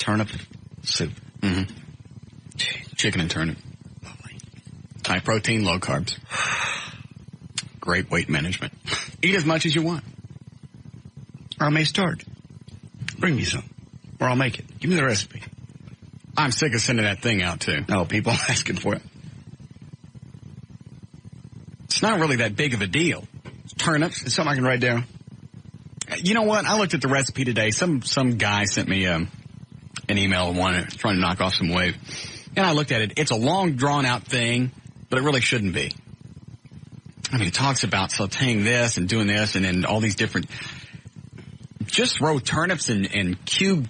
turnip soup. Mm-hmm. Chicken and turnip. Lovely. High protein, low carbs. Great weight management. Eat as much as you want. Or I may start. Bring me some. Or I'll make it. Give me the recipe. I'm sick of sending that thing out, too. No, people asking for it. It's not really that big of a deal. Turnips. It's something I can write down. You know what? I looked at the recipe today. Some guy sent me an email trying to knock off some weight. And I looked at it. It's a long, drawn-out thing, but it really shouldn't be. I mean, it talks about sauteing this and doing this and then all these different... Just throw turnips and cube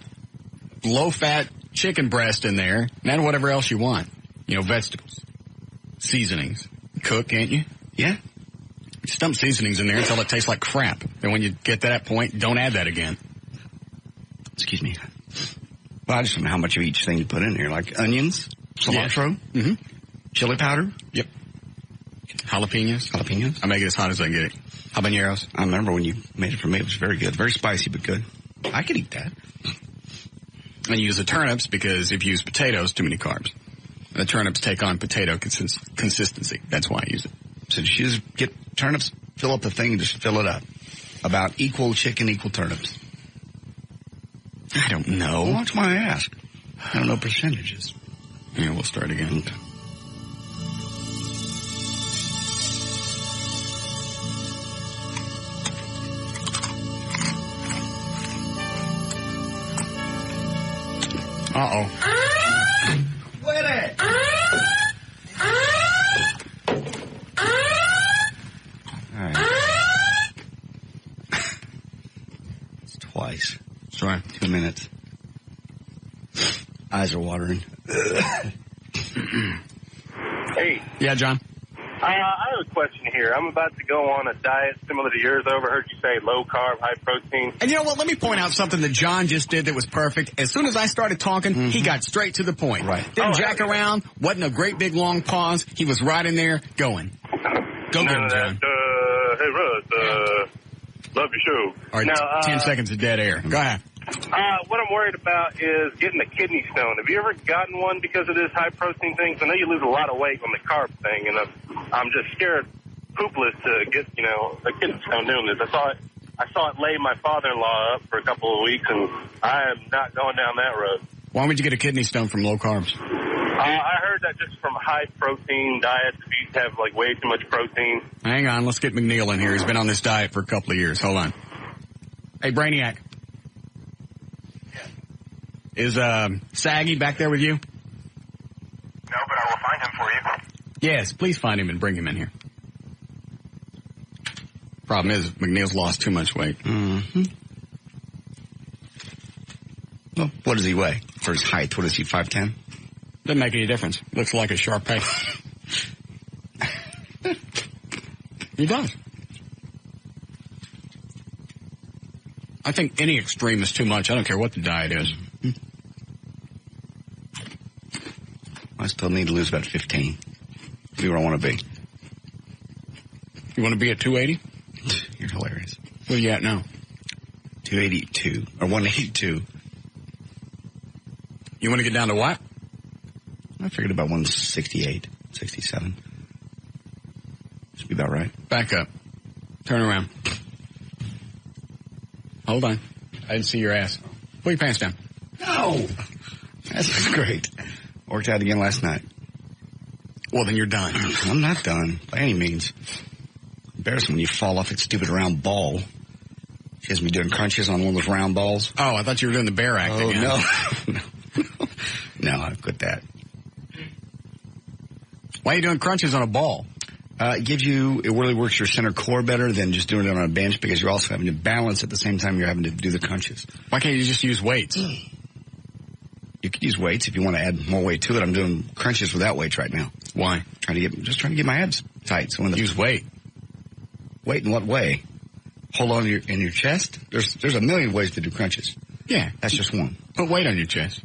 low-fat chicken breast in there and add whatever else you want. You know, vegetables, seasonings. Cook, can't you? Yeah. Just dump seasonings in there until it tastes like crap. And when you get to that point, don't add that again. Excuse me. Well, I just don't know how much of each thing you put in there. Like onions, cilantro, chili powder. Yep. Jalapenos. I make it as hot as I get it. Habaneros. I remember when you made it for me. It was very good. Very spicy, but good. I could eat that. And you use the turnips because if you use potatoes, too many carbs. The turnips take on potato consistency. That's why I use it. So just get turnips, fill up the thing, and just fill it up. About equal chicken, equal turnips. I don't know. Well, that's why I ask. I don't know percentages. Yeah, we'll start again. Okay. Uh-oh. Quit it! All right. It's twice. Sorry. 2 minutes. Eyes are watering. Hey. Yeah, John? I have a question here. I'm about to go on a diet similar to yours. I overheard you say low carb, high protein. And you know what? Let me point out something that John just did that was perfect. As soon as I started talking, he got straight to the point. Right. Didn't jack around. Wasn't a great big long pause. He was right in there going. Go get him, John. Hey, Russ, love your show. All right, now, 10 seconds of dead air. Go ahead. What I'm worried about is getting a kidney stone. Have you ever gotten one because of this high protein thing? I know you lose a lot of weight on the carb thing, and I'm just scared poopless to get, a kidney stone doing this. I saw it lay my father-in-law up for a couple of weeks, and I am not going down that road. Why would you get a kidney stone from low carbs? I heard that just from high protein diets, if you have like way too much protein. Hang on, let's get McNeil in here. He's been on this diet for a couple of years. Hold on. Hey, Brainiac. Is Saggy back there with you? No, but I will find him for you. Yes, please find him and bring him in here. Problem is, McNeil's lost too much weight. Mm-hmm. Well, what does he weigh? For his height, what is he, 5'10"? Doesn't make any difference. Looks like a Shar-Pei. He does. I think any extreme is too much. I don't care what the diet is. I still need to lose about 15. Be where I want to be. You want to be at 280? You're hilarious. Where are you at now? 282, or 182. You want to get down to what? I figured about 168, 67. Should be about right. Back up. Turn around. Hold on. I didn't see your ass. Pull your pants down. No! That's great. Worked out again last night. Well, then you're done. I'm not done, by any means. Embarrassing when you fall off that stupid round ball. She has me doing crunches on one of those round balls. Oh, I thought you were doing the bear act again. No. No, I've quit that. Why are you doing crunches on a ball? It really works your center core better than just doing it on a bench because you're also having to balance at the same time you're having to do the crunches. Why can't you just use weights? You could use weights if you want to add more weight to it. I'm doing crunches without weights right now. Why? Just trying to get my abs tight. So when use weight. Weight in what way? Hold on in your chest? There's a million ways to do crunches. Yeah. That's just one. Put weight on your chest.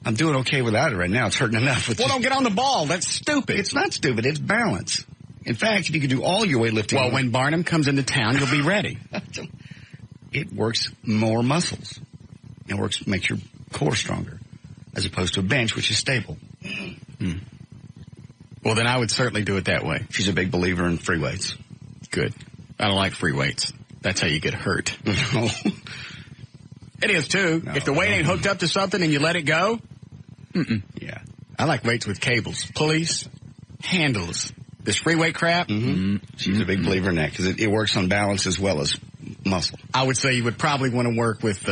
I'm doing okay without it right now. It's hurting enough. Don't get on the ball. That's stupid. It's not stupid. It's balance. In fact, if you could do all your weightlifting... Well, when Barnum comes into town, you'll be ready. It works more muscles. It makes your core stronger, as opposed to a bench, which is stable. Well, then I would certainly do it that way. She's a big believer in free weights. Good. I don't like free weights. That's how you get hurt. No. It is, too. No, if the weight ain't hooked up to something and you let it go, Yeah. I like weights with cables, pulleys, handles. This free weight crap, She's a big believer in that because it works on balance as well as muscle. I would say you would probably want to work with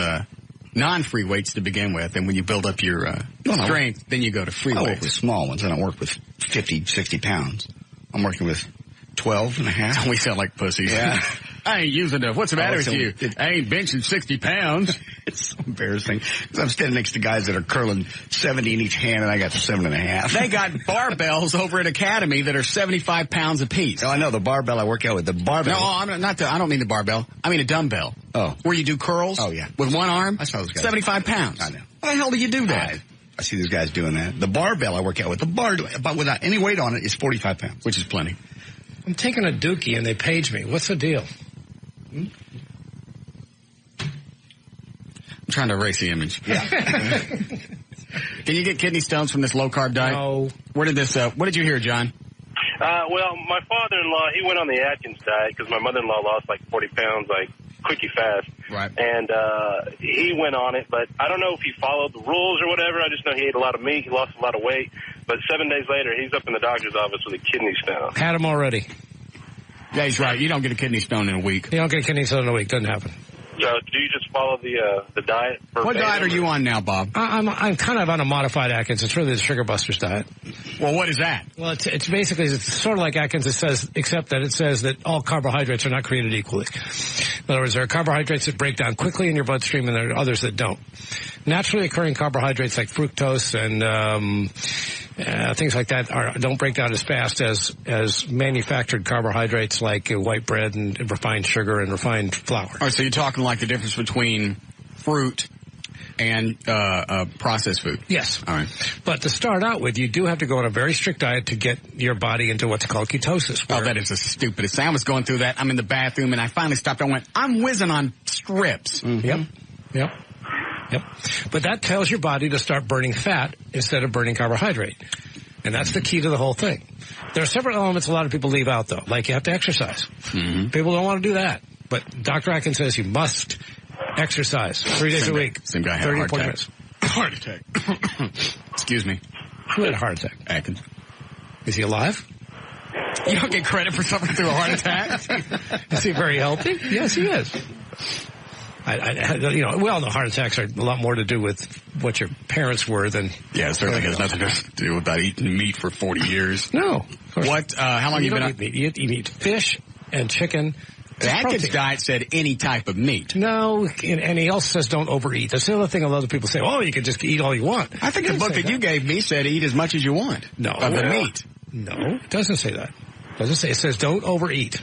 non-free weights to begin with, and when you build up your strength, then you go to free I work weights. with small ones. I don't work with 50, 60 pounds. I'm working with 12 and a half. We sound like pussies. Yeah. I ain't using it. What's the matter with you? I ain't benching 60 pounds. It's so embarrassing because I'm standing next to guys that are curling 70 in each hand, and I got 7.5. They got barbells over at Academy that are 75 pounds apiece. Oh, I know the barbell I work out with. The barbell. No, I don't mean the barbell. I mean a dumbbell. Oh. Where you do curls? Oh, yeah. With one arm? I saw those guys. 75 pounds. I know. How the hell do you do that? I see these guys doing that. The barbell I work out with, but without any weight on it, is 45 pounds. Which is plenty. I'm taking a Dookie and they page me. What's the deal? I'm trying to erase the image. Yeah. Can you get kidney stones from this low-carb diet? No. What did you hear, John? Well, my father-in-law, he went on the Atkins diet because my mother-in-law lost like 40 pounds, like quickie fast. Right. And he went on it, but I don't know if he followed the rules or whatever. I just know he ate a lot of meat. He lost a lot of weight. But 7 days later, he's up in the doctor's office with a kidney stone. Had him already. Yeah, he's right. You don't get a kidney stone in a week. You don't get a kidney stone in a week. Doesn't happen. So do you just follow the diet? What diet are you on now, Bob? I'm kind of on a modified Atkins. It's really the Sugar Busters diet. Well, what is that? Well, it's basically sort of like Atkins. It says, except that it says that all carbohydrates are not created equally. In other words, there are carbohydrates that break down quickly in your bloodstream, and there are others that don't. Naturally occurring carbohydrates like fructose and things like that don't break down as fast as manufactured carbohydrates like white bread and refined sugar and refined flour. All right, so you're talking like the difference between fruit and processed food. Yes. All right. But to start out with, you do have to go on a very strict diet to get your body into what's called ketosis. Oh, that is the stupidest thing. I was going through that. I'm in the bathroom, and I finally stopped. I went, I'm whizzing on strips. Mm-hmm. Yep. But that tells your body to start burning fat instead of burning carbohydrate. And that's the key to the whole thing. There are several elements a lot of people leave out, though. Like you have to exercise. Mm-hmm. People don't want to do that. But Dr. Atkins says you must exercise 3 days a week. Same guy had a 30 heart attack. Heart attack. Excuse me. Who had a heart attack? Atkins. Is he alive? You don't get credit for suffering through a heart attack. Is he very healthy? Yes, he is. We all know heart attacks are a lot more to do with what your parents were than... Yeah, it certainly has nothing to do with eating meat for 40 years. No. What, how long have you been on... You eat fish and chicken. The Atkins diet said any type of meat. No, and he also says don't overeat. That's the other thing a lot of people say, you can just eat all you want. I think the book that you gave me said eat as much as you want. No. Of the meat. No, it doesn't say that. It says don't overeat.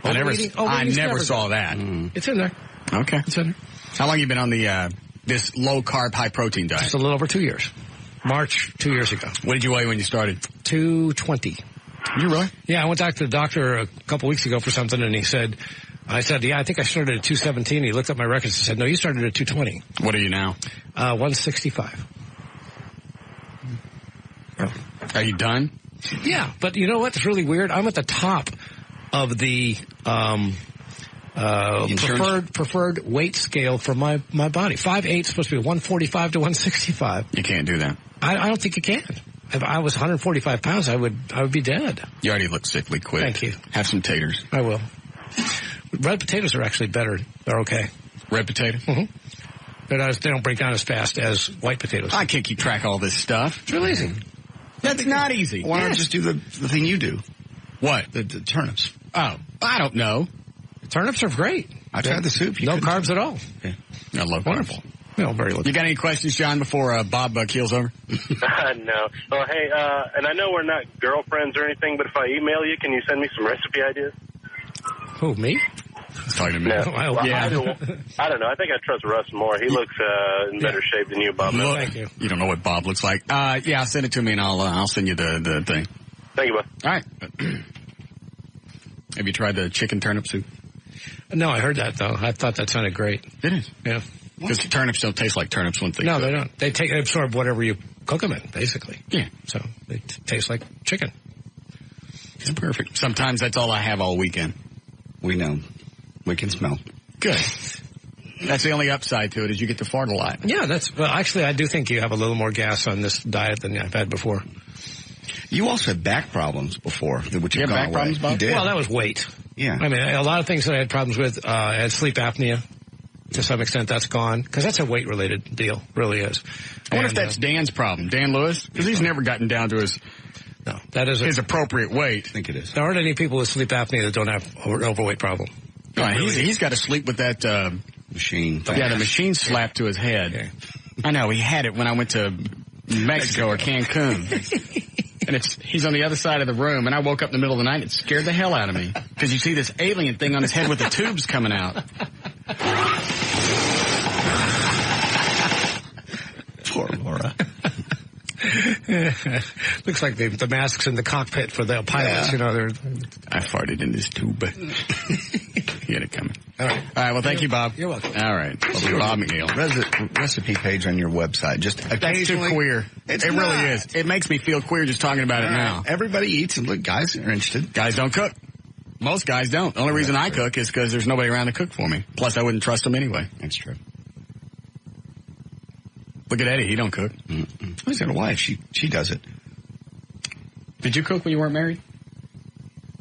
I never saw that. It's in there. Okay. It's in there. How long have you been on the this low-carb, high-protein diet? Just a little over 2 years. March 2 years ago. What did you weigh when you started? 220. You really? Yeah, I went back to the doctor a couple weeks ago for something, and I said, yeah, I think I started at 217. He looked up my records and said, no, you started at 220. What are you now? 165. Are you done? Yeah, but you know what's really weird? I'm at the top of the preferred weight scale for my body. 5'8" is supposed to be 145 to 165. You can't do that. I don't think you can. If I was 145 pounds, I would be dead. You already look sickly quick. Thank you. Have some taters. I will. Red potatoes are actually better. They're okay. Red potato? Mm-hmm. They don't break down as fast as white potatoes. I can't keep track of all this stuff. It's real easy. That's not easy. Why not just do the thing you do? What? The turnips. Oh, I don't know. Turnips are great. I tried the soup. No carbs at all. Yeah. I love wonderful. Carbs. No, very little. You got any questions, John, before Bob keels over? No. Well, hey, and I know we're not girlfriends or anything, but if I email you, can you send me some recipe ideas? Who, me? He's talking to me. No. Yeah. I don't know. I think I trust Russ more. He looks in better shape than you, Bob. Thank you. You don't know what Bob looks like. Yeah, send it to me, and I'll send you the thing. Thank you, bud. All right. Have you tried the chicken turnip soup? No, I heard that, though. I thought that sounded great. It is. Yeah. Because turnips don't taste like turnips when they No, cook. they don't. They absorb whatever you cook them in, basically. Yeah. So they taste like chicken. It's perfect. Sometimes that's all I have all weekend. We know. We can smell. Good. That's the only upside to it is you get to fart a lot. Yeah, actually, I do think you have a little more gas on this diet than I've had before. You also had back problems before, which You have had gone back away. problems, Bob? You did. Well, that was weight. Yeah. I mean, a lot of things that I had problems with, I had sleep apnea. To some extent, that's gone. Because that's a weight-related deal. Really is. I wonder if that's Dan's problem. Dan Lewis? Because he's never gotten down to his appropriate weight. I think it is. There aren't any people with sleep apnea that don't have an overweight problem. Right, he's got to sleep with that machine. Yeah, the machine slapped to his head. Okay. I know, he had it when I went to Mexico or Cancun. And he's on the other side of the room, and I woke up in the middle of the night, and it scared the hell out of me. Because you see this alien thing on his head with the tubes coming out. Poor Laura. Looks like the masks in the cockpit for the pilots, I farted in this tube. He had it coming. All right, well, thank you, Bob. You're welcome. All right. Bob McNeil. Recipe page on your website. Just That's too occasionally. queer. It really is. It makes me feel queer just talking about it now. Everybody eats, and look, guys are interested. Guys don't cook. Most guys don't. The only reason I cook is because there's nobody around to cook for me. Plus, I wouldn't trust them anyway. That's true. Look at Eddie. He don't cook. He's got a wife. She does it. Did you cook when you weren't married?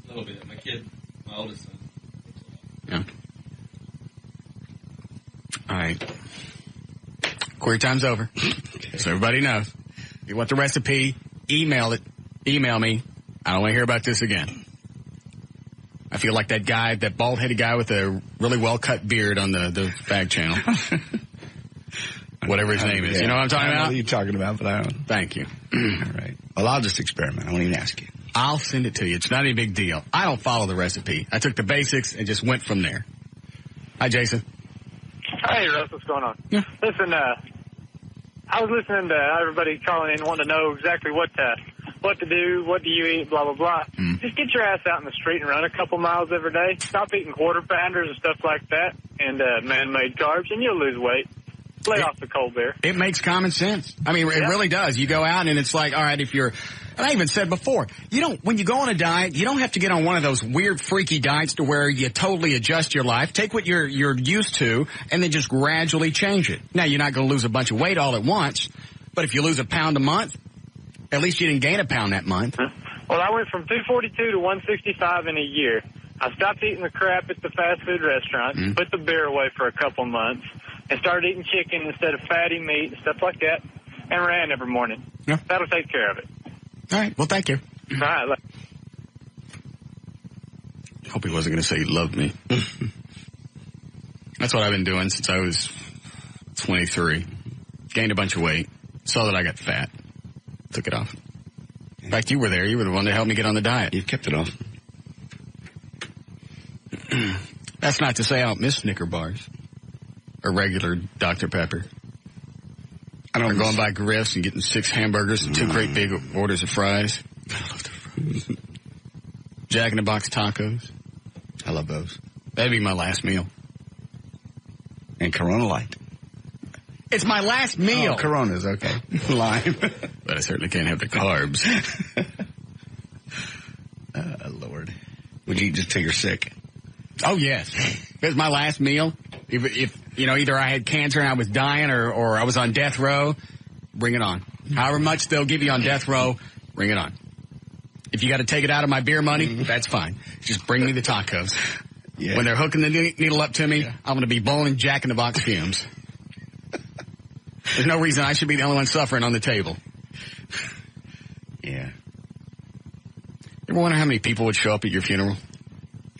A little bit. My oldest son. Yeah. All right. Query time's over. So everybody knows. If you want the recipe, email me. I don't want to hear about this again. I feel like that guy, that bald-headed guy with a really well-cut beard on the Fag channel. Whatever his name is. Yeah. You know what I'm talking I know about? what you're talking about, but I don't. Thank you. All right. Well, I'll just experiment. I won't even ask you. I'll send it to you. It's not a big deal. I don't follow the recipe. I took the basics and just went from there. Hi, Jason. Hey, Russ, what's going on? Yeah. Listen, I was listening to everybody calling in wanting to know exactly what to do, what do you eat, blah, blah, blah. Just get your ass out in the street and run a couple miles every day. Stop eating quarter pounders and stuff like that and man-made carbs, and you'll lose weight. Lay off the cold beer. It makes common sense. I mean, it really does. You go out and it's like, all right, and I even said before, when you go on a diet, you don't have to get on one of those weird, freaky diets to where you totally adjust your life. Take what you're used to and then just gradually change it. Now, you're not going to lose a bunch of weight all at once, but if you lose a pound a month, at least you didn't gain a pound that month. Well, I went from 242 to 165 in a year. I stopped eating the crap at the fast food restaurants, put the beer away for a couple months, and started eating chicken instead of fatty meat and stuff like that, and ran every morning. Yeah. That'll take care of it. All right. Well, thank you. All right. Hope he wasn't going to say he loved me. That's what I've been doing since I was 23. Gained a bunch of weight. Saw that I got fat. Took it off. In fact, you were there. You were the one that helped me get on the diet. You've kept it off. That's not to say I don't miss Snicker bars. Or regular Dr. Pepper. Or going by Griff's and getting 6 hamburgers and 2 great big orders of fries. I love the fries. Jack in the Box tacos. I love those. That'd be my last meal. And Corona Light. It's my last meal. Oh, Corona's okay. Lime. But I certainly can't have the carbs. Lord. Would you eat just till you're sick? Oh, yes. It was my last meal. If either I had cancer and I was dying or I was on death row, bring it on. However much they'll give you on death row, bring it on. If you got to take it out of my beer money, that's fine. Just bring me the tacos. Yeah. When they're hooking the needle up to me, I'm going to be blowing Jack in the Box fumes. There's no reason I should be the only one suffering on the table. Yeah. You ever wonder how many people would show up at your funeral?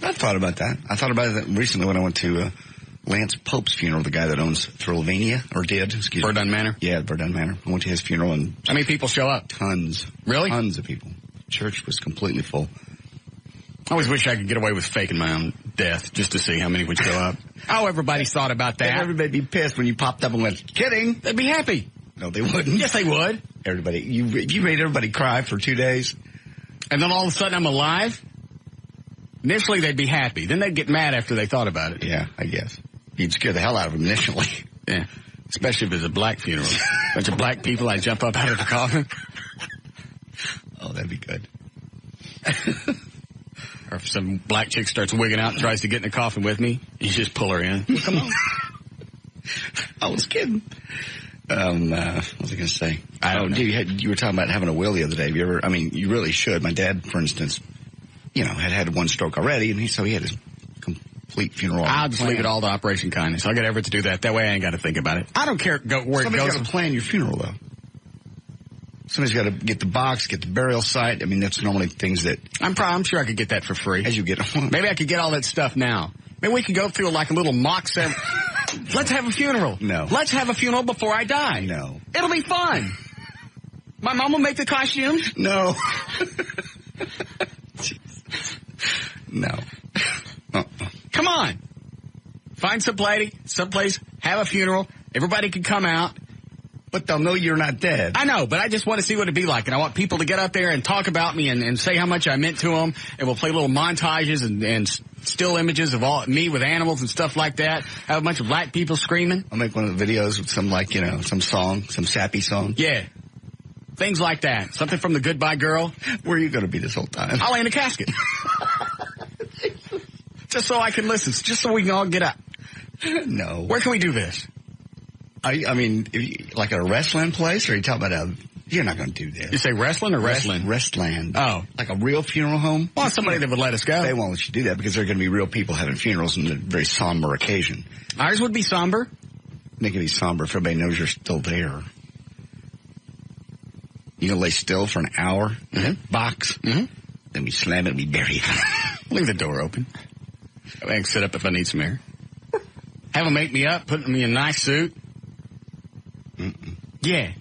I thought about that. I thought about that recently when I went to Lance Pope's funeral, the guy that owns Thrillvania, or did, excuse me. Verdun Manor? Yeah, Verdun Manor. I went to his funeral and... How many people show up? Tons. Really? Tons of people. Church was completely full. I always wish I could get away with faking my own death just to see how many would show up. Oh, everybody thought about that. And everybody'd be pissed when you popped up and went, kidding. They'd be happy. No, they wouldn't. Yes, they would. Everybody, you made everybody cry for 2 days. And then all of a sudden I'm alive? Initially they'd be happy. Then they'd get mad after they thought about it. Yeah, I guess. You'd scare the hell out of them initially. Yeah. Especially if it's a black funeral. A bunch of black people, I jump up out of the coffin. Oh, that'd be good. Or if some black chick starts wigging out and tries to get in the coffin with me, you just pull her in. Well, come on. I was kidding. What was I going to say? I don't know. You were talking about having a will the other day. Have you ever? I mean, you really should. My dad, for instance, had one stroke already, and so he had his complete funeral. I'll just leave it all to Operation Kindness. I'll get Everett to do that. That way I ain't got to think about it. I don't care where it goes. Somebody's got to plan your funeral, though. Somebody's got to get the box, get the burial site. I mean, that's normally things that... I'm sure I could get that for free. As you get home. Maybe I could get all that stuff now. Maybe we could go through like a little mock set. Let's have a funeral. No. Let's have a funeral before I die. No. It'll be fun. My mom will make the costumes. No. No. Come on. Find someplace, have a funeral. Everybody can come out. But they'll know you're not dead. I know, but I just want to see what it'd be like. And I want people to get up there and talk about me and say how much I meant to them. And we'll play little montages and still images of me with animals and stuff like that. Have a bunch of black people screaming. I'll make one of the videos with some some song, some sappy song. Yeah. Things like that. Something from the Goodbye Girl. Where are you going to be this whole time? I'll lay in a casket. Just so I can listen. Just so we can all get up. No. Where can we do this? I mean, like at a wrestling place, or are you talking about you're not going to do this. You say wrestling or wrestling? Restland. Oh. Like a real funeral home? Well, somebody that would let us go. They won't let you do that because there are going to be real people having funerals on a very somber occasion. Ours would be somber. They can be somber if everybody knows you're still there. You going to lay still for an hour in that box? Mm-hmm. Then we slam it and we bury it. Leave the door open. I can sit up if I need some air. Have them make me up, put me in a nice suit. Mm-mm. Yeah.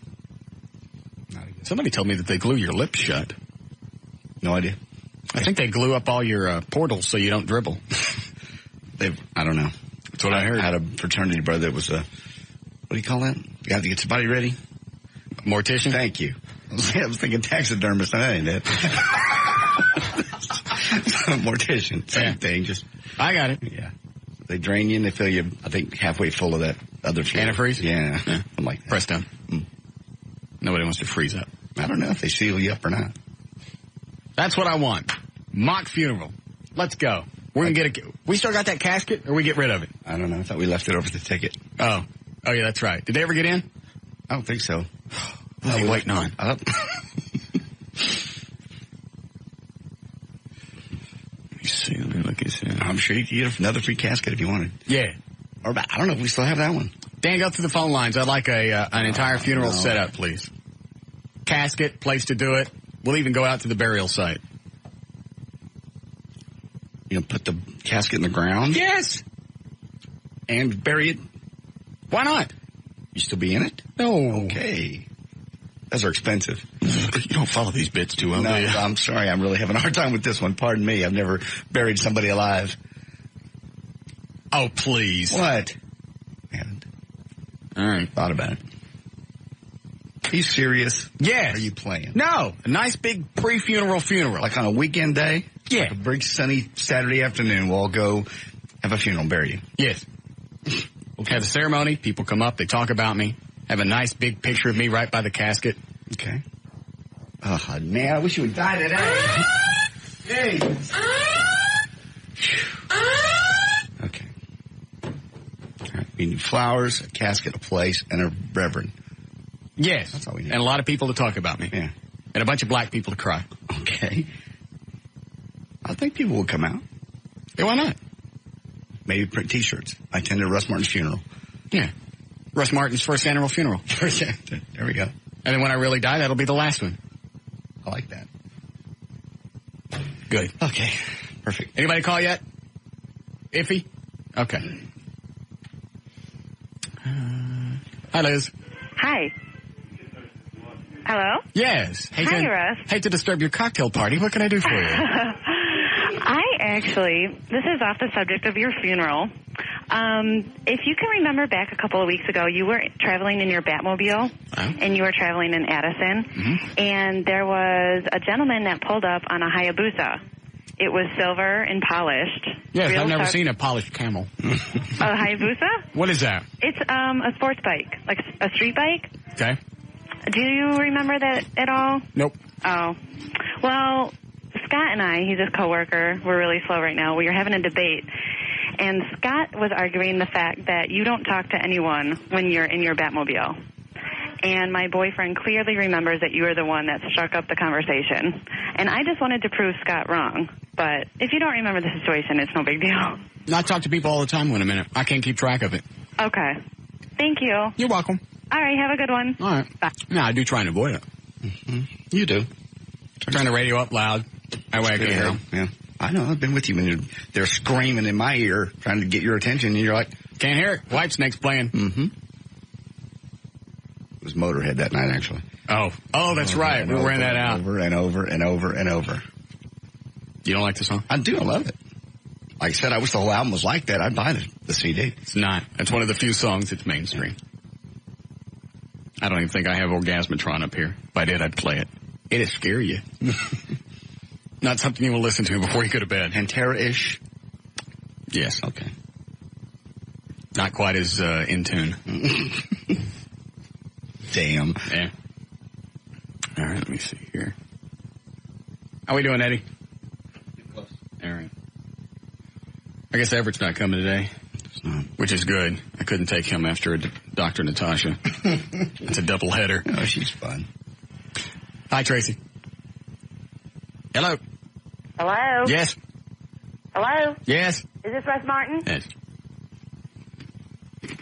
Somebody told me that they glue your lips shut. No idea. I think they glue up all your portals so you don't dribble. I don't know. That's what I heard. I had a fraternity brother that was what do you call that? The guy that gets your body ready? Mortician? Thank you. I was thinking taxidermist. That ain't it. Mortician. Same thing. Just I got it. Yeah. They drain you and they fill you, I think, halfway full of that other fluid. Antifreeze? Yeah. Something like that. Press down. Mm. Nobody wants to freeze up. I don't know if they seal you up or not. That's what I want. Mock funeral. Let's go. We're going to get we still got that casket or we get rid of it? I don't know. I thought we left it over the ticket. Oh, yeah, that's right. Did they ever get in? I don't think so. What are you waiting on? Let me see. Let me look at it. I'm sure you could get another free casket if you wanted. Yeah. Or I don't know if we still have that one. Dan, go through the phone lines. I'd like an entire funeral setup, please. Casket, place to do it. We'll even go out to the burial site. You know, put the casket in the ground? Yes. And bury it? Why not? You still be in it? No. Okay. Those are expensive. You don't follow these bits too well, No, do you? I'm sorry. I'm really having a hard time with this one. Pardon me. I've never buried somebody alive. Oh, please. What? I haven't. All right. Thought about it. Are you serious? Yes. Or are you playing? No. A nice big pre-funeral funeral. Like on a weekend day? Yeah. Like a big sunny Saturday afternoon, we'll all go have a funeral and bury you. Yes. We'll have a ceremony. People come up. They talk about me. Have a nice big picture of me right by the casket. Okay. Oh, man, I wish you would die today. Hey. Okay. All right. We need flowers, a casket, a place, and a reverend. Yes. That's all we need. And a lot of people to talk about me. Yeah. And a bunch of black people to cry. Okay. I think people will come out. Yeah, why not? Maybe print T-shirts. I attended Russ Martin's funeral. Yeah. Russ Martin's first annual funeral. There we go. And then when I really die, that'll be the last one. I like that. Good. Okay. Perfect. Anybody call yet? Iffy? Okay. Hi, Liz. Hi. Hello? Yes. Hi, Russ. Hate to disturb your cocktail party. What can I do for you? This is off the subject of your funeral. If you can remember back a couple of weeks ago, you were traveling in your Batmobile, and you were traveling in Addison, and there was a gentleman that pulled up on a Hayabusa. It was silver and polished. Yes, I've never seen a polished camel. A Hayabusa? What is that? It's a sports bike, like a street bike. Okay. Do you remember that at all? Nope. Oh. Well, Scott and I, he's his coworker. We're really slow right now. We were having a debate. And Scott was arguing the fact that you don't talk to anyone when you're in your Batmobile. And my boyfriend clearly remembers that you were the one that struck up the conversation. And I just wanted to prove Scott wrong. But if you don't remember the situation, it's no big deal. I talk to people all the time in a minute. I can't keep track of it. Okay. Thank you. You're welcome. All right, have a good one. All right. Bye. No, I do try and avoid it. Mm-hmm. You do. I turn the radio up loud. That way I can hear them. Yeah. I know. I've been with you when they're screaming in my ear, trying to get your attention, and you're like, can't hear it. White Snake's playing. Mm-hmm. It was Motorhead that night, actually. Oh, that's right. We ran that out. Over and over and over and over. You don't like the song? I do. I love it. Like I said, I wish the whole album was like that. I'd buy the CD. It's not. It's one of the few songs that's mainstream. I don't even think I have Orgasmatron up here. If I did, I'd play it. It'd scare you. Not something you will listen to before you go to bed. Pantera-ish? Yes. Okay. Not quite as in tune. Damn. Yeah. All right, let me see here. How we doing, Eddie? Close. All right. I guess Everett's not coming today, which is good. I couldn't take him after Dr. Natasha. It's a double header. Oh, she's fun. Hi, Tracy. Hello. Hello? Yes. Hello? Yes. Is this Russ Martin? Yes.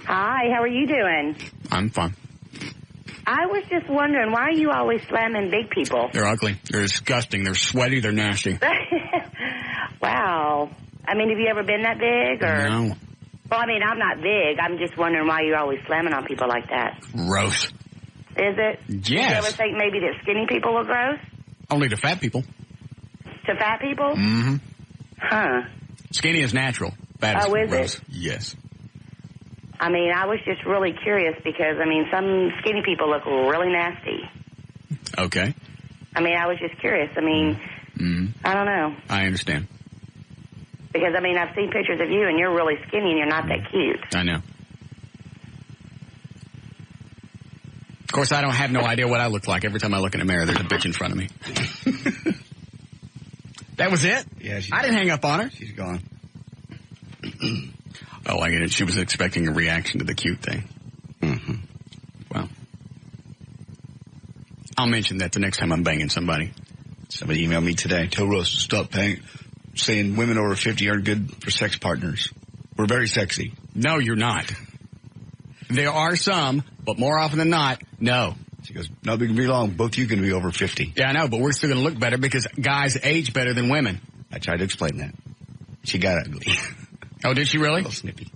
Hi, how are you doing? I'm fine. I was just wondering, why are you always slamming big people? They're ugly. They're disgusting. They're sweaty. They're nasty. Wow. I mean, have you ever been that big? Or? No. Well, I mean, I'm not big. I'm just wondering why you're always slamming on people like that. Gross. Is it? Yes. Do you ever think maybe that skinny people are gross? Only to fat people. To fat people? Mm-hmm. Huh. Skinny is natural. Fat is is gross. it? Yes. I mean, I was just really curious because, I mean, some skinny people look really nasty. Okay. I mean, I was just curious. I mean, I don't know. I understand. Because, I mean, I've seen pictures of you, and you're really skinny, and you're not that cute. I know. Of course, I don't have no idea what I look like. Every time I look in the mirror, there's a bitch in front of me. That was it? Yeah, I didn't hang up on her. She's gone. Oh, I get it. She was expecting a reaction to the cute thing. Mm-hmm. Well, I'll mention that the next time I'm banging somebody. Somebody emailed me today. Tell Russ to stop saying women over 50 aren't good for sex partners. We're very sexy. No, you're not. There are some, but more often than not, no. She goes, no, we can be long. Both you can be over 50. Yeah, I know, but we're still going to look better because guys age better than women. I tried to explain that. She got ugly. Oh, did she really? A little snippy.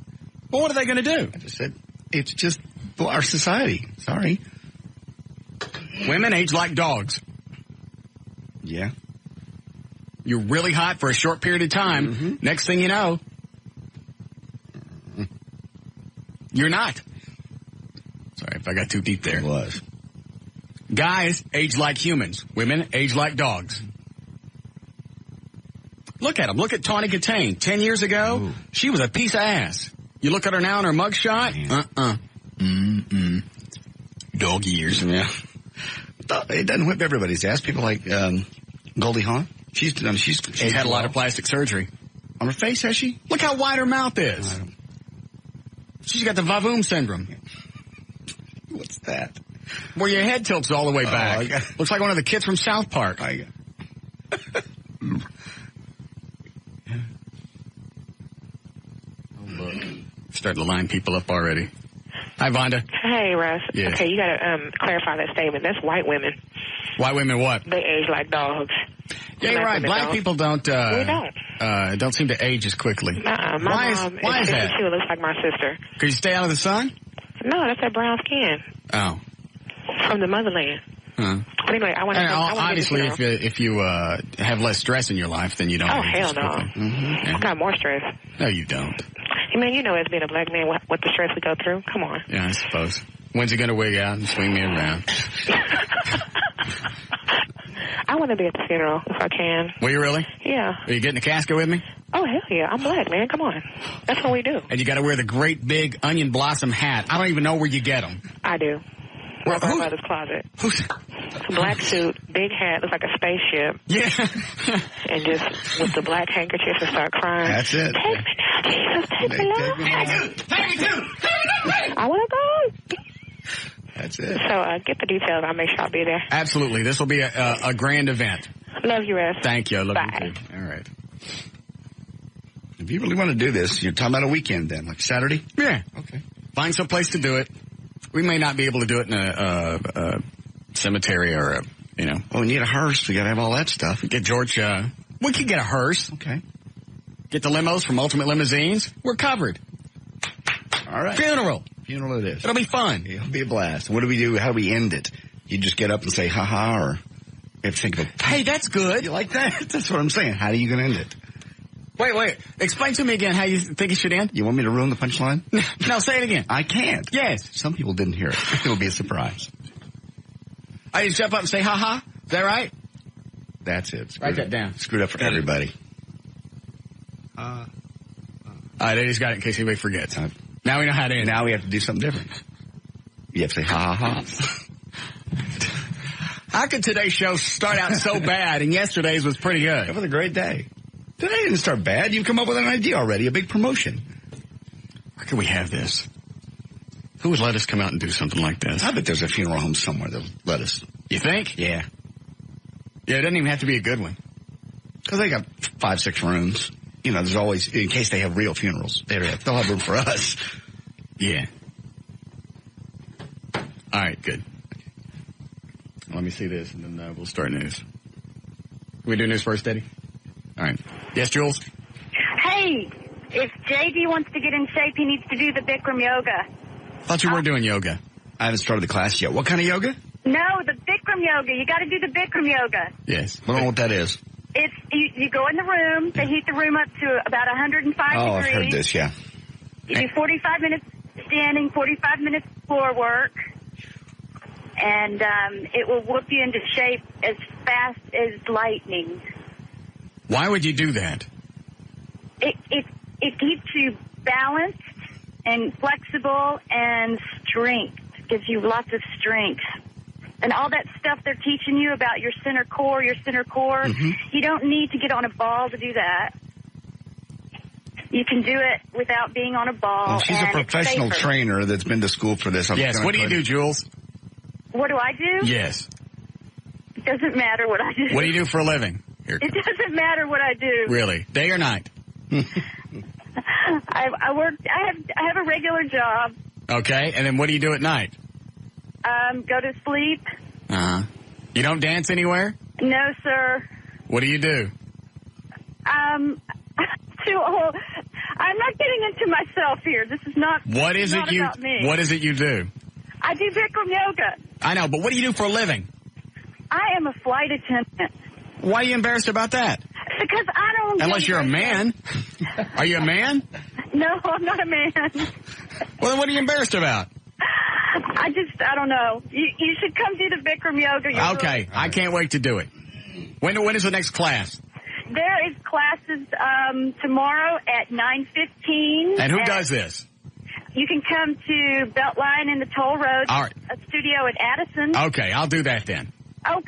Well, what are they going to do? I just said, it's just our society. Sorry. Women age like dogs. Yeah. You're really hot for a short period of time. Mm-hmm. Next thing you know, you're not. Sorry if I got too deep there. It was. Guys age like humans. Women age like dogs. Look at them. Look at Tawny Katane. 10 years ago, Ooh. She was a piece of ass. You look at her now in her mugshot, dog years. Yeah. It doesn't whip everybody's ass. People like Goldie Hawn. She's had a lot of plastic surgery. On her face, has she? Look how wide her mouth is. She's got the Vavoom syndrome. What's that? Where your head tilts all the way back. Looks like one of the kids from South Park. Look. Starting to line people up already. Hi, Vonda. Hey, Russ. Yes. Okay, you got to clarify that statement. That's white women. White women what? They age like dogs. Yeah, you're right. Black people don't. We don't seem to age as quickly. My why is that? She looks like my sister. Could you stay out of the sun? No, that's that brown skin. Oh. From the motherland. Huh. But anyway, I want to. Obviously, if you have less stress in your life, then you don't. Oh hell no! Yeah. I got more stress. No, you don't. I mean, you know, as being a black man, what the stress we go through. Come on. Yeah, I suppose. When's he going to wig out and swing me around? I want to be at the funeral if I can. Will you really? Yeah. Are you getting a casket with me? Oh, hell yeah. I'm black, man. Come on. That's what we do. And you got to wear the great big onion blossom hat. I don't even know where you get them. I do. My grandmother's closet. Black suit, big hat, looks like a spaceship. Yeah. And just with the black handkerchief and start crying. That's it. Take me now, Jesus. Take me now. Take me too. I want to go. That's it. So get the details. I'll make sure I'll be there. Absolutely. This will be a grand event. Love you, Russ. Thank you. I love Bye. you too. All right. If you really want to do this, you're talking about a weekend then, like Saturday? Yeah. Okay. Find some place to do it. We may not be able to do it in a cemetery or Oh, we need a hearse. We got to have all that stuff. Get George. We could get a hearse. Okay. Get the limos from Ultimate Limousines. We're covered. All right. Funeral it is. It'll be fun. It'll be a blast. What do we do? How do we end it? You just get up and say ha-ha, or you have to think of a... Hey, that's good. You like that? That's what I'm saying. How are you going to end it? Wait. Explain to me again how you think it should end. You want me to ruin the punchline? No, say it again. I can't. Yes. Some people didn't hear it. It'll be a surprise. I just jump up and say ha-ha? Is that right? That's it. Write that down. Screwed up for everybody. All right, I just got it in case anybody forgets. Now we know how to end. Now we have to do something different. You have to say ha-ha-ha. How could today's show start out so bad and yesterday's was pretty good? It was a great day. Today didn't start bad. You've come up with an idea already, a big promotion. Where can we have this? Who would let us come out and do something like this? I bet there's a funeral home somewhere that'll let us. You think? Yeah. Yeah, it doesn't even have to be a good one. Because they got 5-6 rooms. There's always, in case they have real funerals, they'll have room for us. Yeah. All right, good. Let me see this, and then we'll start news. We do news first, Eddie? All right. Yes, Jules? Hey, if JD wants to get in shape, he needs to do the Bikram yoga. Thought you were doing yoga. I haven't started the class yet. What kind of yoga? No, the Bikram yoga. You got to do the Bikram yoga. Yes. I don't know what that is. It's you go in the room. They heat the room up to about 105 degrees. Oh, I've heard this, yeah. You do 45 minutes standing, 45 minutes floor work, and it will whoop you into shape as fast as lightning. Why would you do that? It keeps you balanced and flexible and strength. It gives you lots of strength. And all that stuff they're teaching you about your center core, you don't need to get on a ball to do that. You can do it without being on a ball. Well, she's a professional trainer that's been to school for this. Yes. What do you do, Jules? What do I do? Yes. It doesn't matter what I do. What do you do for a living? It doesn't matter what I do. Really? Day or night? I work. I have a regular job. Okay. And then what do you do at night? Go to sleep. Uh-huh. You don't dance anywhere? No, sir. What do you do? Too old. I'm not getting into myself here. This is not. What is not it you? About me. What is it you do? I do Bikram yoga. I know, but what do you do for a living? I am a flight attendant. Why are you embarrassed about that? Because I don't. Unless you're a man. Are you a man? No, I'm not a man. Well, then what are you embarrassed about? I don't know. You should come do the Bikram yoga. Okay, I can't wait to do it. When is the next class? There is classes tomorrow at 9:15. And who does this? You can come to Beltline and the Toll Road studio at Addison. Okay, I'll do that then. Oh,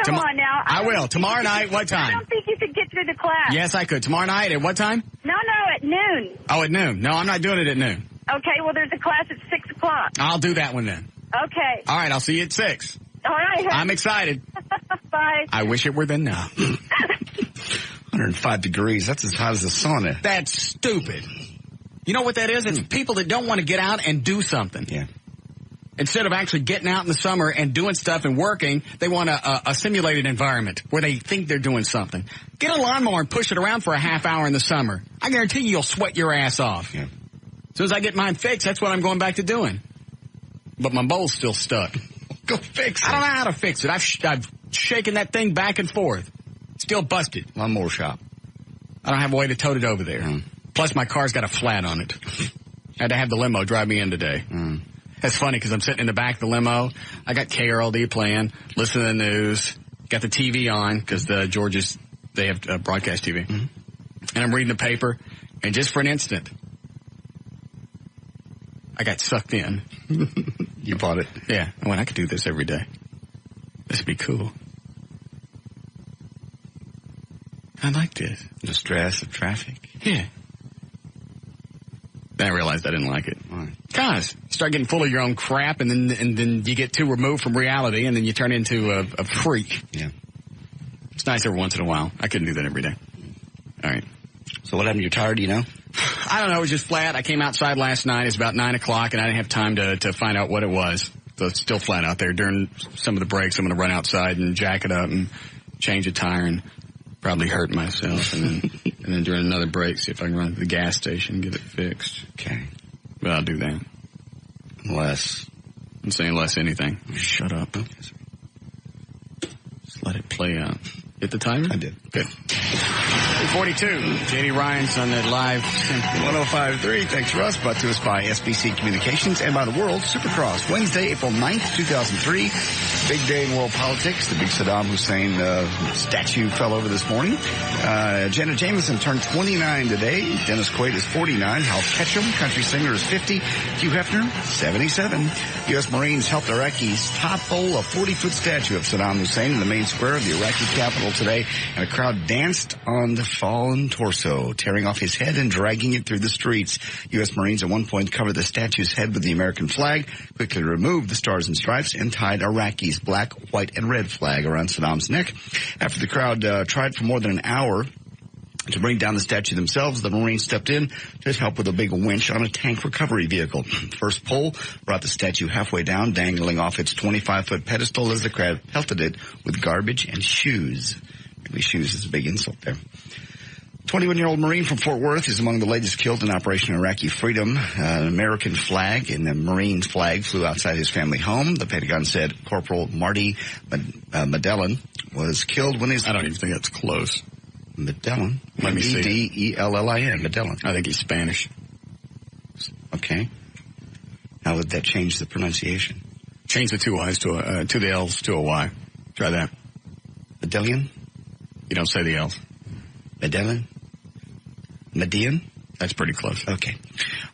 come on now. I will. Tomorrow night, what time? I don't think you could get through the class. Yes, I could. Tomorrow night at what time? No, at noon. Oh, at noon. No, I'm not doing it at noon. Okay, well, there's a class at 6 o'clock. I'll do that one then. Okay. All right, I'll see you at 6. All right. I'm excited. Bye. I wish it were then now. 105 degrees. That's as hot as the sauna. That's stupid. You know what that is? It's people that don't want to get out and do something. Yeah. Instead of actually getting out in the summer and doing stuff and working, they want a simulated environment where they think they're doing something. Get a lawnmower and push it around for a half hour in the summer. I guarantee you'll sweat your ass off. Yeah. As soon as I get mine fixed, that's what I'm going back to doing. But my bowl's still stuck. Go fix it. I don't know how to fix it. I've shaken that thing back and forth. Still busted. Lawnmower shop. I don't have a way to tote it over there. Plus, my car's got a flat on it. I had to have the limo drive me in today. That's funny because I'm sitting in the back of the limo. I got KLLI playing, listening to the news, got the TV on because the Georges, they have broadcast TV. and I'm reading the paper, and just for an instant, I got sucked in. You bought it? Yeah. I went, I could do this every day. This would be cool. I like this. The stress of traffic? Yeah. Then I realized I didn't like it. Why? Guys, you start getting full of your own crap, and then you get too removed from reality, and then you turn into a freak. Yeah. It's nice every once in a while. I couldn't do that every day. All right. So what happened? You're tired, do you know? I don't know. It was just flat. I came outside last night. It's about 9 o'clock, and I didn't have time to find out what it was. So it's still flat out there. During some of the breaks, I'm going to run outside and jack it up and change a tire and probably hurt myself. And then during another break, see if I can run to the gas station and get it fixed. Okay. But I'll do that. Unless. I'm saying less anything. Shut up. Just let it play out. Hit the timer? I did. Good. 42. J.D. Ryan's on that live. 105.3. Thanks, Russ. Brought to us by SBC Communications and by the World Supercross. Wednesday, April 9th, 2003. Big day in world politics. The big Saddam Hussein statue fell over this morning. Jenna Jameson turned 29 today. Dennis Quaid is 49. Hal Ketchum, country singer, is 50. Hugh Hefner, 77. U.S. Marines helped Iraqis topple a 40-foot statue of Saddam Hussein in the main square of the Iraqi capital today, and a crowd danced on the fallen torso, tearing off his head and dragging it through the streets. U.S. Marines at one point covered the statue's head with the American flag, quickly removed the stars and stripes, and tied Iraqis' black, white, and red flag around Saddam's neck. After the crowd tried for more than an hour to bring down the statue themselves, the Marines stepped in to help with a big winch on a tank recovery vehicle. First pull brought the statue halfway down, dangling off its 25-foot pedestal as the crowd pelted it with garbage and shoes. Maybe shoes is a big insult there. 21-year-old Marine from Fort Worth is among the latest killed in Operation Iraqi Freedom. An American flag and the Marine flag flew outside his family home. The Pentagon said Corporal Marty Medellin was killed when his... I don't even think that's close. Medellin. Let me see. Medellin. Medellin. I think he's Spanish. Okay. How would that change the pronunciation? Change the two Y's to the L's to a Y. Try that. Medellin? You don't say the L's. Medellin? Median? That's pretty close. Okay.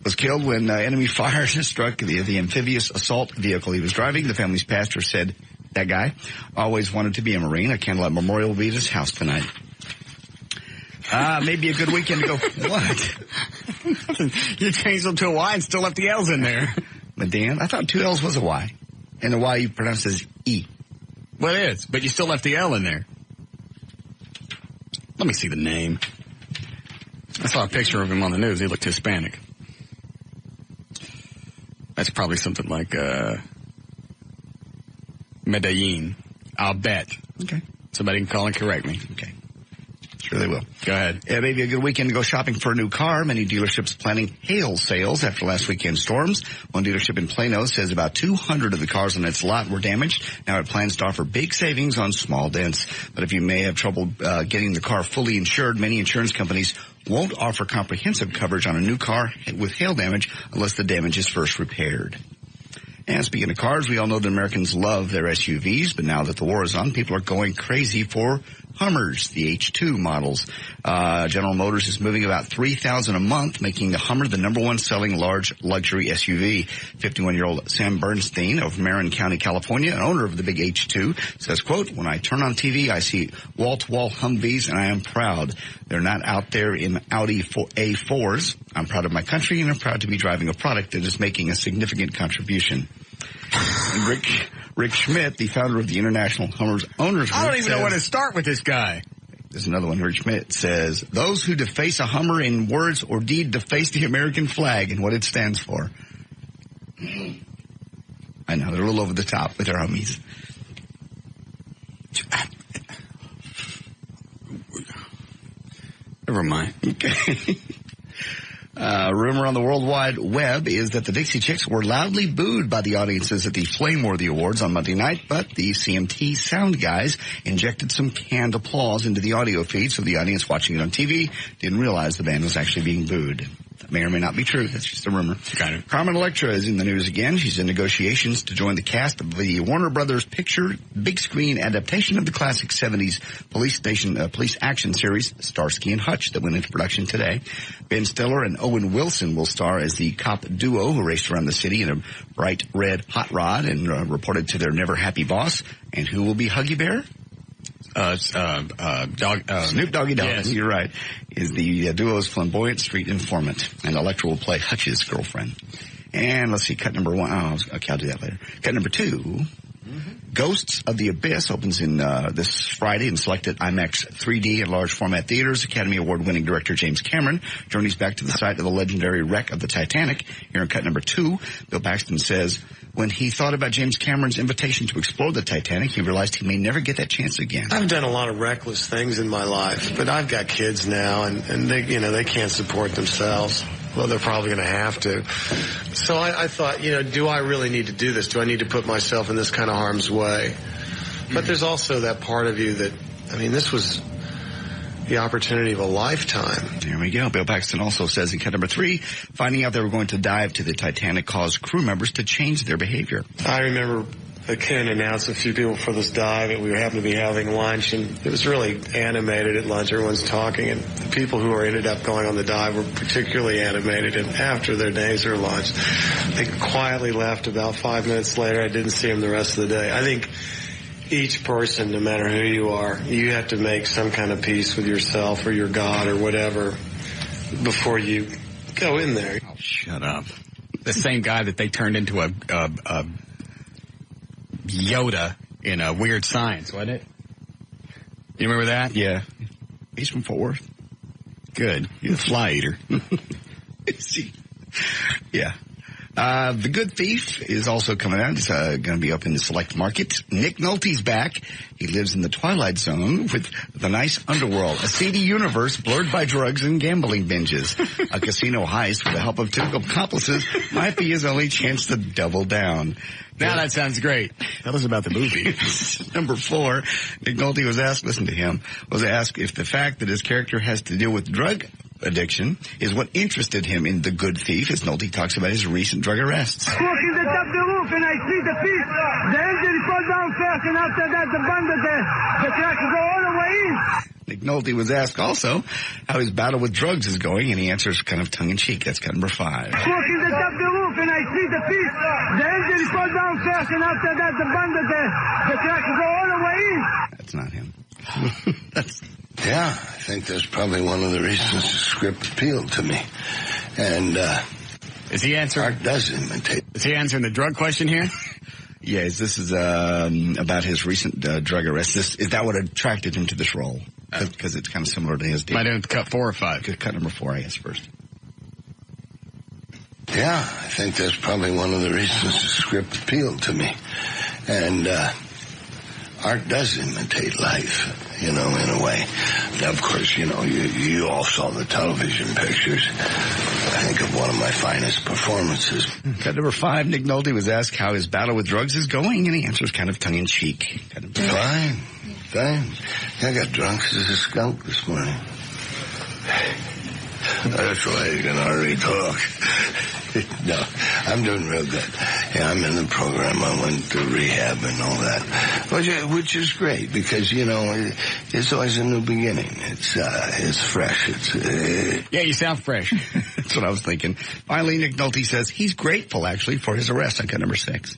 Was killed when enemy fire struck the amphibious assault vehicle he was driving. The family's pastor said, that guy always wanted to be a Marine. A candlelight memorial will be at his house tonight. Maybe a good weekend to go. What? You changed them to a Y and still left the L's in there. Medan? I thought two L's was a Y. And the Y you pronounce as E. Well, it is, but you still left the L in there. Let me see the name. I saw a picture of him on the news. He looked Hispanic. That's probably something like Medellin. I'll bet. Okay. Somebody can call and correct me. Okay. Sure they will. Go ahead. Yeah, maybe a good weekend to go shopping for a new car. Many dealerships planning hail sales after last weekend's storms. One dealership in Plano says about 200 of the cars on its lot were damaged. Now it plans to offer big savings on small dents. But if you may have trouble getting the car fully insured, many insurance companies won't offer comprehensive coverage on a new car with hail damage unless the damage is first repaired. And speaking of cars, we all know that Americans love their SUVs, but now that the war is on, people are going crazy for Hummers, the H2 models. General Motors is moving about 3,000 a month, making the Hummer the number one selling large luxury SUV. 51-year-old Sam Bernstein of Marin County, California, an owner of the big H2, says, quote, when I turn on TV, I see wall-to-wall Humvees, and I am proud. They're not out there in Audi A4s. I'm proud of my country, and I'm proud to be driving a product that is making a significant contribution. And Rick Schmidt, the founder of the International Hummers Owners Group, I don't even know where to start with this guy. There's another one. Rick Schmidt says, those who deface a Hummer in words or deed deface the American flag and what it stands for. I know, they're a little over the top with their Hummees. Never mind. Okay. Rumor on the World Wide Web is that the Dixie Chicks were loudly booed by the audiences at the Flameworthy Awards on Monday night, but the CMT sound guys injected some canned applause into the audio feed, so the audience watching it on TV didn't realize the band was actually being booed. That may or may not be true. That's just a rumor. Kind of. Carmen Electra is in the news again. She's in negotiations to join the cast of the Warner Brothers picture big screen adaptation of the classic 70s police action series Starsky and Hutch that went into production today. Ben Stiller and Owen Wilson will star as the cop duo who raced around the city in a bright red hot rod and reported to their never happy boss. And who will be Huggy Bear? Snoop Doggy Dogg, yes. You're right, is the duo's flamboyant street informant. And Electra will play Hutch's girlfriend. And let's see, cut number 1. Okay, I'll do that later. Cut number 2. Ghosts of the Abyss opens in this Friday in selected IMAX 3D and large format theaters. Academy Award-winning director James Cameron journeys back to the site of the legendary wreck of the Titanic. Here in cut number 2, Bill Paxton says, when he thought about James Cameron's invitation to explore the Titanic, he realized he may never get that chance again. I've done a lot of reckless things in my life, but I've got kids now, and they can't support themselves. Well, they're probably going to have to. So I thought, do I really need to do this? Do I need to put myself in this kind of harm's way? But there's also that part of you that, this was the opportunity of a lifetime. There we go. Bill Paxton also says in cut number 3, finding out they were going to dive to the Titanic caused crew members to change their behavior. I remember Ken announced a few people for this dive, and we happened to be having lunch, and it was really animated at lunch. Everyone's talking, and the people who ended up going on the dive were particularly animated, and after their days or lunch, they quietly left. About 5 minutes later, I didn't see them the rest of the day. I think each person, no matter who you are, you have to make some kind of peace with yourself or your God or whatever before you go in there. Oh, shut up. The same guy that they turned into a Yoda in a Weird Science, wasn't it? You remember that? Yeah. He's from Fort Worth. Good. He's a fly eater. Yeah. The Good Thief is also coming out. It's going to be up in the select market. Nick Nolte's back. He lives in the Twilight Zone with the nice underworld, a seedy universe blurred by drugs and gambling binges. A casino heist with the help of two accomplices might be his only chance to double down. Now that sounds great. Tell us about the movie. Number 4, Nick Nolte was asked if the fact that his character has to deal with drug addiction is what interested him in The Good Thief, as Nolte talks about his recent drug arrests. Walk in the top of the roof and I see the thief. The engine falls down fast, and after that the bandit, the crack go all the way in. Nick Nolte was asked also how his battle with drugs is going, and he answers kind of tongue-in-cheek. That's cut number 5. Walk in the top of the roof and I see the thief. The engine falls down fast, and after that the bandit, the crack go all the way in. That's not him. Yeah, I think that's probably one of the reasons the script appealed to me. And is he answering? Art does imitate. Is he answering the drug question here? Yes, this is about his recent drug arrest. Is that what attracted him to this role? Because it's kind of similar to his deal. Might have cut 4 or 5. Cut number 4, I guess, first. Yeah, I think that's probably one of the reasons the script appealed to me. And art does imitate life, in a way. Now, of course, you all saw the television pictures. I think of one of my finest performances. Cut number 5, Nick Nolte was asked how his battle with drugs is going, and he answers kind of tongue-in-cheek. Fine. I got drunk as a skunk this morning. That's why you can already talk. No, I'm doing real good. Yeah, I'm in the program. I went to rehab and all that, which is great because, it's always a new beginning. It's fresh. Yeah, you sound fresh. That's what I was thinking. Finally, Nick Nolte says he's grateful, actually, for his arrest on cut number 6.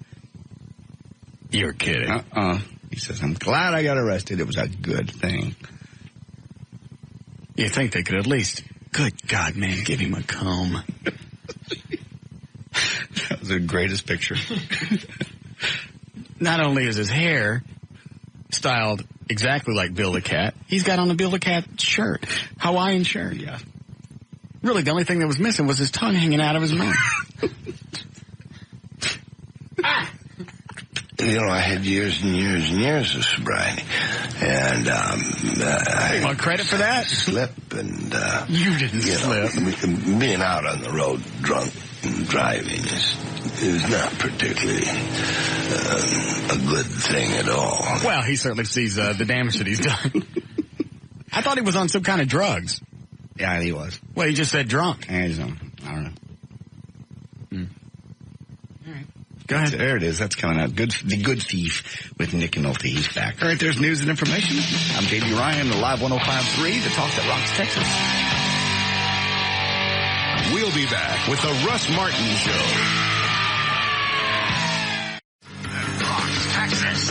You're kidding. He says, I'm glad I got arrested. It was a good thing. You think they could at least, good God, man, give him a comb. That was the greatest picture. Not only is his hair styled exactly like Bill the Cat, he's got on a Bill the Cat shirt, Hawaiian shirt. Yeah. Really, the only thing that was missing was his tongue hanging out of his mouth. I had years and years and years of sobriety, and you want credit for that? Slip and you didn't slip. Being out on the road drunk and driving is not particularly a good thing at all. Well, he certainly sees the damage that he's done. I thought he was on some kind of drugs. Yeah, he was. Well, he just said drunk. And he's on. Go ahead. There it is. That's coming out. The Good Thief with Nick Nolte. He's back. All right, there's news and information. I'm J.D. Ryan, the Live 105.3, the talk that rocks Texas. We'll be back with the Russ Martin Show. That rocks Texas.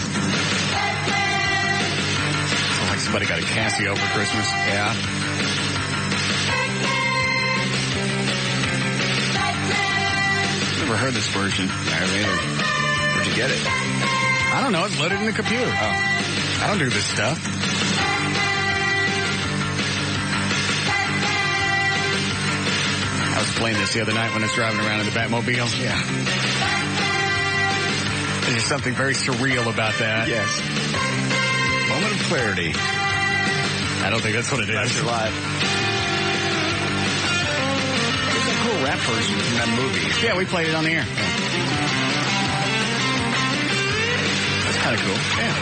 Sounds like somebody got a Casio for Christmas. Yeah. Never heard this version. Where'd you get it? I don't know. It's loaded in the computer. Oh. I don't do this stuff. I was playing this the other night when I was driving around in the Batmobile. Yeah. There's something very surreal about that. Yes. Moment of clarity. I don't think that's what it is. That's your life. It's a cool rap version from that movie. Yeah, we played it on the air. That's kind of cool. Yeah.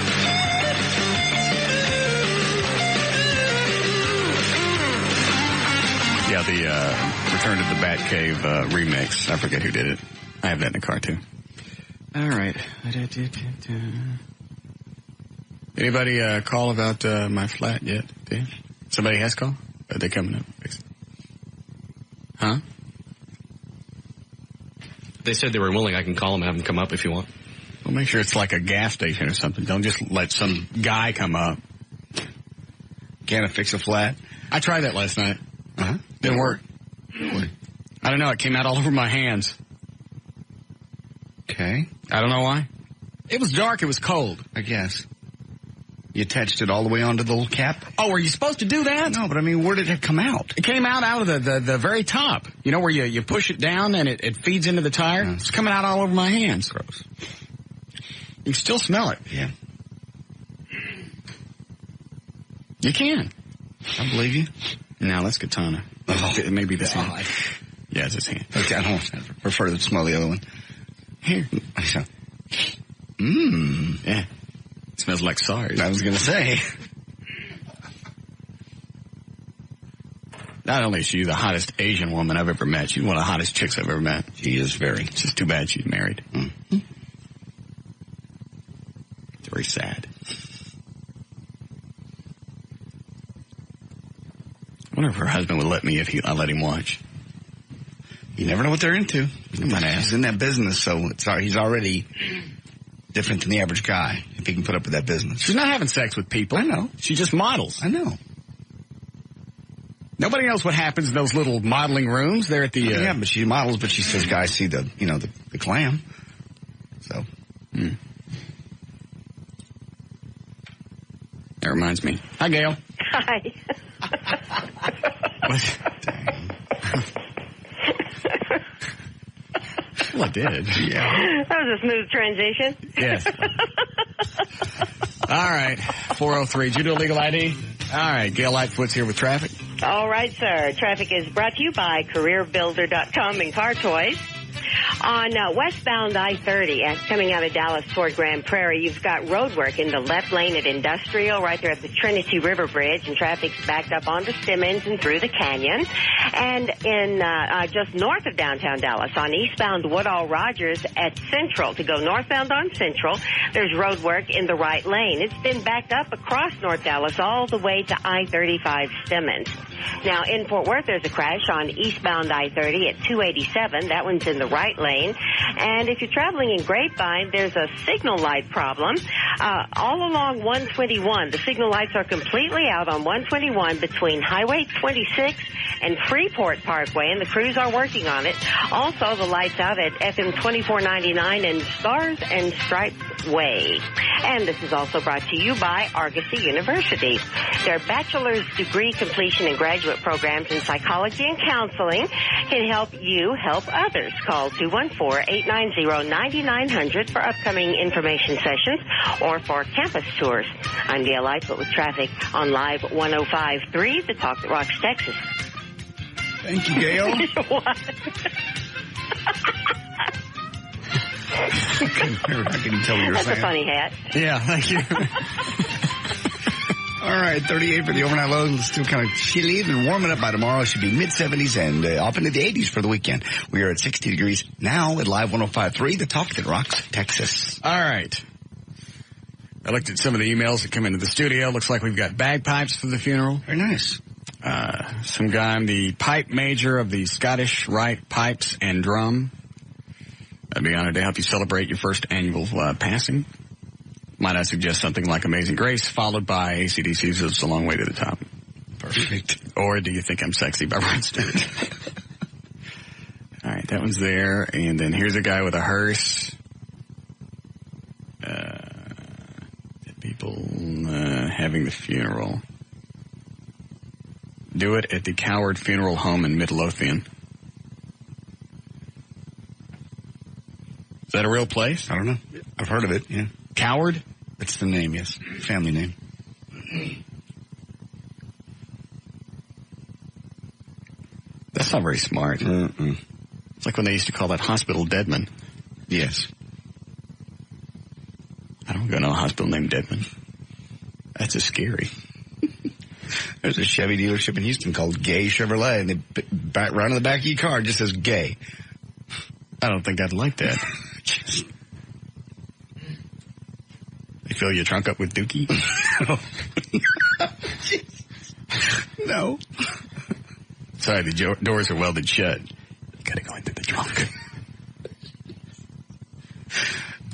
Yeah, the Return to the Batcave remix. I forget who did it. I have that in the car, too. All right. Anybody call about my flat yet? Somebody has called? Are they coming up? Huh? They said they were willing. I can call them and have them come up if you want. Well, make sure it's like a gas station or something. Don't just let some guy come up. Can't fix a flat? I tried that last night. Uh-huh. Didn't work. Really? I don't know. It came out all over my hands. Okay. I don't know why. It was dark. It was cold. I guess. You attached it all the way onto the little cap? Oh, were you supposed to do that? No, but I mean, where did it come out? It came out of the very top. You know, where you push it down and it feeds into the tire? It's coming out all over my hands. Gross. You can still smell it. Yeah. You can. I believe you. Now, that's Katana. Oh, maybe this hand. Yeah, it's his hand. Okay, I don't prefer to smell the other one. Here. Yeah. It smells like SARS. I was going to say. Not only is she the hottest Asian woman I've ever met, she's one of the hottest chicks I've ever met. She is very. It's just too bad she's married. Mm-hmm. It's very sad. I wonder if her husband would let me if I let him watch. You never know what they're into. He's in that business, so he's already different than the average guy if he can put up with that business. She's not having sex with people. I know. She just models. I know. Nobody knows what happens in those little modeling rooms there at the... Yeah, but she models, but she says guys see the clam. So. That reminds me. Hi, Gail. Hi. What? Dang. Well, I did. Yeah. That was a smooth transition. Yes. All right. 403. Did you do a legal ID? All right. Gail Lightfoot's here with traffic. All right, sir. Traffic is brought to you by CareerBuilder.com and Car Toys. On westbound I-30, coming out of Dallas toward Grand Prairie, you've got road work in the left lane at Industrial, right there at the Trinity River Bridge, and traffic's backed up onto Simmons and through the canyon. And in just north of downtown Dallas, on eastbound Woodall-Rogers at Central, to go northbound on Central, there's road work in the right lane. It's been backed up across North Dallas all the way to I-35 Simmons. Now, in Fort Worth, there's a crash on eastbound I-30 at 287. That one's in the right lane. And if you're traveling in Grapevine, there's a signal light problem all along 121. The signal lights are completely out on 121 between Highway 26 and Freeport Parkway, and the crews are working on it. Also, the lights out at FM 2499 and Stars and Stripes Way. And this is also brought to you by Argosy University. Their bachelor's degree completion and graduate programs in psychology and counseling can help you help others. Call 214-890-9900 for upcoming information sessions or for campus tours. I'm Gail Lightfoot with traffic on Live 105.3, the talk that rocks Texas. Thank you, Gail. What? I couldn't tell what you were That's saying. a funny hat. Yeah, thank you. All right, 38 for the overnight low. It's still kind of chilly and warming up by tomorrow. It should be mid-70s and up into the 80s for the weekend. We are at 60 degrees now at Live 105.3, the talk that rocks Texas. All right. I looked at some of the emails that come into the studio. Looks like we've got bagpipes for the funeral. Very nice. Some guy, I'm the pipe major of the Scottish Rite Pipes and Drum. I'd be honored to help you celebrate your first annual passing. Might I suggest something like Amazing Grace, followed by AC/DC's It's a Long Way to the Top. Perfect. Or Do You Think I'm Sexy by Rod Stewart. All right, that one's there. And then here's a guy with a hearse. People having the funeral. Do it at the Coward Funeral Home in Midlothian. Is that a real place? I don't know. I've heard of it, yeah. Coward? That's the name, yes. Family name. That's not very smart. Mm-mm. It's like when they used to call that hospital Deadman. Yes. I don't go to a hospital named Deadman. That's just scary. There's a Chevy dealership in Houston called Gay Chevrolet, and they right on the back of your car it just says gay. I don't think I'd like that. They fill your trunk up with dookie? No. Sorry, the doors are welded shut. You gotta go into the trunk.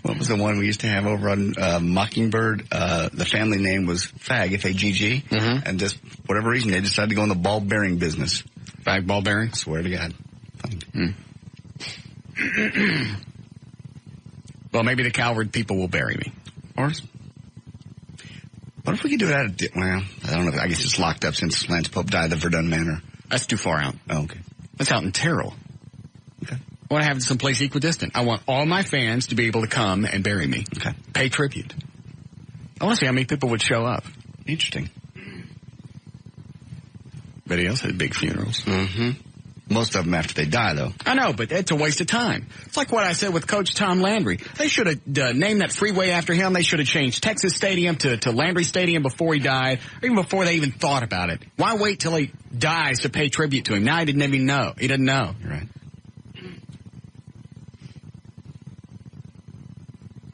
What was the one we used to have over on Mockingbird? The family name was Fag, F-A-G-G. Mm-hmm. And just whatever reason, they decided to go in the ball bearing business. Fag ball bearing? Swear to God. Well, maybe the Calvert people will bury me. Or what if we could do it at well, I don't know. I guess it's locked up since Lance Pope died at the Verdun Manor. That's too far out. Oh, okay. That's out in Terrell. Okay. I want to have it someplace equidistant. I want all my fans to be able to come and bury me. Okay. Pay tribute. I want to see how many people would show up. Interesting. Everybody else had big funerals. Mm-hmm. Most of them after they die, though. I know, but it's a waste of time. It's like what I said with Coach Tom Landry. They should have named that freeway after him. They should have changed Texas Stadium to Landry Stadium before he died, or even before they even thought about it. Why wait till he dies to pay tribute to him? Now he didn't even know. He didn't know. You're right.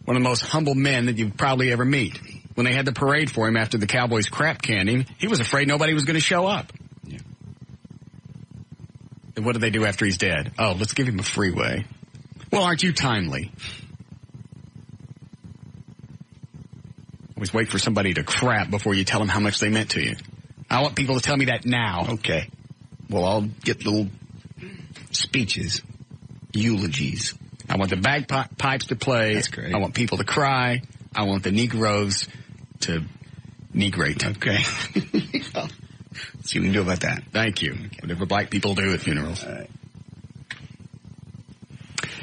One of the most humble men that you'd probably ever meet. When they had the parade for him after the Cowboys crap canned him, he was afraid nobody was going to show up. Yeah. And what do they do after he's dead? Oh, let's give him a freeway. Well, aren't you timely? Always wait for somebody to crap before you tell them how much they meant to you. I want people to tell me that now. Okay. Well, I'll get little speeches, eulogies. I want the bagpipes to play. That's great. I want people to cry. I want the Negroes to negrate. Okay. See what we can do about that. Thank you. Okay. Whatever black people do at funerals. All right.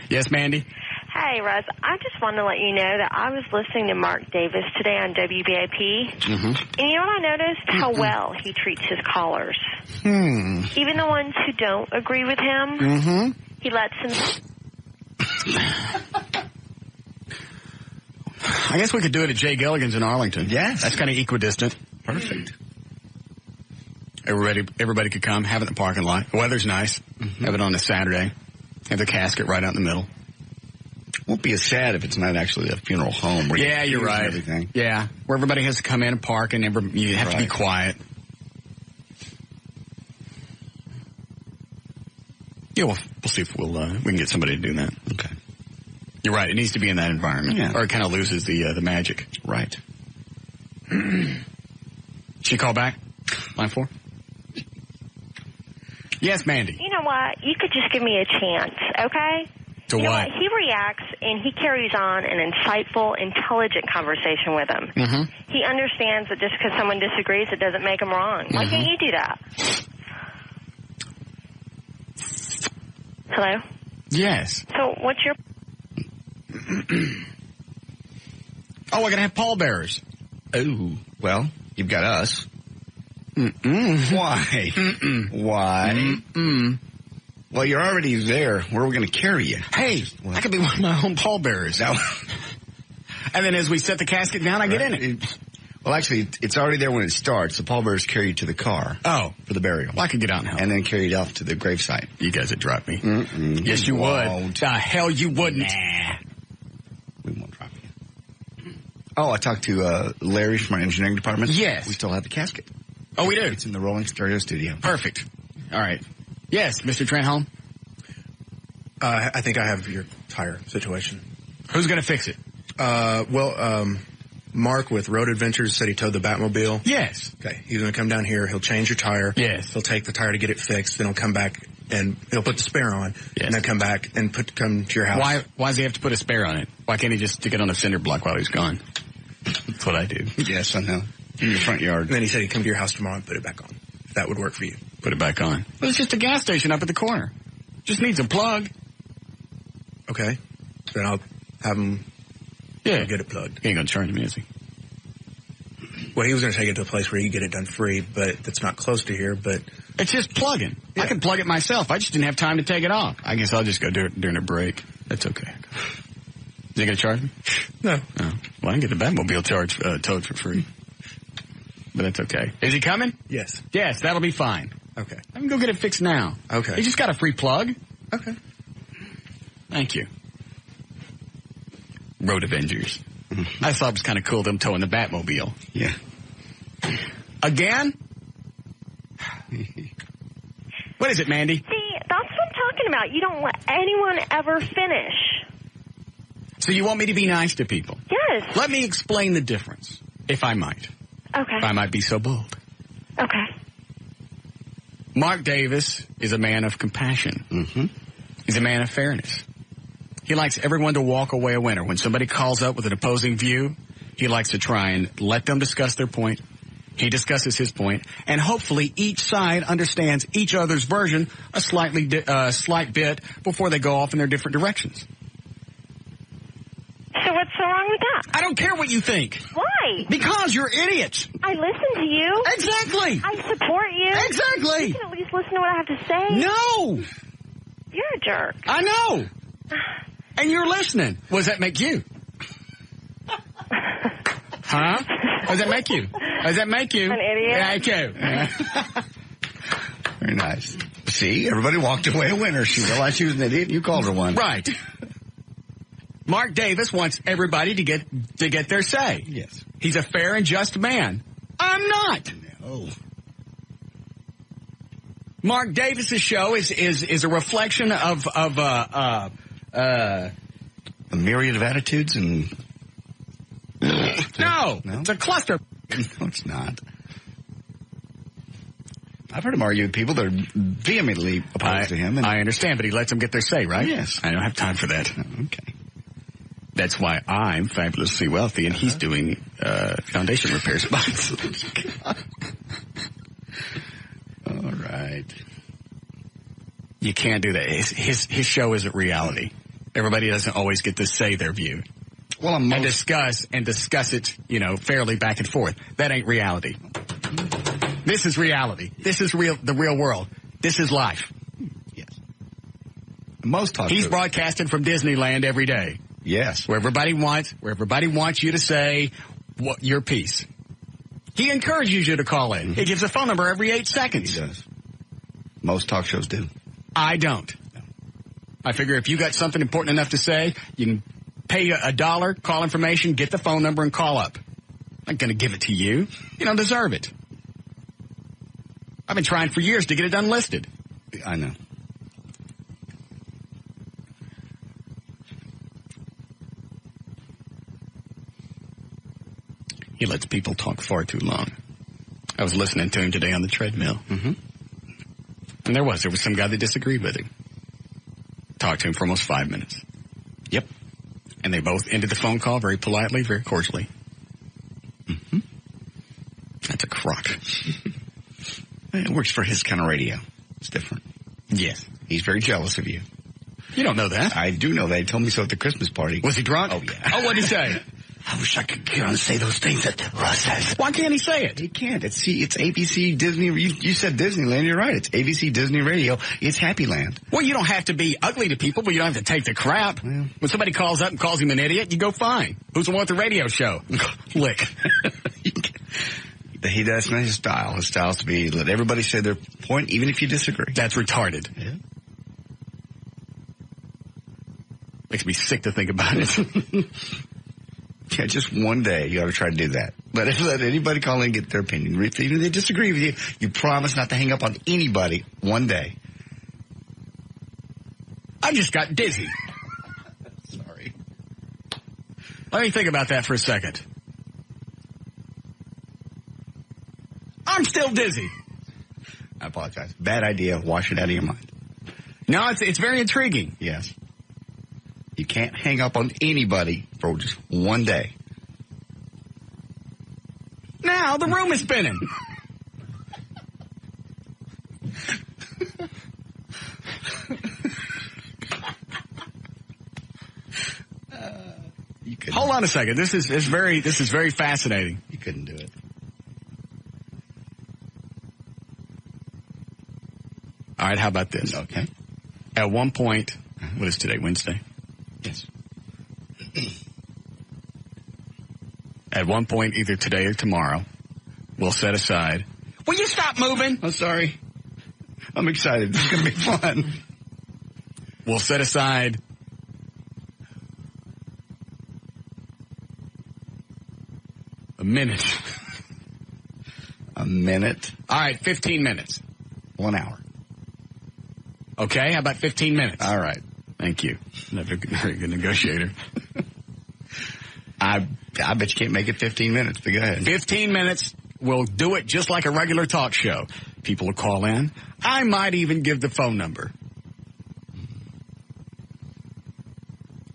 Yes, Mandy? Hey, Russ. I just wanted to let you know that I was listening to Mark Davis today on WBAP. Mm-hmm. And you know what I noticed? How well he treats his callers. Even the ones who don't agree with him, he lets them... I guess we could do it at Jay Gilligan's in Arlington. Yes. That's kind of equidistant. Perfect. Everybody could come, have it in the parking lot. The weather's nice. Have it on a Saturday. Have the casket right out in the middle. Won't be as sad if it's not actually a funeral home. Where you're right. Everything. Yeah, where everybody has to come in and park and you have to be quiet. Yeah, we'll see if we can get somebody to do that. Okay. You're right. It needs to be in that environment, or it kind of loses the magic. Right. She call back? Line 4? Yes, Mandy. You know what? You could just give me a chance, okay? To you know what? He reacts and he carries on an insightful, intelligent conversation with him. He understands that just because someone disagrees, it doesn't make him wrong. Why can't you do that? Hello? Yes. So what's your... Oh, we're going to have pallbearers. Oh, well, you've got us. Why? Why? Well, you're already there. Where are we going to carry you? Hey, I could be one of my own pallbearers. No. And then as we set the casket down, I get in it. Well, actually, it's already there when it starts. The pallbearers carry you to the car. Oh. For the burial. Well, I could get out and help. And then carry you off to the gravesite. You guys would drop me. Mm-mm. Yes, you would. The hell you wouldn't. Nah. We won't drop you. Oh, I talked to Larry from our engineering department. Yes. We still have the casket. Oh, we do? It's in the rolling stereo studio. Perfect. All right. Yes, Mr. Trenholm? I think I have your tire situation. Who's going to fix it? Mark with Road Adventures said he towed the Batmobile. Yes. Okay. He's going to come down here. He'll change your tire. Yes. He'll take the tire to get it fixed. Then he'll come back and he'll put the spare on. Yes. And then come back and come to your house. Why does he have to put a spare on it? Why can't he just stick it on the cinder block while he's gone? That's what I do. Yes, I know. In your front yard. And then he said he'd come to your house tomorrow and put it back on. If that would work for you. Put it back on. Well, it's just a gas station up at the corner. Just needs a plug. Okay. Then I'll have him get it plugged. He ain't going to charge me, is he? Well, he was going to take it to a place where you get it done free, but that's not close to here, but... It's just plugging. Yeah. I can plug it myself. I just didn't have time to take it off. I guess I'll just go do it during a break. That's okay. Is he going to charge me? No. Oh. Well, I can get the Batmobile towed for free. But that's okay. Is he coming? Yes. Yes, that'll be fine. Okay. I can go get it fixed now. Okay. He just got a free plug. Okay. Thank you. Road Avengers. I thought it was kind of cool them towing the Batmobile. Yeah. Again? What is it, Mandy? See, that's what I'm talking about. You don't let anyone ever finish. So you want me to be nice to people? Yes. Let me explain the difference, if I might. Okay. If I might be so bold. Okay. Mark Davis is a man of compassion. Mm-hmm. He's a man of fairness. He likes everyone to walk away a winner. When somebody calls up with an opposing view, he likes to try and let them discuss their point. He discusses his point, and hopefully each side understands each other's version a slight bit before they go off in their different directions. So what's so wrong with that? I don't care what you think. Why? Because you're idiots. I listen to you. Exactly. I support you. Exactly. You can at least listen to what I have to say. No. You're a jerk. I know. And you're listening. What does that make you? Huh? What does that make you? What does that make you? An idiot. Thank you. Very nice. See, everybody walked away a winner. She realized she was an idiot and you called her one. Right. Mark Davis wants everybody to get their say. Yes. He's a fair and just man. I'm not. No. Mark Davis's show is a reflection of a myriad of attitudes and... No, it's a cluster. No, it's not. I've heard him argue with people that are vehemently opposed to him. And I understand, but he lets them get their say, right? Yes. I don't have time for that. Oh, okay. That's why I'm fabulously wealthy, and he's doing foundation repair spots. All right. You can't do that. His show isn't reality. Everybody doesn't always get to say their view. Well, and discuss it, fairly back and forth. That ain't reality. This is reality. This is the real world. This is life. Yes. Most talk He's broadcasting from Disneyland every day. Yes. Where everybody wants you to say your piece. He encourages you to call in. He gives a phone number every 8 seconds. He does. Most talk shows do. I don't. I figure if you got something important enough to say, you can pay $1, call information, get the phone number, and call up. I'm not going to give it to you. You don't deserve it. I've been trying for years to get it unlisted. I know. He lets people talk far too long. I was listening to him today on the treadmill. Mm-hmm. And there was some guy that disagreed with him. Talked to him for almost 5 minutes. Yep. And they both ended the phone call very politely, very cordially. Mm-hmm. That's a crock. It works for his kind of radio. It's different. Yes. He's very jealous of you. You don't know that. I do know that. He told me so at the Christmas party. Was he drunk? Oh, yeah. Oh, what'd he say? I wish I could get on and say those things that Russ says. Why can't he say it? He can't. It's ABC Disney. You said Disneyland. You're right. It's ABC Disney Radio. It's Happy Land. Well, you don't have to be ugly to people, but you don't have to take the crap. Well, when somebody calls up and calls him an idiot, you go fine. Who's the one with the radio show? Lick. That's not his style. His style is to be let everybody say their point, even if you disagree. That's retarded. Yeah. Makes me sick to think about it. Yeah, just one day you ought to try to do that. Let anybody call in and get their opinion. Even if they disagree with you, you promise not to hang up on anybody one day. I just got dizzy. Sorry. Let me think about that for a second. I'm still dizzy. I apologize. Bad idea. Wash it out of your mind. No, it's very intriguing. Yes. You can't hang up on anybody for just one day. Now the room is spinning. Hold on a second. This is very fascinating. You couldn't do it. All right, how about this? Okay. At one point, what is today, Wednesday? Yes. At one point, either today or tomorrow, we'll set aside. Will you stop moving? I'm sorry. I'm excited. This is going to be fun. We'll set aside a minute. A minute? All right, 15 minutes. 1 hour. Okay, how about 15 minutes? All right. Thank you. Another very good negotiator. I bet you can't make it 15 minutes, but go ahead. 15 minutes. We'll do it just like a regular talk show. People will call in. I might even give the phone number.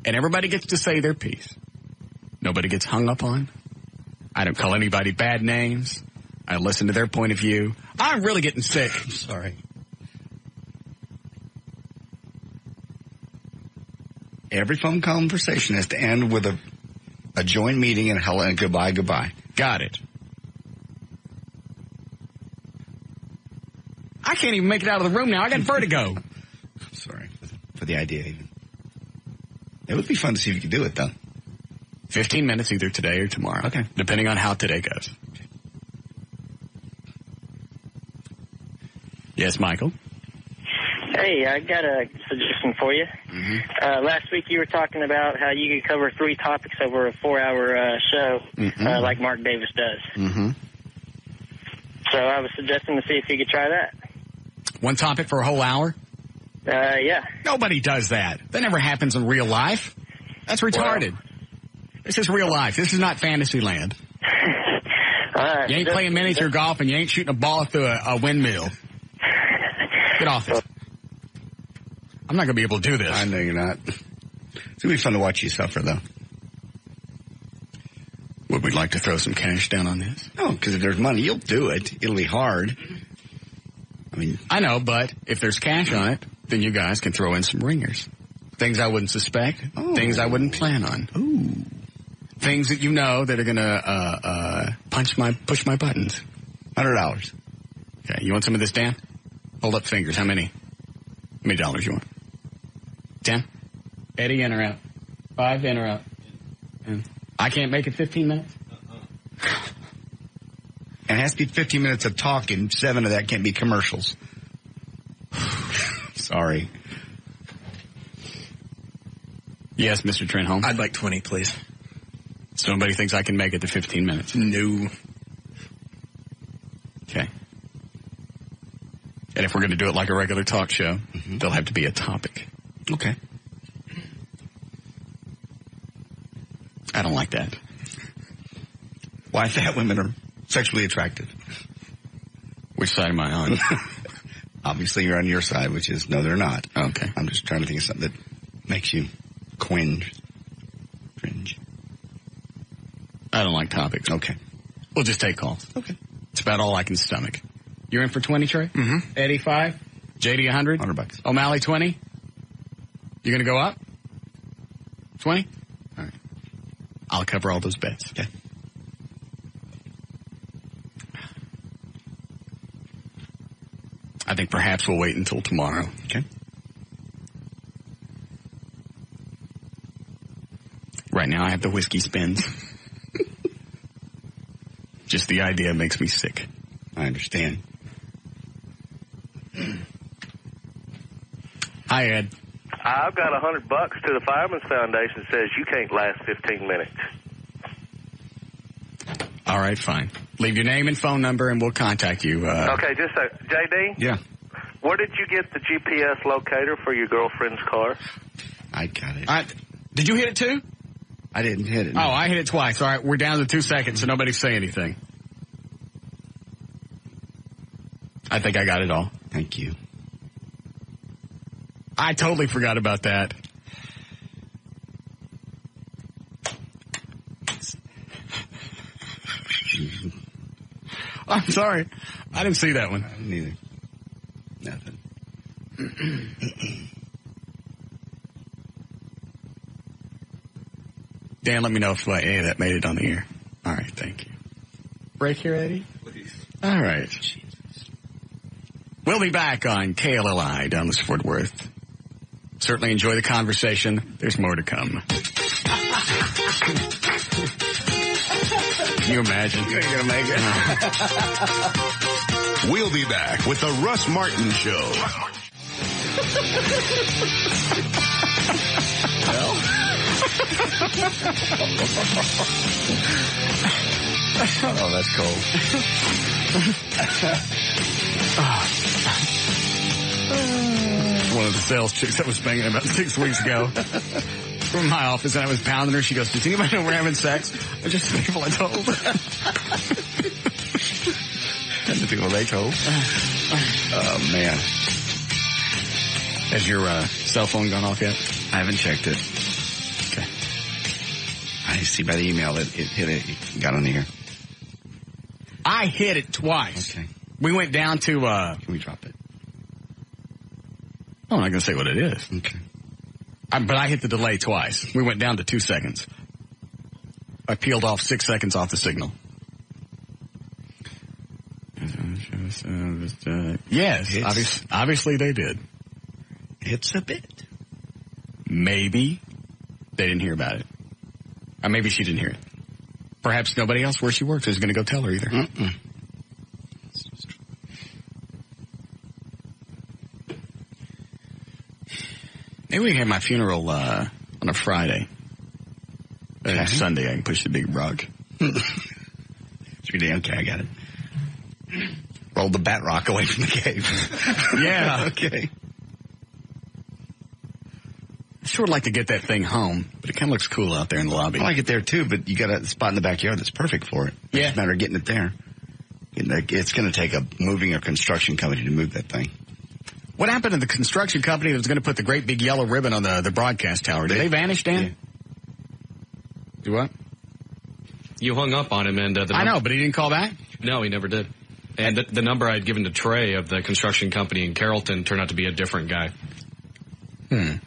And everybody gets to say their piece. Nobody gets hung up on. I don't call anybody bad names. I listen to their point of view. I'm really getting sick. I'm sorry. Every phone conversation has to end with a joint meeting and hello and goodbye. Got it. I can't even make it out of the room now. I got vertigo. I'm sorry for the idea even. It would be fun to see if you could do it, though. 15 minutes either today or tomorrow. Okay. Depending on how today goes. Okay. Yes, Michael? Hey, I got a suggestion for you. Mm-hmm. Last week you were talking about how you could cover 3 topics over a 4-hour show, like Mark Davis does. Mm-hmm. So I was suggesting to see if you could try that. One topic for a whole hour? Yeah. Nobody does that. That never happens in real life. That's retarded. Well, this is real life. This is not fantasy land. You ain't playing miniature golf and you ain't shooting a ball through a windmill. Get off it. I'm not going to be able to do this. I know you're not. It's going to be fun to watch you suffer, though. Would we like to throw some cash down on this? No, because if there's money, you'll do it. It'll be hard. I mean, I know, but if there's cash on it, then you guys can throw in some ringers. Things I wouldn't suspect. Oh. Things I wouldn't plan on. Ooh. Things that you know that are going to push my buttons. $100. Okay, you want some of this, Dan? Hold up fingers. How many dollars you want? 10? Eddie, in or out? 5, in or out? 10. I can't make it 15 minutes? And it has to be 15 minutes of talking. 7 of that can't be commercials. Sorry. Yes, Mr. Trenholm. I'd like 20, please. So nobody thinks I can make it to 15 minutes? No. Okay. And if we're going to do it like a regular talk show, there'll have to be a topic. Okay. I don't like that. Why fat women are sexually attractive? Which side am I on? Obviously you're on your side, which is no, they're not. Okay. I'm just trying to think of something that makes you cringe. I don't like topics. Okay. We'll just take calls. Okay. It's about all I can stomach. You're in for 20, Trey? Mm-hmm. Eddie, 5. JD, 100. $100. O'Malley, 20. You going to go up? 20? All right. I'll cover all those bets. Okay. I think perhaps we'll wait until tomorrow. Okay. Right now I have the whiskey spins. Just the idea makes me sick. I understand. Hi, Ed. I've got $100 to the Fireman's Foundation says you can't last 15 minutes. All right, fine. Leave your name and phone number, and we'll contact you. Okay, just a JD? Yeah. Where did you get the GPS locator for your girlfriend's car? I got it. Did you hit it too? I didn't hit it. No. Oh, I hit it twice. All right, we're down to 2 seconds, so nobody say anything. I think I got it all. Thank you. I totally forgot about that. I'm sorry. I didn't see that one. Neither. Nothing. Dan, let me know if that made it on the air. All right, thank you. Break here, Eddie? Please. All right. Jesus. We'll be back on KLLI, Dallas Fort Worth. Certainly enjoy the conversation. There's more to come. Can you imagine? You ain't gonna make it. We'll be back with the Russ Martin Show. Oh, that's cold. One of the sales chicks that was banging about 6 weeks ago from my office, and I was pounding her. She goes, "Does anybody know we're having sex?" I just the people I told. And the people they told. Oh, man. Has your cell phone gone off yet? I haven't checked it. Okay. I see by the email that it hit it. It got on the air. I hit it twice. Okay. We went down to... Can we drop it? Oh, I'm not going to say what it is. Okay. But I hit the delay twice. We went down to 2 seconds. I peeled off 6 seconds off the signal. Yes, obviously they did. It's a bit. Maybe they didn't hear about it. Or maybe she didn't hear it. Perhaps nobody else where she works is going to go tell her either. Mm-mm. Maybe we can have my funeral on a Friday. Okay. Sunday I can push the big rug. 3 days. Okay, I got it. Roll the bat rock away from the cave. Yeah. Okay. I sure would like to get that thing home, but it kind of looks cool out there in the lobby. I like it there too, but you got a spot in the backyard that's perfect for it. Yeah. It's a matter of getting it there. It's going to take a moving or construction company to move that thing. What happened to the construction company that was going to put the great big yellow ribbon on the broadcast tower? Did they vanish, Dan? Yeah. Do what? You hung up on him, and I know, but he didn't call back? No, he never did. And the number I'd given to Trey of the construction company in Carrollton turned out to be a different guy. It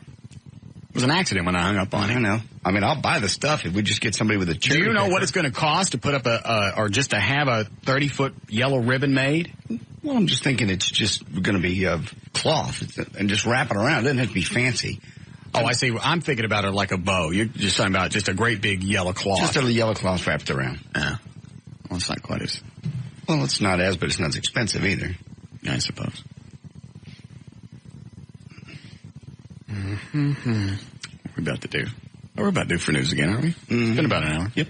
was an accident when I hung up on him. I know. I mean, I'll buy the stuff if we just get somebody with a cherry. Do you know what it's going to cost to put up or just to have a 30-foot yellow ribbon made? Well, I'm just thinking it's just going to be cloth and just wrap it around. It doesn't have to be fancy. Oh, I see. I'm thinking about it like a bow. You're just talking about just a great big yellow cloth. Just a yellow cloth wrapped around. Yeah. Well, it's not quite as... Well, it's not but it's not as expensive either. I suppose. Mm-hmm. What are we about to do? Oh, we're about to do for news again, aren't we? Mm-hmm. It's been about an hour. Yep.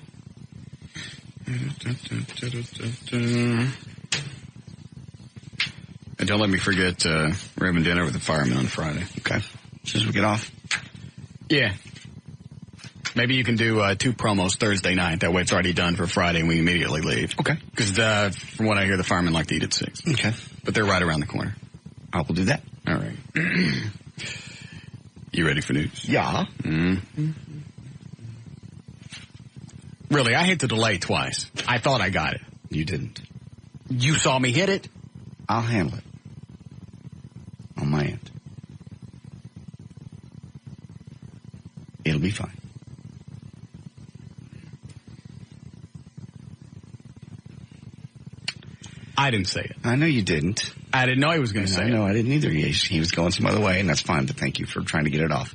And don't let me forget we're having dinner with the firemen on Friday. Okay. As soon as we get off. Yeah. Maybe you can do 2 promos Thursday night. That way it's already done for Friday and we immediately leave. Okay. Because from what I hear, the firemen like to eat at 6. Okay. But they're right around the corner. I will do that. All right. You ready for news? Yeah. Mm-hmm. Really, I hit the delay twice. I thought I got it. You didn't. You saw me hit it? I'll handle it. On my end. It'll be fine. I didn't say it. I know you didn't. I didn't know he was going to say it. No, I didn't either. He was going some other way, and that's fine, but thank you for trying to get it off.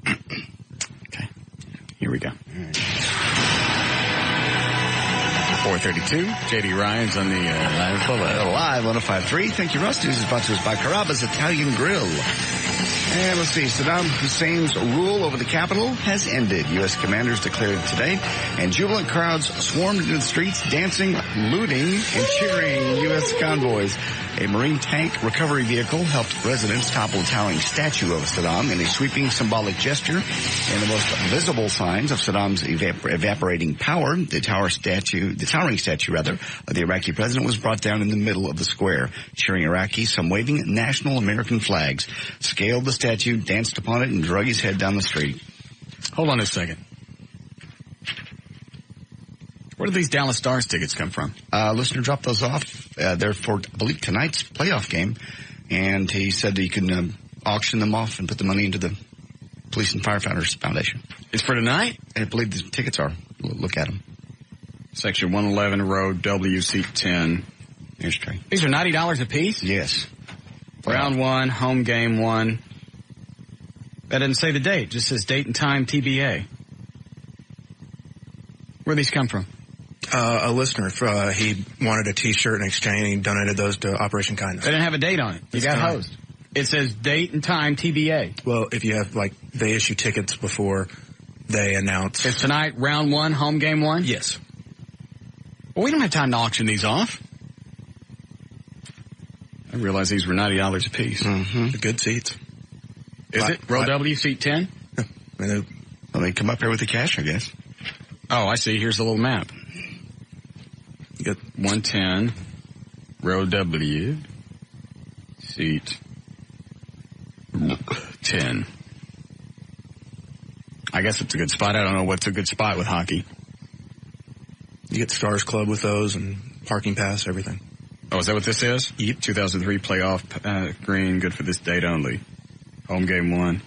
Okay. Here we go. All right. 4:32. J.D. Ryan's on the Live 105.3. Thank you, Russ. News is brought to us by Carrabba's Italian Grill. And let's see, Saddam Hussein's rule over the capital has ended. U.S. commanders declared it today, and jubilant crowds swarmed into the streets, dancing, looting, and cheering U.S. convoys. A Marine tank recovery vehicle helped residents topple a towering statue of Saddam in a sweeping symbolic gesture. And the most visible signs of Saddam's evaporating power, the towering statue of the Iraqi president was brought down in the middle of the square. Cheering Iraqis, some waving national American flags, scaled the statue, danced upon it, and drug his head down the street. Hold on a second. Where do these Dallas Stars tickets come from? Listener dropped those off. They're for, I believe, tonight's playoff game. And he said that you can auction them off and put the money into the Police and Firefighters Foundation. It's for tonight? I believe the tickets are. Look at them. Section 111 Road, W, Seat 10. Here's Trey. These are $90 a piece? Yes. Round 1, home game 1. That doesn't say the date. It just says date and time TBA. Where these come from? A listener, he wanted a T-shirt in exchange, and he donated those to Operation Kindness. They didn't have a date on it. You got hosed. It says date and time TBA. Well, if you have, they issue tickets before they announce. It's tonight, round 1, home game 1? Yes. Well, we don't have time to auction these off. I realized these were $90 a piece. Mm-hmm. The good seats. Is it? Row W, Seat 10? Well, they come up here with the cash, I guess. Oh, I see. Here's the little map. You got 110, row W, seat 10. I guess it's a good spot. I don't know what's a good spot with hockey. You get Stars Club with those and parking pass, everything. Oh, is that what this is? Yep. 2003 playoff green, good for this date only. Home game 1.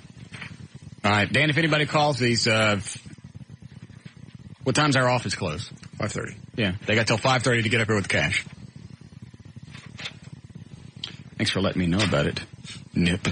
All right, Dan, if anybody calls these, what time's our office close? 5:30. Yeah, they got till 5:30 to get up here with cash. Thanks for letting me know about it, Nip.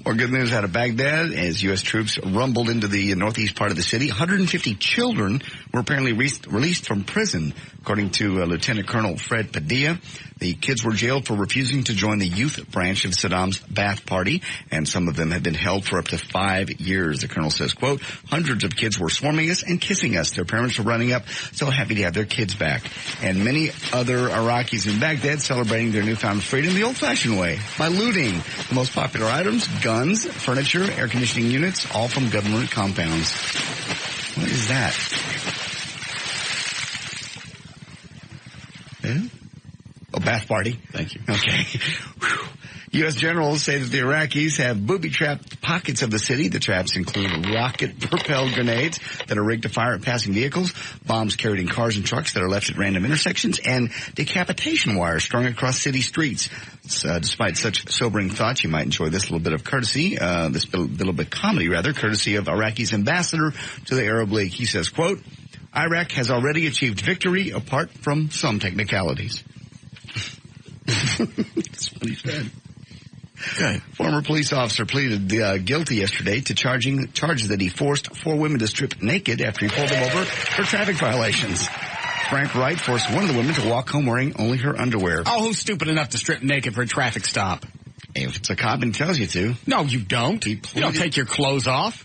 More good news out of Baghdad as U.S. troops rumbled into the northeast part of the city. 150 children were apparently released from prison, according to Lieutenant Colonel Fred Padilla. The kids were jailed for refusing to join the youth branch of Saddam's Ba'ath Party, and some of them have been held for up to 5 years. The colonel says, quote, hundreds of kids were swarming us and kissing us. Their parents were running up, so happy to have their kids back. And many other Iraqis in Baghdad celebrating their newfound freedom the old-fashioned way, by looting. The most popular items, guns, furniture, air conditioning units, all from government compounds. What is that? Yeah? Oh, Ba'ath Party. Thank you. Okay. U.S. generals say that the Iraqis have booby-trapped pockets of the city. The traps include rocket-propelled grenades that are rigged to fire at passing vehicles, bombs carried in cars and trucks that are left at random intersections, and decapitation wires strung across city streets. Despite such sobering thoughts, you might enjoy this little bit of courtesy, this little bit of comedy, rather, courtesy of Iraqi's ambassador to the Arab League. He says, quote, Iraq has already achieved victory apart from some technicalities. That's what he said. Okay. Former police officer pleaded guilty yesterday to charges that he forced 4 women to strip naked after he pulled them over for traffic violations. Frank Wright forced one of the women to walk home wearing only her underwear. Oh, who's stupid enough to strip naked for a traffic stop? If it's a cop and tells you to. No, you don't. You don't take your clothes off.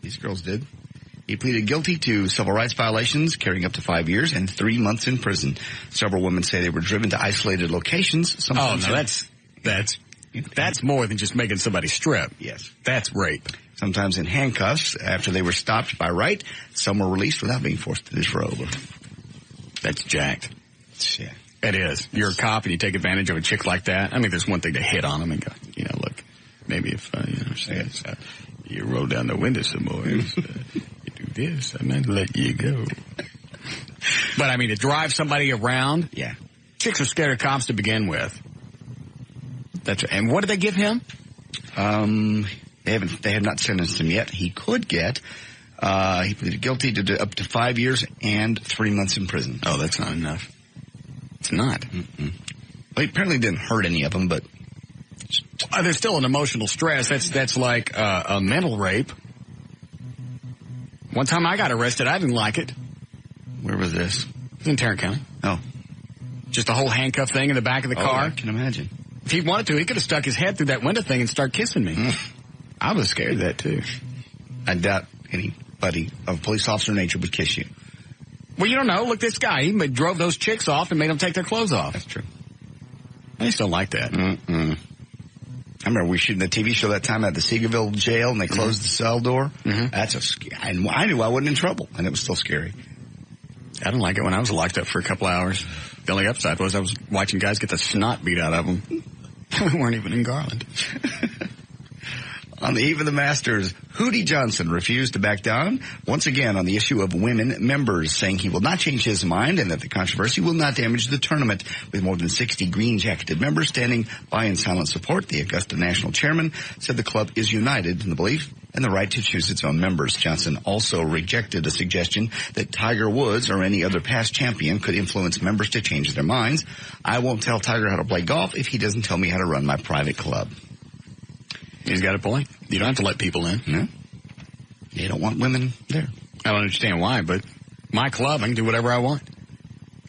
These girls did. He pleaded guilty to civil rights violations, carrying up to 5 years and 3 months in prison. Several women say they were driven to isolated locations. Sometimes that's more than just making somebody strip. Yes. That's rape. Sometimes in handcuffs after they were stopped by Wright. Some were released without being forced to disrobe. That's jacked. Yeah. It is. You're a cop and you take advantage of a chick like that. I mean, there's one thing to hit on them and go, look, maybe if, you roll down the window some more, you do this, I might let you go. But, I mean, to drive somebody around, yeah, chicks are scared of cops to begin with. And what did they give him? They have not sentenced him yet. He could get, he pleaded guilty to up to 5 years and 3 months in prison. Oh, that's not enough. It's not. Mm-mm. Well, he apparently didn't hurt any of them, but there's still an emotional stress. That's like a mental rape. One time I got arrested, I didn't like it. Where of this? It's in Tarrant County. Oh. Just a whole handcuff thing in the back of the car. I can imagine. If he wanted to, he could have stuck his head through that window thing and start kissing me. I was scared of that, too. I doubt anybody of police officer nature would kiss you. Well, you don't know. Look, this guy, he drove those chicks off and made them take their clothes off. That's true. I just don't like that. I remember we shooting the TV show that time at the Seagoville jail, and they closed the cell door. That's and I knew I wasn't in trouble, and it was still scary. I didn't like it when I was locked up for a couple hours. The only upside was I was watching guys get the snot beat out of them. We weren't even in Garland. On the eve of the Masters, Hootie Johnson refused to back down once again on the issue of women members, saying he will not change his mind and that the controversy will not damage the tournament. With more than 60 green-jacketed members standing by in silent support, the Augusta National chairman said the club is united in the belief and the right to choose its own members. Johnson also rejected a suggestion that Tiger Woods or any other past champion could influence members to change their minds. I won't tell Tiger how to play golf if he doesn't tell me how to run my private club. He's got a point. You don't have to let people in. No. You don't want women there. I don't understand why, but my club, I can do whatever I want.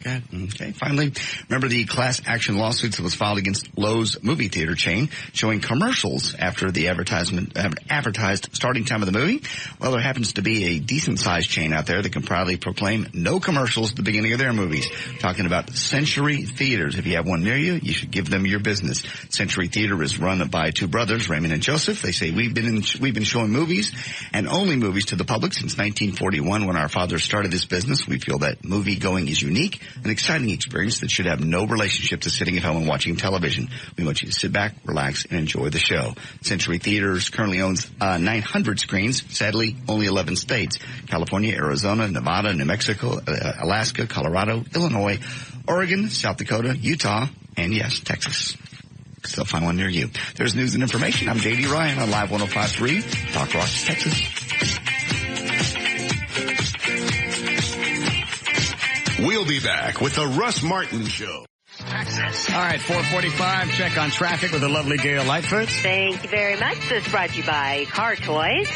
Okay. Finally, remember the class action lawsuits that was filed against Lowe's movie theater chain showing commercials after the advertised starting time of the movie? Well, there happens to be a decent-sized chain out there that can proudly proclaim no commercials at the beginning of their movies. Talking about Century Theaters. If you have one near you, you should give them your business. Century Theater is run by two brothers, Raymond and Joseph. They say we've been showing movies and only movies to the public since 1941 when our father started this business. We feel that movie going is unique. An exciting experience that should have no relationship to sitting at home and watching television. We want you to sit back, relax, and enjoy the show. Century Theaters currently owns 900 screens, sadly, only 11 states. California, Arizona, Nevada, New Mexico, Alaska, Colorado, Illinois, Oregon, South Dakota, Utah, and yes, Texas. So find one near you. There's news and information. I'm J.D. Ryan on Live 105.3, Talk Rocks, Texas. We'll be back with the Russ Martin Show. Texas. All right, 4:45. Check on traffic with the lovely Gail Lightfoot. Thank you very much. This is brought to you by Car Toys.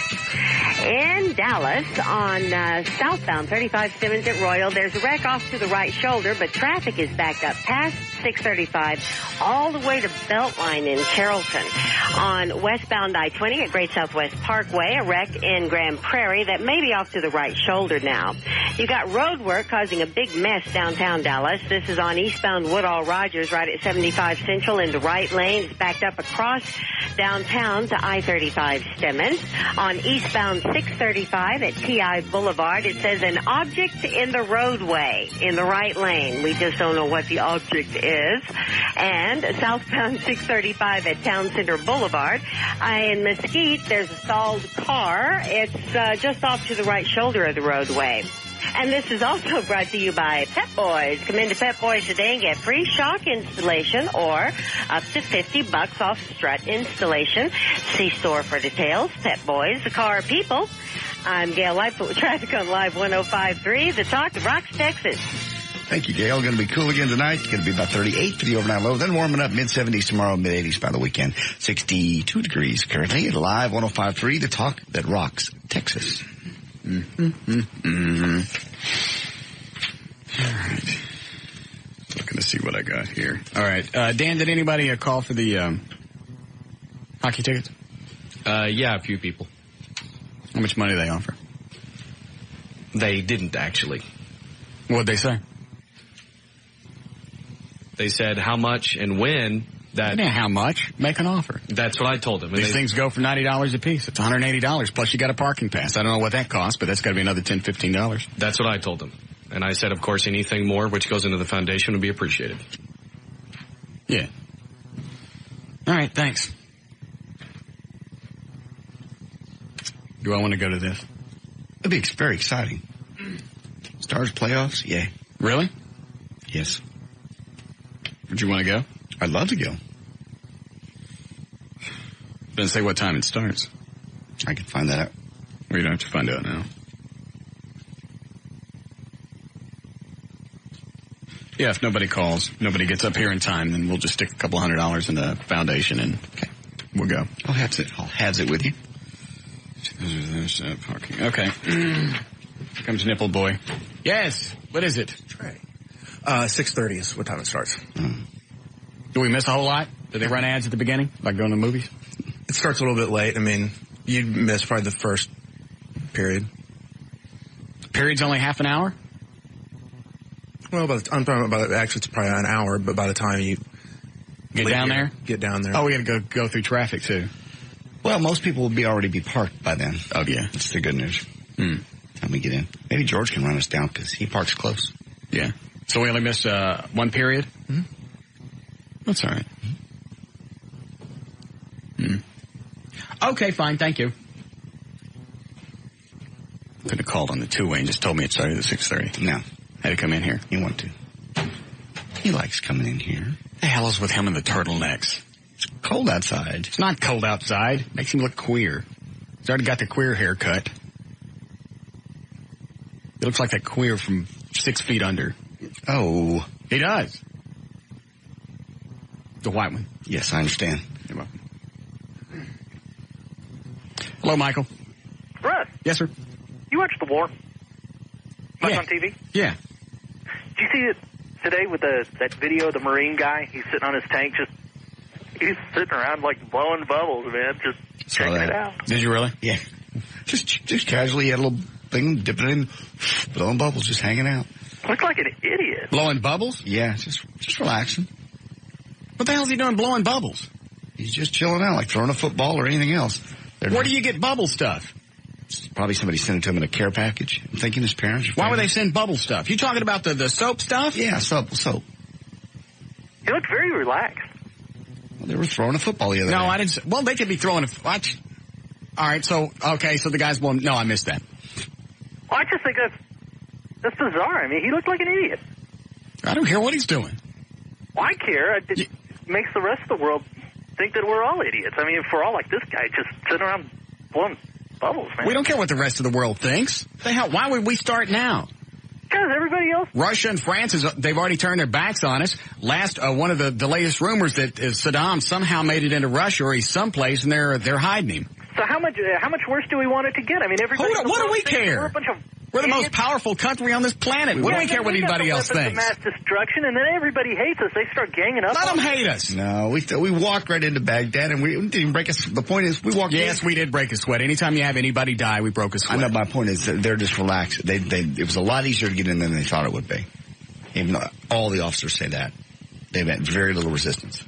In Dallas on southbound 35 Simmons at Royal, there's a wreck off to the right shoulder, but traffic is backed up past 635 all the way to Beltline in Carrollton. On westbound I-20 at Great Southwest Parkway, a wreck in Grand Prairie that may be off to the right shoulder now. You got road work causing a big mess downtown Dallas. This is on eastbound Woodall Rogers right at 75 Central in the right lane. It's backed up across downtown to I-35 Stemmons. On eastbound 635 at TI Boulevard, it says an object in the roadway in the right lane. We just don't know what the object is. And southbound 635 at Town Center Boulevard. In Mesquite, there's a stalled car. It's just off to the right shoulder of the roadway. And this is also brought to you by Pep Boys. Come into Pep Boys today and get free shock installation or up to $50 off strut installation. See store for details. Pep Boys, the car people. I'm Gail Lightfoot with traffic on Live 105.3, the Talk of Rocks, Texas. Thank you, Gail. Going to be cool again tonight. It's going to be about 38 for the overnight low. Then warming up mid-70s tomorrow, mid-80s by the weekend. 62 degrees currently at Live 105.3, the Talk that Rocks, Texas. All right. Looking to see what I got here. All right. Dan, did anybody call for the hockey tickets? Yeah, a few people. How much money do they offer? They didn't, actually. What'd they say? They said how much and when. That how much? Make an offer. That's what I told them. These things go for $90 a piece. It's $180 plus you got a parking pass. I don't know what that costs, but that's got to be another $10, $15. That's what I told them. And I said, of course, anything more which goes into the foundation would be appreciated. Yeah. All right, thanks. Do I want to go to this? It'd be very exciting. Stars playoffs, yeah. Really? Yes. Would you want to go? I'd love to go. Doesn't say what time it starts. I can find that out. We don't have to find out now. Yeah, if nobody calls, nobody gets up here in time, then we'll just stick a couple $100 in the foundation and we'll go. I'll have it with you. Parking. Okay. Here comes Nipple Boy. Yes. What is it? Trey. 6:30 is what time it starts. Do we miss a whole lot? Do they run ads at the beginning, like going to the movies? It starts a little bit late. I mean, you'd miss probably the first period. Period's only half an hour? Well, I'm talking about, actually it's probably an hour, but by the time you get down there? Get down there. Oh, we got to go through traffic, too. Well, most people will already be parked by then. Oh, yeah. That's the good news. Time we get in. Maybe George can run us down because he parks close. Yeah. So we only missed one period? Mm-hmm. That's all right. Okay, fine. Thank you. Could have called on the two-way and just told me it started at 6:30. No. Had to come in here. You want to. He likes coming in here. The hell is with him and the turtlenecks? It's cold outside. It's not cold outside. Makes him look queer. He's already got the queer haircut. He looks like that queer from 6 Feet Under. Oh. He does. The white one. Yes, I understand. You're welcome. Hello, Michael. Russ. Yes, sir. You watch the war? Much on TV? Yeah. Did you see it today with that video of the Marine guy? He's sitting on his tank, he's sitting around like blowing bubbles, man, just checking it out. Did you really? Yeah. Just casually, he had a little thing, dipping in, blowing bubbles, just hanging out. Looked like an idiot. Blowing bubbles? Yeah, just relaxing. What the hell is he doing blowing bubbles? He's just chilling out, like throwing a football or anything else. Where do you get bubble stuff? Probably somebody sent it to him in a care package. I'm thinking his parents. Why would they send bubble stuff? You talking about the soap stuff? Yeah, soap. He looked very relaxed. Well, they were throwing a football the other day. No, I didn't. Well, they could be throwing a... What? All right, so the guys won't... No, I missed that. Well, I just think that's bizarre. I mean, he looked like an idiot. I don't care what he's doing. Well, I care. It makes the rest of the world think that we're all idiots. I mean, if we're all like this guy, just sitting around blowing bubbles, man. We don't care what the rest of the world thinks. The hell, why would we start now? Because everybody else... Russia and France, they've already turned their backs on us. One of the latest rumors that Saddam somehow made it into Russia or he's someplace and they're hiding him. So how much worse do we want it to get? I mean, everybody... What do we care? We're the most powerful country on this planet. What do we care what anybody else thinks? Mass destruction, and then everybody hates us. They start ganging up. Let them hate us. No, we walked right into Baghdad, and we didn't even break a sweat. The point is, we walked in. Yes, we did break a sweat. Anytime you have anybody die, we broke a sweat. I know, my point is that they're just relaxed. It was a lot easier to get in than they thought it would be. Even though all the officers say that. They've had very little resistance.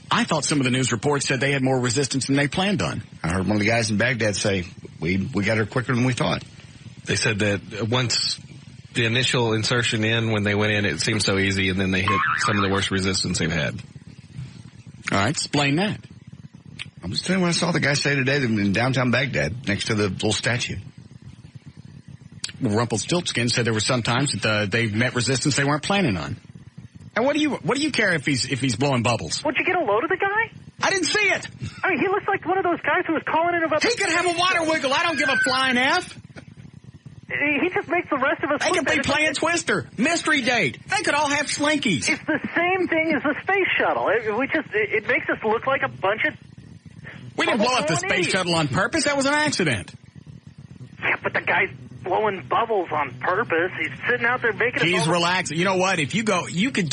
I thought some of the news reports said they had more resistance than they planned on. I heard one of the guys in Baghdad say, we got her quicker than we thought. They said that once the initial insertion when they went in, it seemed so easy, and then they hit some of the worst resistance they've had. All right, explain that. I'm just telling you what I saw the guy say today in downtown Baghdad, next to the little statue. Well, Rumpelstiltskin said there were some times that they met resistance they weren't planning on. And what do you care if he's blowing bubbles? Would you get a load of the guy? I didn't see it. I mean, he looks like one of those guys who was calling in about... He could have a water wiggle. I don't give a flying F. He just makes the rest of us... They could be playing Twister, Mystery Date. They could all have slinkies. It's the same thing as the space shuttle. It makes us look like a bunch of... We didn't blow up the space shuttle on purpose. That was an accident. Yeah, but the guy's blowing bubbles on purpose. He's sitting out there making... He's relaxing. You know what? If you go, you could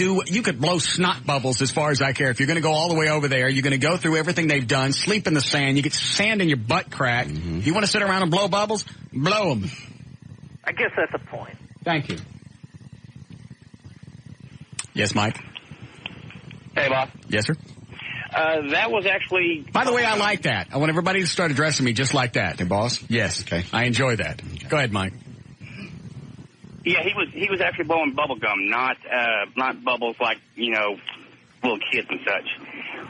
blow snot bubbles as far as I care. If you're going to go all the way over there, you're going to go through everything they've done, sleep in the sand, you get sand in your butt crack. Mm-hmm. You want to sit around and blow bubbles? Blow them. I guess that's the point. Thank you. Yes, Mike? Hey, boss. Yes, sir? That was actually... By the way, I like that. I want everybody to start addressing me just like that. Hey, boss? Yes. Okay. I enjoy that. Okay. Go ahead, Mike. Yeah, he was actually blowing bubble gum, not bubbles like, little kids and such.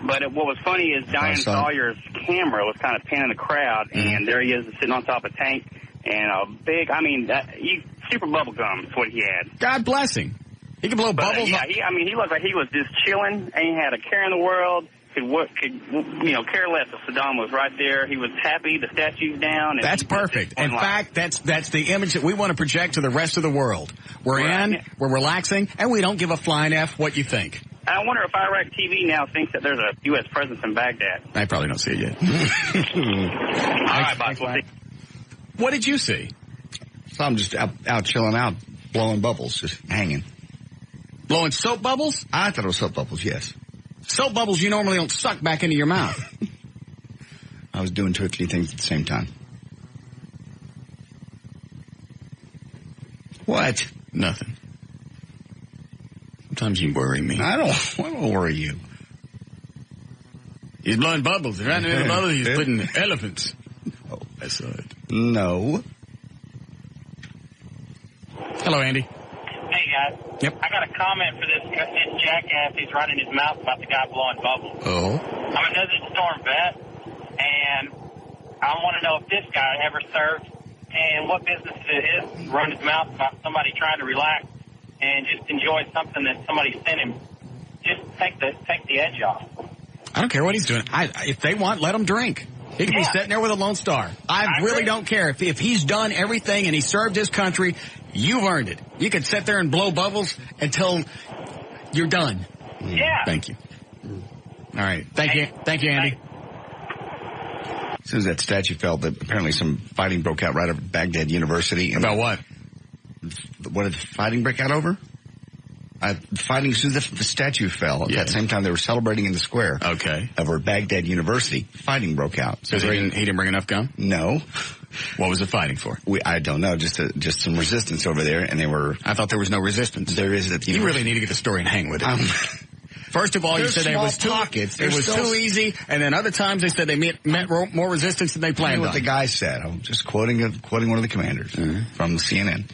But what was funny is Diane Sawyer's camera was kind of panning the crowd, and there he is sitting on top of a tank, and a big, super bubble gum is what he had. God bless him. He could blow bubbles. Yeah, he looked like he was just chilling, and he had a care in the world. Could care less if Saddam was right there. He was happy. The statue's down. And that's perfect. In fact, that's the image that we want to project to the rest of the world. We're we're relaxing, and we don't give a flying F what you think. I wonder if Iraq TV now thinks that there's a U.S. presence in Baghdad. I probably don't see it yet. All right, boss. We'll see. What did you see? So I'm just out chilling out. blowing bubbles, just hanging. Blowing soap bubbles? I thought it was soap bubbles, yes. Soap bubbles you normally don't suck back into your mouth. I was doing 2 or 3 things at the same time. What? Nothing. Sometimes you worry me. I don't worry you. He's blowing bubbles. Right in the bubbles, he's putting elephants. Oh, I saw it. No. Hello, Andy. Hey, guys. Yep. I got a comment for this jackass. He's running his mouth about the guy blowing bubbles. Oh. I'm a Desert Storm vet, and I want to know if this guy ever served and what business it is run his mouth about somebody trying to relax and just enjoy something that somebody sent him. Just take the edge off. I don't care what he's doing. If they want, let him drink. He can be sitting there with a Lone Star. I really don't care. If he's done everything and he served his country, you've earned it. You can sit there and blow bubbles until you're done. Yeah. Thank you. All right. Thank you. Thank you, Andy. As soon as that statue fell, apparently some fighting broke out right over Baghdad University. About what? What did the fighting break out over? Fighting as soon as the statue fell. At that same time, they were celebrating in the square. Okay. Over Baghdad University. Fighting broke out. So he didn't bring enough gum? No. What was it fighting for? I don't know. Just some resistance over there, and they were. I thought there was no resistance. There is at the university. You really need to get the story and hang with it. First of all, you said it was too easy, and then other times they said they met more resistance than they planned on. What the guy said. I'm just quoting one of the commanders from CNN.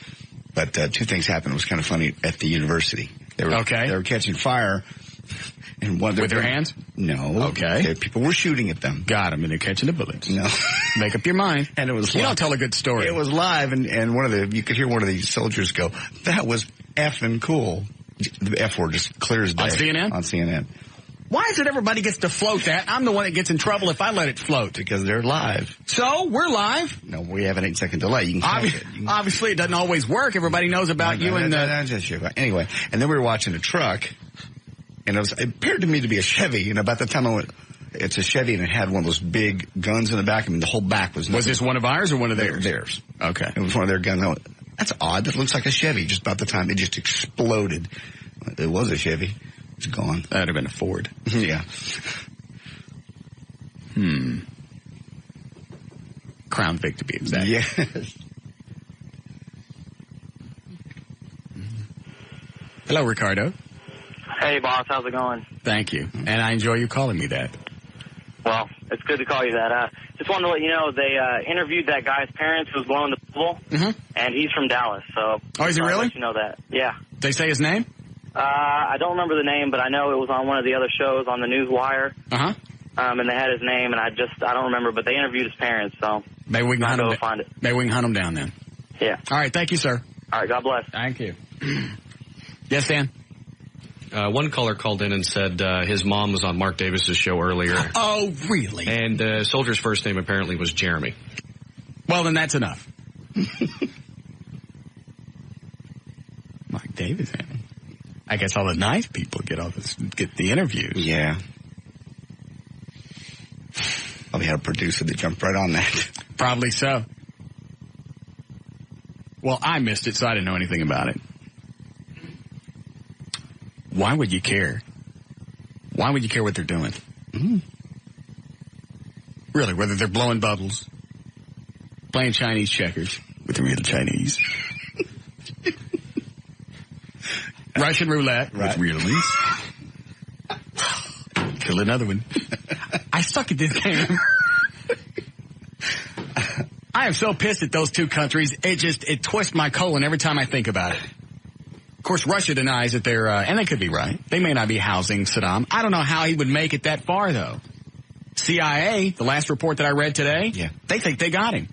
But 2 things happened. It was kind of funny at the university. They were catching fire. And with their hands? No. Okay. People were shooting at them. Got them, and they're catching the bullets. No. Make up your mind. And it was You don't tell a good story. It was live, and you could hear one of the soldiers go, "That was effing cool." The F word just clear as day. On CNN? On CNN. Why is it everybody gets to float that? I'm the one that gets in trouble if I let it float. Because they're live. So, we're live. No, we have an 8-second delay. You can check it. Obviously, it doesn't always work. Everybody knows about you and Anyway, and then we were watching a truck, and it appeared to me to be a Chevy, and about the time I went, it's a Chevy, and it had one of those big guns in the back. I mean, the whole back was... Was this one of ours or one of theirs? Theirs. Okay. It was one of their guns. I went, that's odd. That looks like a Chevy. Just about the time it just exploded. It was a Chevy. It's gone. That would have been a Ford. Yeah. Crown Vic to be exact. Yes. Hello, Ricardo. Hey, boss. How's it going? Thank you. And I enjoy you calling me that. Well, it's good to call you that. Just wanted to let you know they interviewed that guy's parents who was blowing the bubble, and he's from Dallas. So, is he really? Let you know that. Yeah. Did they say his name? I don't remember the name, but I know it was on one of the other shows on the News Wire. And they had his name, and I don't remember, but they interviewed his parents, so maybe we can hunt him. Find it. Maybe we can hunt him down then. Yeah. All right. Thank you, sir. All right. God bless. Thank you. Yes, Dan. One caller called in and said his mom was on Mark Davis's show earlier. Oh, really? And the soldier's first name apparently was Jeremy. Well, then that's enough. Mark Davis. I guess all the nice people get the interviews. Yeah. Probably had a producer that jumped right on that. Probably so. Well, I missed it, so I didn't know anything about it. Why would you care? Why would you care what they're doing? Really, whether they're blowing bubbles, playing Chinese checkers with the real Chinese, Russian roulette with real ones. Kill another one. I suck at this game. I am so pissed at those 2 countries. It twists my colon every time I think about it. Of course, Russia denies that they're, and they could be right. They may not be housing Saddam. I don't know how he would make it that far, though. CIA, the last report that I read today, they think they got him.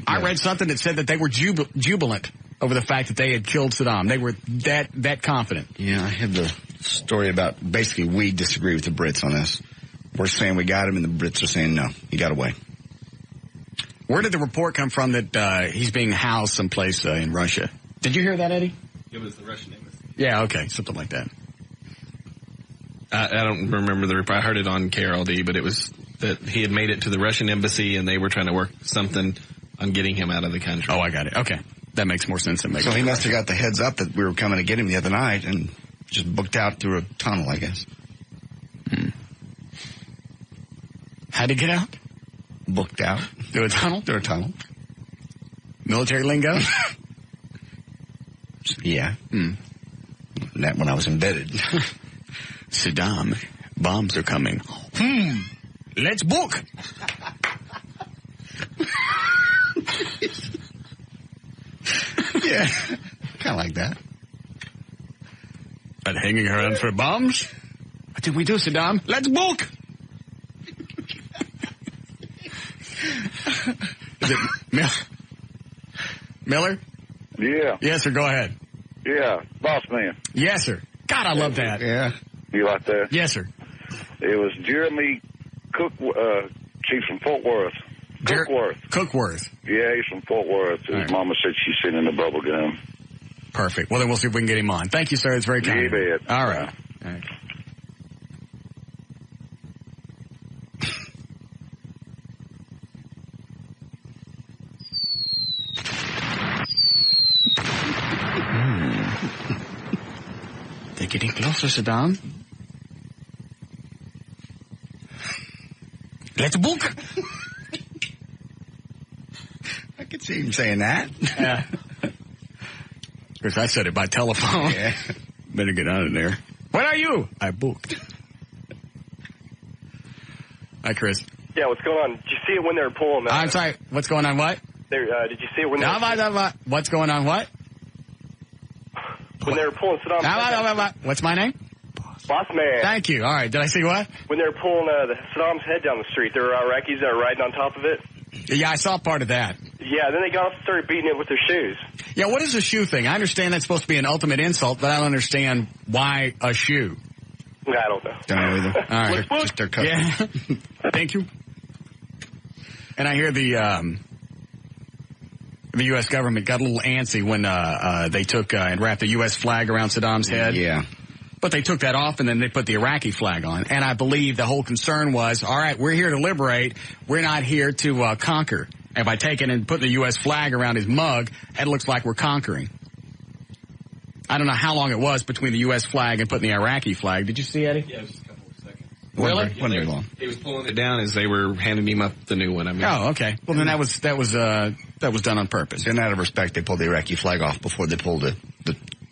I read something that said that they were jubilant over the fact that they had killed Saddam. They were that confident. Yeah, I have the story about basically we disagree with the Brits on this. We're saying we got him, and the Brits are saying no, he got away. Where did the report come from that he's being housed someplace in Russia? Did you hear that, Eddie? It was the Russian embassy. Yeah, okay, something like that. I don't remember the report. I heard it on KLLI, but it was that he had made it to the Russian embassy, and they were trying to work something on getting him out of the country. Oh, I got it. Okay. That makes more sense than So he must have got the heads up that we were coming to get him the other night and just booked out through a tunnel, I guess. How'd he get out? Booked out. Through a tunnel? Through a tunnel. Military lingo? Yeah. That when I was embedded. Saddam, bombs are coming. Let's book. Yeah, kind of like that. But hanging around for bombs? What did we do, Saddam? Let's book. Is it Miller? Yeah. Yes, sir. Go ahead. Yeah. Boss man. Yes, sir. God, I love that. Yeah. You like that? Yes, sir. It was Jeremy Cook. She's from Fort Worth. Cookworth. Yeah, he's from Fort Worth. His mama said she's sending the bubble gum. Perfect. Well, then we'll see if we can get him on. Thank you, sir. It's very kind. You bet. All right. All right. They're getting closer, Saddam. Let's book. I could see him saying that. Yeah. Because I said it by telephone. Yeah. Better get out of there. What are you? I booked. Hi, Chris. Yeah, what's going on? Did you see it when they were pulling? I'm sorry. What's going on? What? Did you see it when they were What's going on? What? When they were pulling Saddam's What's my name? Boss man. Thank you. All right. Did I see what? When they were pulling Saddam's head down the street, there were Iraqis that were riding on top of it. Yeah, I saw part of that. Yeah, then they got off and started beating it with their shoes. Yeah, what is a shoe thing? I understand that's supposed to be an ultimate insult, but I don't understand why a shoe. I don't know. Don't know either. All right. Just their custom. Yeah. Thank you. And I hear the U.S. government got a little antsy when they took and wrapped the U.S. flag around Saddam's head. Yeah. But they took that off, and then they put the Iraqi flag on. And I believe the whole concern was, all right, we're here to liberate. We're not here to conquer. And by taking and putting the U.S. flag around his mug, it looks like we're conquering. I don't know how long it was between the U.S. flag and putting the Iraqi flag. Did you see, Eddie? Yeah, it was just a couple of seconds. Really? Wasn't very long. He was pulling it down as they were handing him up the new one. I mean. Oh, okay. Well, then that was done on purpose. And out of respect, they pulled the Iraqi flag off before they pulled the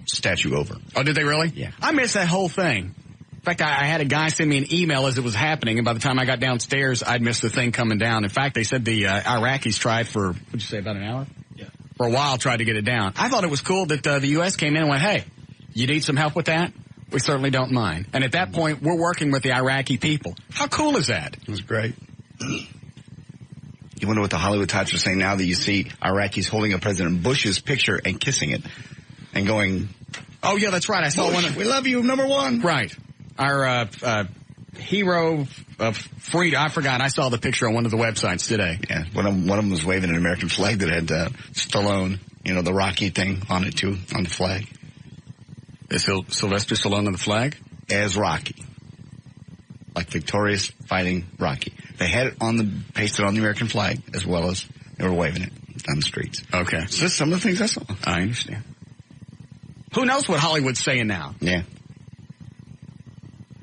statue over. Oh, did they really? Yeah. I missed that whole thing. In fact, I had a guy send me an email as it was happening, and by the time I got downstairs, I'd missed the thing coming down. In fact, they said the Iraqis tried for, what'd you say, about an hour? Yeah. For a while, tried to get it down. I thought it was cool that the U.S. came in and went, hey, you need some help with that? We certainly don't mind. And at that point, we're working with the Iraqi people. How cool is that? It was great. You wonder what the Hollywood types are saying now that you see Iraqis holding up President Bush's picture and kissing it and going, oh, yeah, that's right. I saw one. We love you, number one. Right. Our hero of freedom. I forgot. I saw the picture on one of the websites today. Yeah, one of them was waving an American flag that had Stallone, the Rocky thing on it, too, on the flag. Is Sylvester Stallone on the flag? As Rocky. Like victorious fighting Rocky. They had it pasted on the American flag, as well as they were waving it down the streets. Okay. So that's some of the things I saw. I understand. Who knows what Hollywood's saying now? Yeah.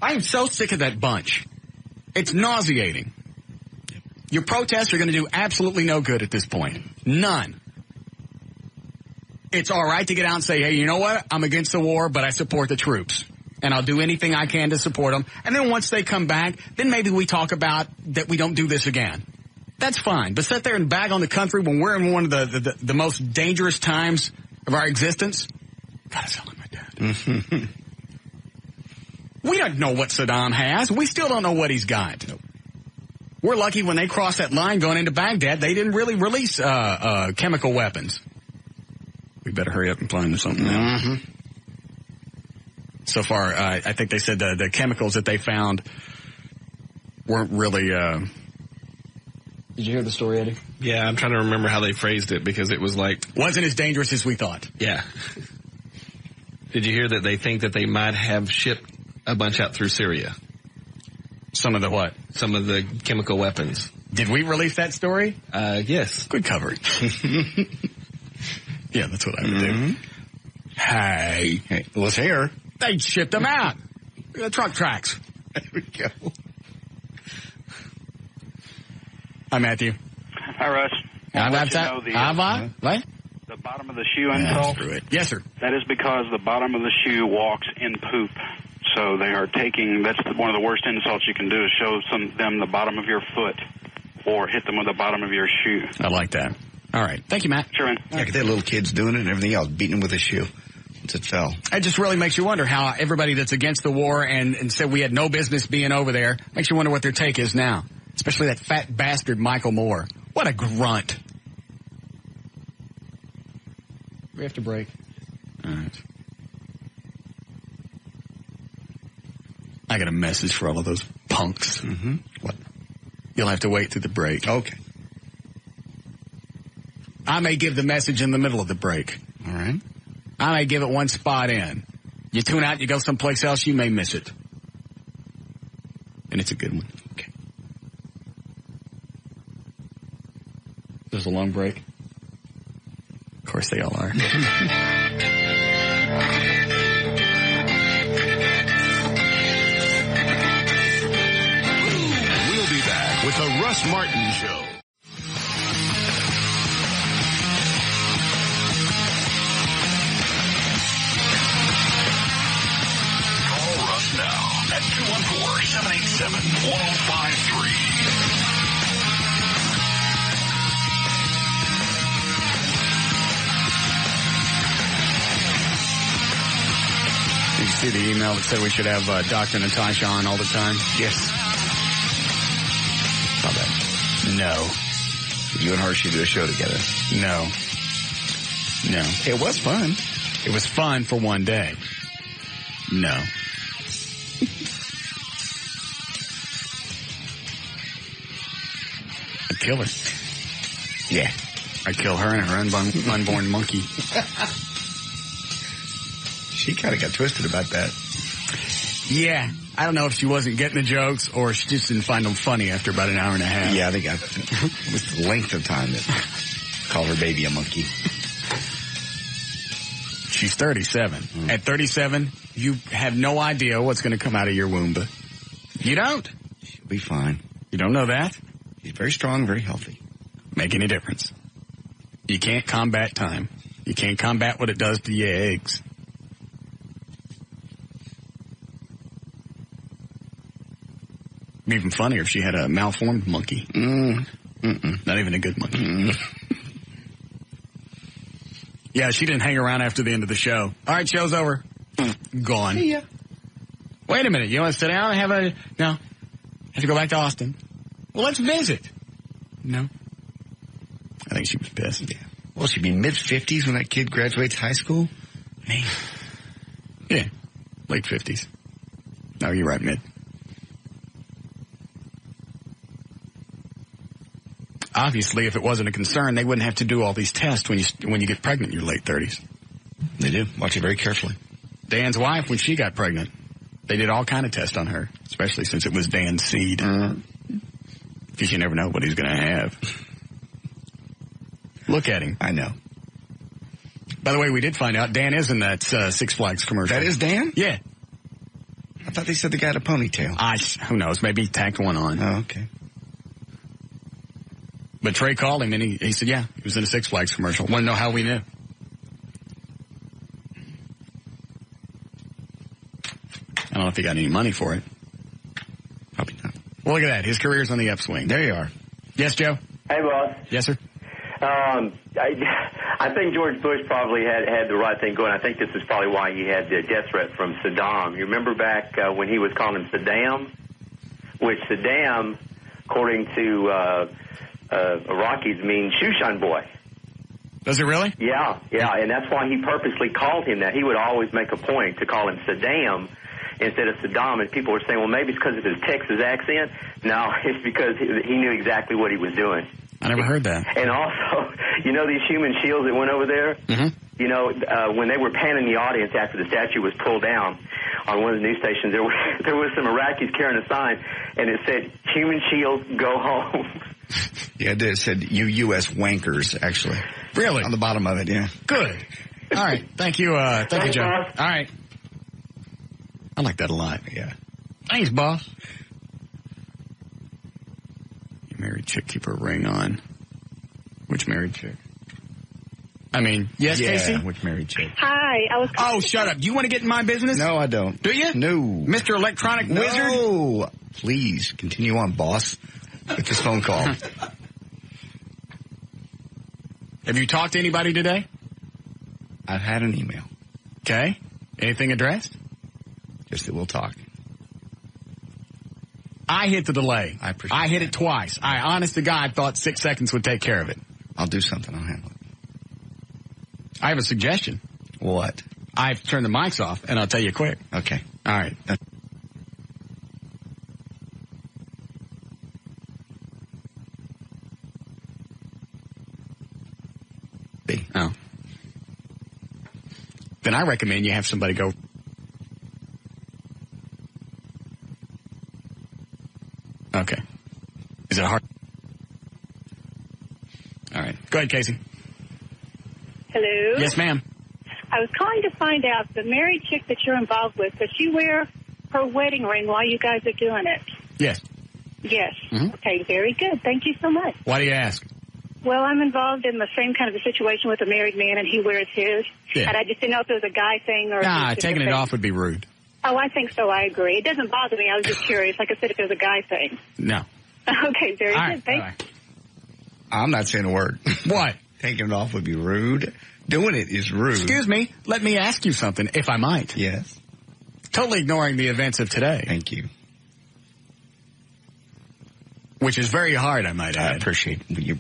I am so sick of that bunch. It's nauseating. Your protests are going to do absolutely no good at this point. None. It's all right to get out and say, hey, you know what? I'm against the war, but I support the troops. And I'll do anything I can to support them. And then once they come back, then maybe we talk about that we don't do this again. That's fine. But sit there and bag on the country when we're in one of the most dangerous times of our existence? Gotta sell him my dad. We don't know what Saddam has. We still don't know what he's got. Nope. We're lucky when they crossed that line going into Baghdad, they didn't really release chemical weapons. We better hurry up and find something now. Mm-hmm. So far, I think they said the chemicals that they found weren't really... Did you hear the story, Eddie? Yeah, I'm trying to remember how they phrased it because it was like... Wasn't as dangerous as we thought. Yeah. Did you hear that they think that they might have shipped a bunch out through Syria? Some of the what? Some of the chemical weapons. Did we release that story? Yes. Good coverage. Yeah, that's what I would do. Hey, let's hear. They shipped them out. The truck tracks. There we go. Hi, Matthew. Hi, Russ. The bottom of the shoe insult. Yes, sir. That is because the bottom of the shoe walks in poop. So they are taking, that's one of the worst insults you can do is show them the bottom of your foot or hit them with the bottom of your shoe. I like that. All right. Thank you, Matt. Sure, man. Yeah, they had little kids doing it and everything else, beating them with a shoe once it fell. It just really makes you wonder how everybody that's against the war and said we had no business being over there, makes you wonder what their take is now. Especially that fat bastard Michael Moore. What a grunt. We have to break. All right. I got a message for all of those punks. Mm-hmm. What? You'll have to wait through the break. Okay. I may give the message in the middle of the break. All right. I may give it one spot in. You tune out, you go someplace else, you may miss it. And it's a good one. Okay. There's a long break. Of course they all are. We'll be back with the Russ Martin Show. Call Russ now at 214-787-1053. Did you see the email that said we should have Dr. Natasha on all the time? Yes. Saw that. No. You and her should do a show together. No. It was fun. It was fun for one day. No. I'd kill her. Yeah. I'd kill her and her unborn monkey. She kind of got twisted about that. Yeah. I don't know if she wasn't getting the jokes or she just didn't find them funny after about an hour and a half. Yeah, I think it was the length of time that called her baby a monkey. She's 37. At 37, you have no idea what's going to come out of your womb. You don't. She'll be fine. You don't know that? She's very strong, very healthy. Make any difference. You can't combat time. You can't combat what it does to your eggs. It'd be even funnier if she had a malformed monkey. Not even a good monkey. Yeah, she didn't hang around after the end of the show. All right, show's over. Gone. See ya. Wait a minute. You want to sit down and have a... No. Have to go back to Austin. Well, let's visit. No. I think she was pissed. Yeah. Well, she'd be mid-50s when that kid graduates high school. Man. Yeah. Late 50s. No, you're right, mid. Obviously, if it wasn't a concern, they wouldn't have to do all these tests when you get pregnant in your late 30s. They do. Watch it very carefully. Dan's wife, when she got pregnant, they did all kind of tests on her, especially since it was Dan's seed. Because you never know what he's going to have. Look at him. I know. By the way, we did find out Dan is in that Six Flags commercial. That is Dan? Yeah. I thought they said the guy had a ponytail. Who knows? Maybe he tacked one on. Oh, okay. But Trey called him, and he said, yeah, he was in a Six Flags commercial. Want to know how we knew? I don't know if he got any money for it. Probably not. Well, look at that. His career's on the upswing. There you are. Yes, Joe? Hey, boss. Yes, sir? I think George Bush probably had the right thing going. I think this is probably why he had the death threat from Saddam. You remember back when he was calling him Saddam? Which Saddam, according to Iraqis, means shoeshine boy. Does it really? Yeah, and that's why he purposely called him that. He would always make a point to call him Saddam instead of Saddam, and people were saying, well, maybe it's because of his Texas accent. No, it's because he knew exactly what he was doing. I never heard that. And also, you know these human shields that went over there? Mm-hmm. You know, when they were panning the audience after the statue was pulled down, on one of the news stations, there was some Iraqis carrying a sign, and it said, "Human shield, go home." Yeah, it said, "You U.S. wankers," actually. Really? On the bottom of it, yeah. Good. All right. Thank you. Thank you, Joe. Boss. All right. I like that a lot. Yeah. Thanks, boss. You married chick, keep her ring on. Which married chick? I mean, yes, yeah, Casey? which married chick? Hi, I was. Oh, shut up. You want to get in my business? No, I don't. Do you? No. Mr. Electronic Wizard? No. Please, continue on, boss, with this phone call. Have you talked to anybody today? I've had an email. Okay. Anything addressed? Just that we'll talk. I hit the delay. I hit it twice. I, honest to God, thought 6 seconds would take care of it. I'll do something. I'll handle it. I have a suggestion. What? I've turned the mics off, and I'll tell you quick. Okay. All right. Oh. Then I recommend you have somebody go. Okay. Is it hard? All right. Go ahead, Casey. Hello? Yes, ma'am. I was calling to find out, the married chick that you're involved with, does she wear her wedding ring while you guys are doing it? Yes. Yes. Mm-hmm. Okay, very good. Thank you so much. Why do you ask? Well, I'm involved in the same kind of a situation with a married man, and he wears his. Yeah. And I just didn't know if it was a guy thing or... Nah, taking it off would be rude. Oh, I think so. I agree. It doesn't bother me. I was just curious. Like I said, if it was a guy thing. No. Okay, very All good. right. Thanks. I'm not saying a word. What? Taking it off would be rude. Doing it is rude. Excuse me. Let me ask you something, if I might. Yes. Totally ignoring the events of today. Thank you. Which is very hard, I might add. I appreciate your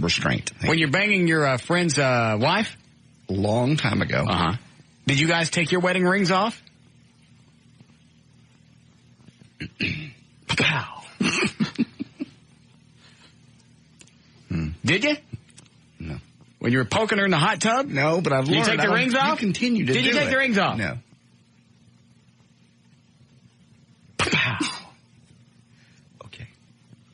restraint. When you're banging your friend's wife? A long time ago. Uh-huh. Did you guys take your wedding rings off? Pow. Did you? No. When you were poking her in the hot tub? No, but I've learned. You take the rings off? You continue to do it. Did you take the rings off? No. Pow. Okay.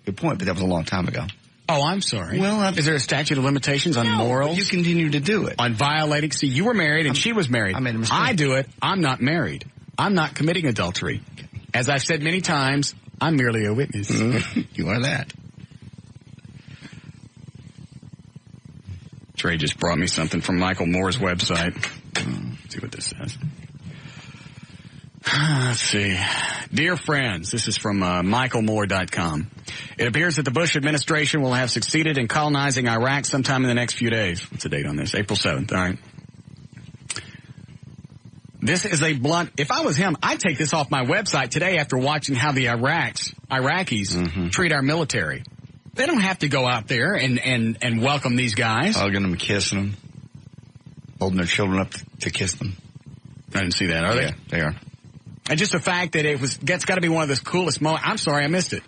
Good point, but that was a long time ago. Oh, I'm sorry. Well, is there a statute of limitations on morals? You continue to do it. On violating. See, you were married and she was married. I made a mistake. I do it. I'm not married. I'm not committing adultery. As I've said many times, I'm merely a witness. You are that. Trey just brought me something from Michael Moore's website. Let's see what this says. Let's see. Dear friends, this is from michaelmoore.com. It appears that the Bush administration will have succeeded in colonizing Iraq sometime in the next few days. What's the date on this? April 7th. All right. This is a blunt. If I was him, I'd take this off my website today after watching how the Iraqis treat our military. They don't have to go out there and welcome these guys. Hugging them, kissing them, holding their children up to kiss them. I didn't see that. Are they? Yeah, they are. And just the fact that that's got to be one of the coolest moments. I'm sorry, I missed it.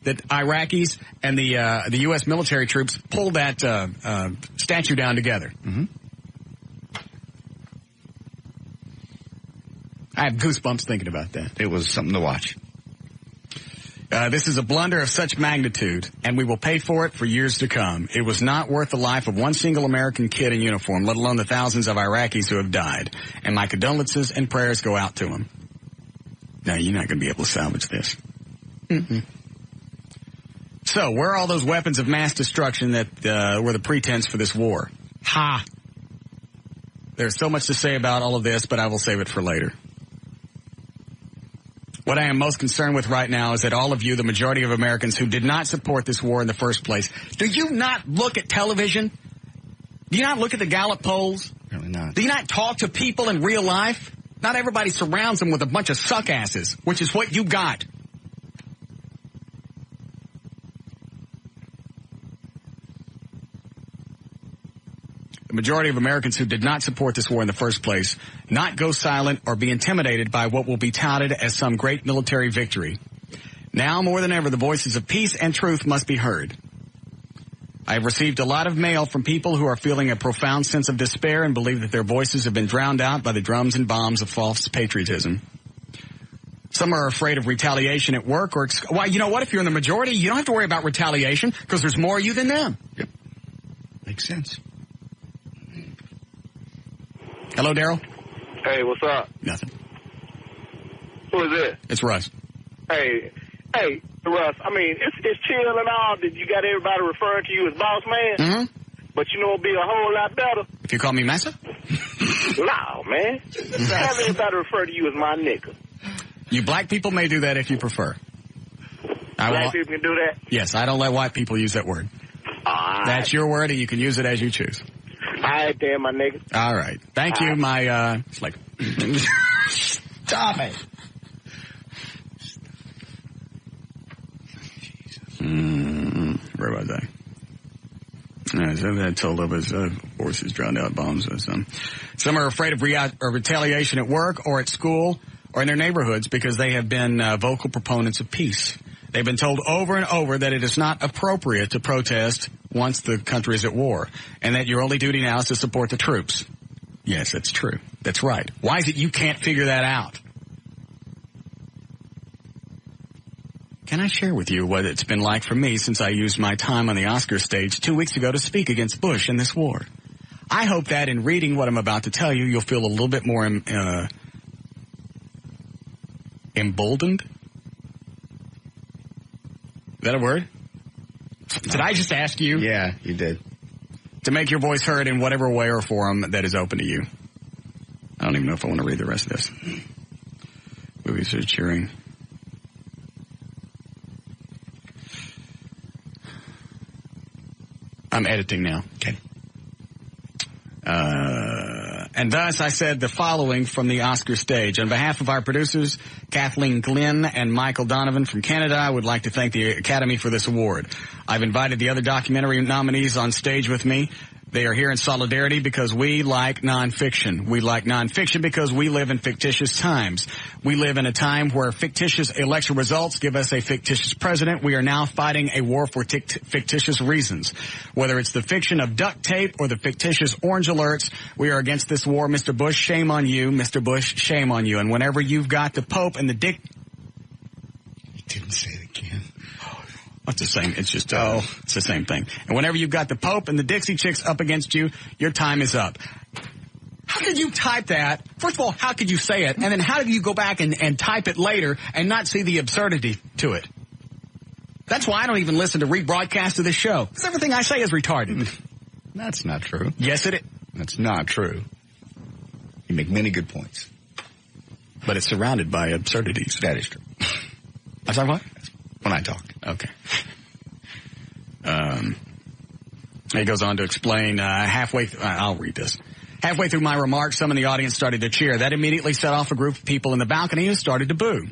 That Iraqis and the U.S. military troops pulled that statue down together. Mm-hmm. I have goosebumps thinking about that. It was something to watch. This is a blunder of such magnitude, and we will pay for it for years to come. It was not worth the life of one single American kid in uniform, let alone the thousands of Iraqis who have died. And my condolences and prayers go out to them. No, you're not going to be able to salvage this. Mm-mm. So, where are all those weapons of mass destruction that were the pretense for this war? Ha! There's so much to say about all of this, but I will save it for later. What I am most concerned with right now is that all of you, the majority of Americans who did not support this war in the first place, do you not look at television? Do you not look at the Gallup polls? Really not. Do you not talk to people in real life? Not everybody surrounds them with a bunch of suckasses, which is what you got. The majority of Americans who did not support this war in the first place not go silent or be intimidated by what will be touted as some great military victory. Now more than ever, the voices of peace and truth must be heard. I have received a lot of mail from people who are feeling a profound sense of despair and believe that their voices have been drowned out by the drums and bombs of false patriotism. Some are afraid of retaliation at work or, well, you know what? If you're in the majority, you don't have to worry about retaliation because there's more of you than them. Yep. Makes sense. Hello, Daryl? Hey, what's up? Nothing. Who is it? It's Russ. Hey, Russ, I mean, it's chill and all that you got everybody referring to you as boss man. Mm-hmm. But you know it'd be a whole lot better. If you call me Massa? No, man. Have everybody refer to you as my nigga. You black people may do that if you prefer. Black people can do that? Yes, I don't let white people use that word. That's your word, and you can use it as you choose. All right, there, my nigga. All right. Thank you, my, it's like... Stop it. Where was I? So I told of his horses drowned out bombs. Some are afraid of retaliation at work or at school or in their neighborhoods because they have been vocal proponents of peace. They've been told over and over that it is not appropriate to protest once the country is at war and that your only duty now is to support the troops. Yes, that's true. That's right. Why is it you can't figure that out? Can I share with you what it's been like for me since I used my time on the Oscar stage 2 weeks ago to speak against Bush in this war? I hope that in reading what I'm about to tell you, you'll feel a little bit more emboldened. Is that a word? Did I just ask you? Yeah, you did. To make your voice heard in whatever way or forum that is open to you. I don't even know if I want to read the rest of this. Movies are cheering. I'm editing now. Okay. And thus I said the following from the Oscar stage. On behalf of our producers, Kathleen Glynn and Michael Donovan from Canada, I would like to thank the Academy for this award. I've invited the other documentary nominees on stage with me. They are here in solidarity because we like nonfiction. We like nonfiction because we live in fictitious times. We live in a time where fictitious election results give us a fictitious president. We are now fighting a war for fictitious reasons. Whether it's the fiction of duct tape or the fictitious orange alerts, we are against this war. Mr. Bush, shame on you. Mr. Bush, shame on you. And whenever you've got the Pope and the Dick... He didn't say it again. It's the same. It's just, it's the same thing. And whenever you've got the Pope and the Dixie Chicks up against you, your time is up. How could you type that? First of all, how could you say it? And then how do you go back and type it later and not see the absurdity to it? That's why I don't even listen to rebroadcasts of this show. Because everything I say is retarded. That's not true. Yes, it is. That's not true. You make many good points. But it's surrounded by absurdities. That is true. I'm sorry, what? When I talk. Okay. He goes on to explain I'll read this. Halfway through my remarks, some in the audience started to cheer. That immediately set off a group of people in the balcony who started to boo.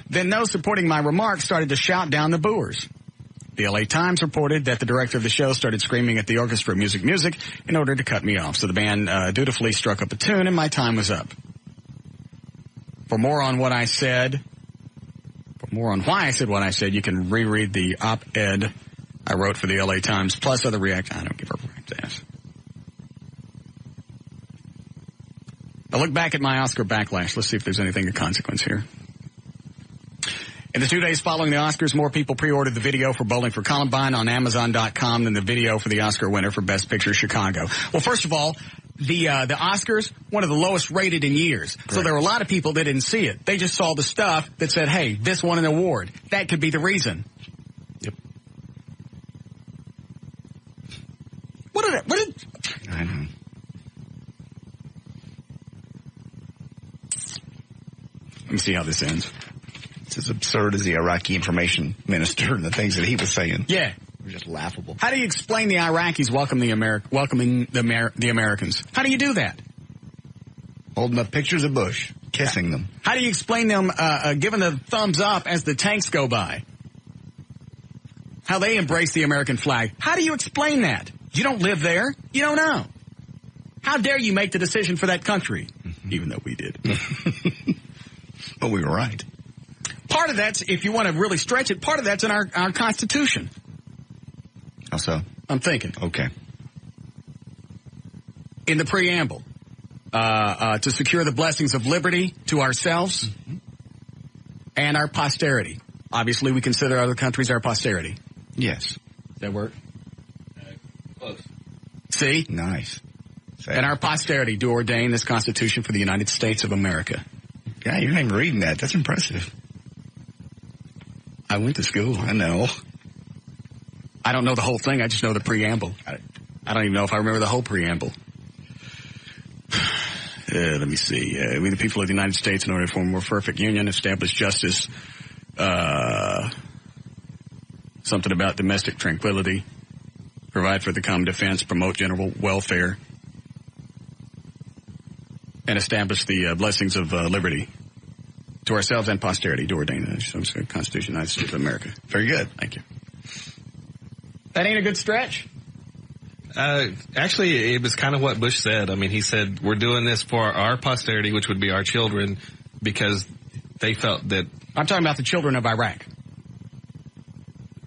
Then those supporting my remarks started to shout down the booers. The LA Times reported that the director of the show started screaming at the orchestra music in order to cut me off. So the band dutifully struck up a tune and my time was up. For more on what I said... More on why I said what I said, you can reread the op-ed I wrote for the LA Times, plus other reactions. I don't give a rat's ass. I look back at my Oscar backlash. Let's see if there's anything of consequence here. In the 2 days following the Oscars, more people pre-ordered the video for Bowling for Columbine on Amazon.com than the video for the Oscar winner for Best Picture, Chicago. Well, first of all, the Oscars, one of the lowest rated in years. Correct. So there were a lot of people that didn't see it. They just saw the stuff that said, hey, this won an award. That could be the reason. Yep. What did I know. Let me see how this ends. It's as absurd as the Iraqi information minister and the things that he was saying. Yeah. They're just laughable. How do you explain the Iraqis welcoming the Americans? How do you do that? Holding up pictures of Bush, kissing them. How do you explain them giving the thumbs up as the tanks go by? How they embrace the American flag? How do you explain that? You don't live there. You don't know. How dare you make the decision for that country? Mm-hmm. Even though we did. But we were right. Part of that's, if you want to really stretch it, part of that's in our Constitution. How so? I'm thinking. Okay. In the preamble, to secure the blessings of liberty to ourselves And our posterity. Obviously, we consider other countries our posterity. Yes. Does that work? Close. See? Nice. And our posterity do ordain this Constitution for the United States of America. Yeah, you're not even reading that. That's impressive. I went to school. I know. I don't know the whole thing. I just know the preamble. I don't even know if I remember the whole preamble. Let me see. We, the people of the United States, in order to form a more perfect union, establish justice, something about domestic tranquility, provide for the common defense, promote general welfare, and establish the blessings of liberty to ourselves and posterity to ordain the Constitution of the United States of America. Very good. Thank you. That ain't a good stretch? Actually, it was kind of what Bush said. I mean, he said, we're doing this for our posterity, which would be our children, because they felt that... I'm talking about the children of Iraq.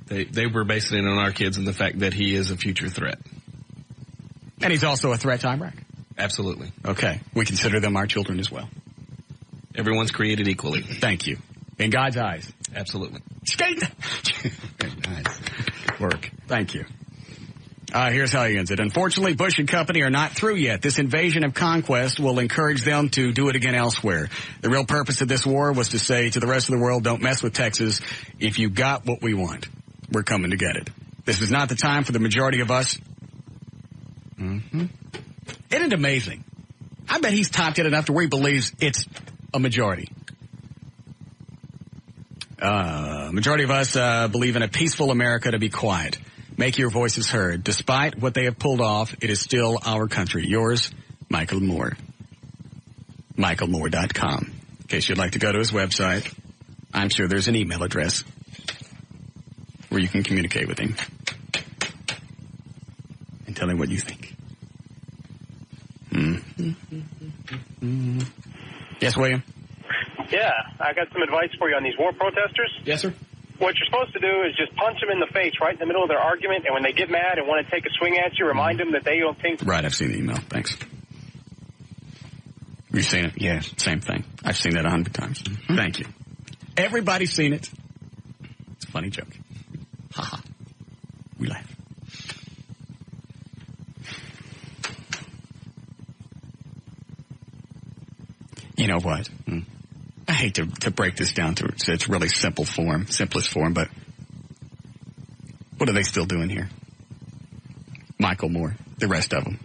They were basing it on our kids and the fact that he is a future threat. And he's also a threat to Iraq. Absolutely. Okay. We consider them our children as well. Everyone's created equally. Thank you. In God's eyes. Absolutely. Skate! Nice work. Thank you. Here's how he ends it. Unfortunately, Bush and company are not through yet. This invasion of conquest will encourage them to do it again elsewhere. The real purpose of this war was to say to the rest of the world, don't mess with Texas. If you got what we want, we're coming to get it. This is not the time for the majority of us. Mm-hmm. Isn't it amazing? I bet he's topped it enough to where he believes it's a majority. Majority of us believe in a peaceful America to be quiet. Make your voices heard. Despite what they have pulled off, it is still our country. Yours, Michael Moore. MichaelMoore.com. In case you'd like to go to his website, I'm sure there's an email address where you can communicate with him and tell him what you think. Mm-hmm. Yes, William? Yeah, I got some advice for you on these war protesters. Yes, sir. What you're supposed to do is just punch them in the face right in the middle of their argument, and when they get mad and want to take a swing at you, remind them that they don't think... Right, I've seen the email. Thanks. You've seen it? Yes. Same thing. I've seen that 100 times. Mm-hmm. Thank you. Everybody's seen it. It's a funny joke. Ha ha. We laugh. You know what? I hate to break this down to its really simplest form, but what are they still doing here? Michael Moore, the rest of them.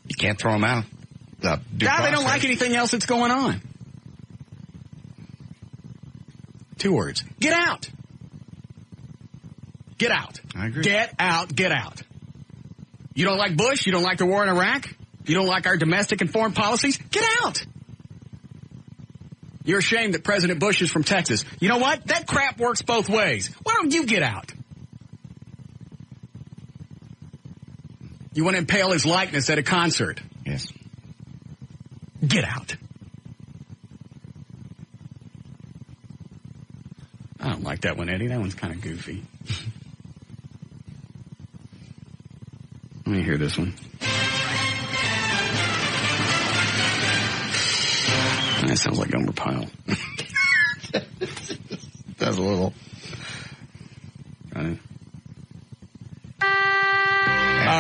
You can't throw them out. They don't like anything else that's going on. 2 words. Get out. Get out. I agree. Get out. Get out. You don't like Bush? You don't like the war in Iraq? You don't like our domestic and foreign policies? Get out. You're ashamed that President Bush is from Texas. You know what? That crap works both ways. Why don't you get out? You want to impale his likeness at a concert? Yes. Get out. I don't like that one, Eddie. That one's kind of goofy. Let me hear this one. That sounds like Gomer Pyle. That's a little. All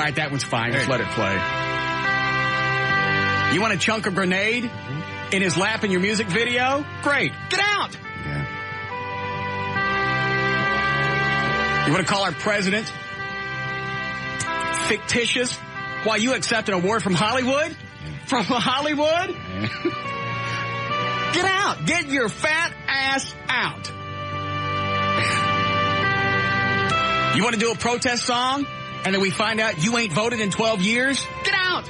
right, that one's fine. Just let it play. You want to chunk a grenade in his lap in your music video? Great. Get out. Yeah. You want to call our president fictitious while you accept an award from Hollywood? From Hollywood? Yeah. Get out. Get your fat ass out. You want to do a protest song and then we find out you ain't voted in 12 years? Get out.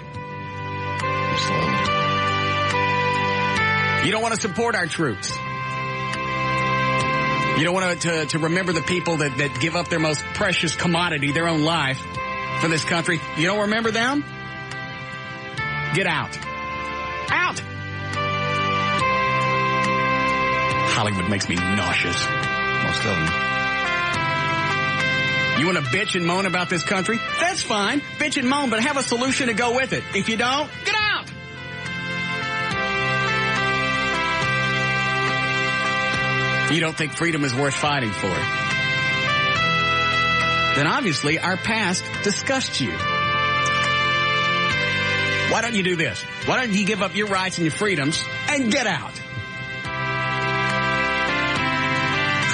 You don't want to support our troops. You don't want to remember the people that give up their most precious commodity, their own life, for this country. You don't remember them? Get out. Out. Hollywood makes me nauseous. Most of them. You want to bitch and moan about this country? That's fine. Bitch and moan, but have a solution to go with it. If you don't, get out. You don't think freedom is worth fighting for, then obviously our past disgusts you. Why don't you do this? Why don't you give up your rights and your freedoms and get out?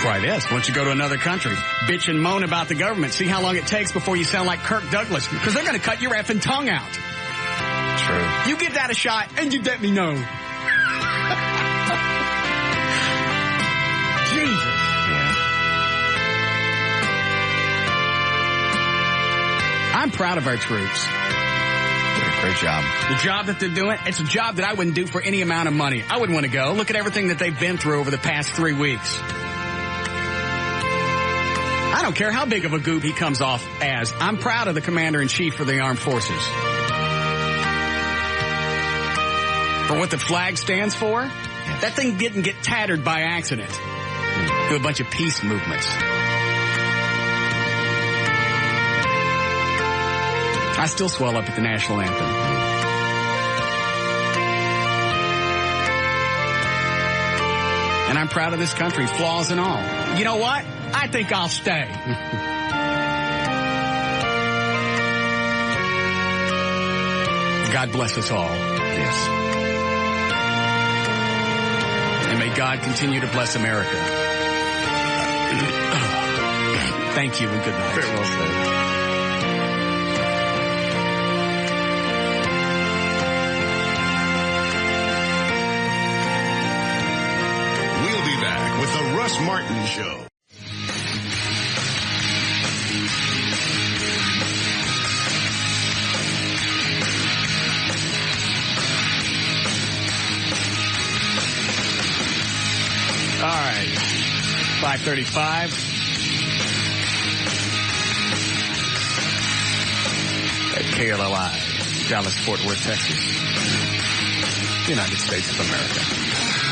Try this. Why don't you go to another country, bitch and moan about the government, see how long it takes before you sound like Kirk Douglas, because they're going to cut your effing tongue out. True. You give that a shot and you let me know. Jesus. Yeah. I'm proud of our troops. Great job. The job that they're doing, it's a job that I wouldn't do for any amount of money. I wouldn't want to go. Look at everything that they've been through over the past 3 weeks. I don't care how big of a goob he comes off as. I'm proud of the Commander-in-Chief for the Armed Forces. For what the flag stands for, that thing didn't get tattered by accident through a bunch of peace movements. I still swell up at the national anthem. And I'm proud of this country, flaws and all. You know what? I think I'll stay. God bless us all. Yes. And may God continue to bless America. Thank you and good night. Very well said. With the Russ Martin Show. All right. 5:35. At KLLI, Dallas, Fort Worth, Texas. United States of America.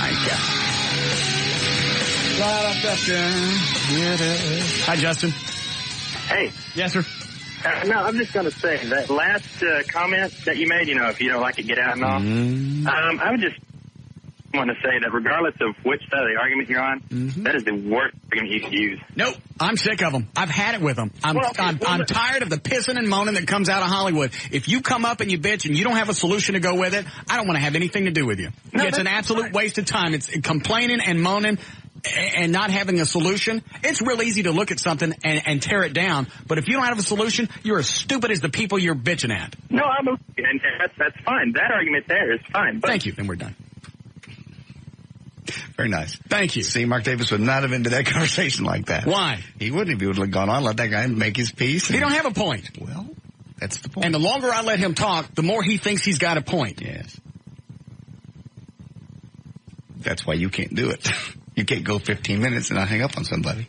Thank you. Hi, Justin. Hey. Yes, sir. No, I'm just going to say that last comment that you made, if you don't like it, get out and all. I would just want to say that regardless of which side of the argument you're on, that is the worst argument you could use. Nope. I'm sick of them. I've had it with them. I'm tired of the pissing and moaning that comes out of Hollywood. If you come up and you bitch and you don't have a solution to go with it, I don't want to have anything to do with you. No, it's an absolute waste of time. It's complaining and moaning and not having a solution. It's real easy to look at something and tear it down, but if you don't have a solution, you're as stupid as the people you're bitching at. No, and that's fine. That argument there is fine. But thank you, and we're done. Very nice. Thank you. See, Mark Davis would not have ended that conversation like that. Why? He wouldn't if he would have gone on, let that guy make his piece. He don't have a point. Well, that's the point. And the longer I let him talk, the more he thinks he's got a point. Yes. That's why you can't do it. You can't go 15 minutes and not hang up on somebody.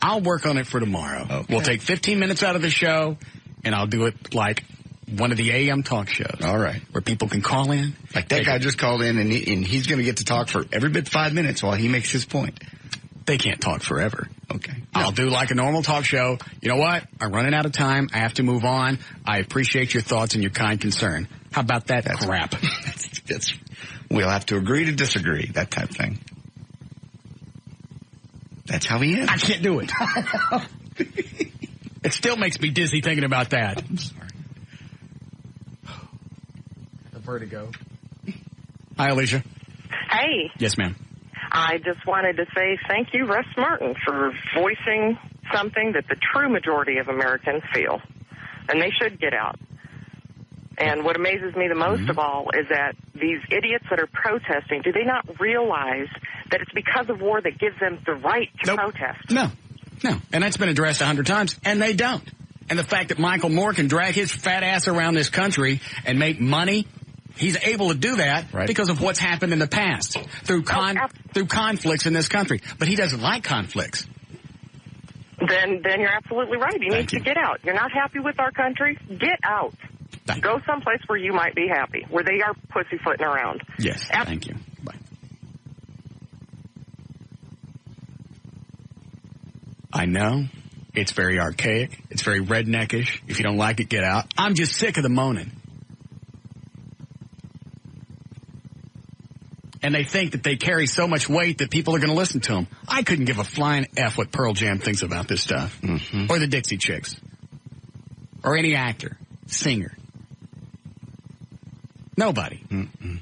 I'll work on it for tomorrow. Okay. We'll take 15 minutes out of the show, and I'll do it like one of the AM talk shows. All right. Where people can call in. Like that guy just called in, and he's going to get to talk for every bit 5 minutes while he makes his point. They can't talk forever. Okay. No. I'll do like a normal talk show. You know what? I'm running out of time. I have to move on. I appreciate your thoughts and your kind concern. How about that crap? We'll have to agree to disagree, that type of thing. That's how he is. I can't do it. It still makes me dizzy thinking about that. I'm sorry. The vertigo. Hi, Alicia. Hey. Yes, ma'am. I just wanted to say thank you, Russ Martin, for voicing something that the true majority of Americans feel. And they should get out. And what amazes me the most of all is that these idiots that are protesting, do they not realize that it's because of war that gives them the right to protest? No. And that's been addressed 100 times, and they don't. And the fact that Michael Moore can drag his fat ass around this country and make money, he's able to do that because of what's happened in the past, through conflicts in this country. But he doesn't like conflicts. Then you're absolutely right. He needs to get out. You're not happy with our country? Get out. Go someplace where you might be happy, where they are pussyfooting around. Yes, thank you. Bye. I know. It's very archaic. It's very redneckish. If you don't like it, get out. I'm just sick of the moaning. and they think that they carry so much weight that people are going to listen to them. I couldn't give a flying F what Pearl Jam thinks about this stuff. Mm-hmm. Or the Dixie Chicks. Or any actor, singer. Nobody. Mm-mm.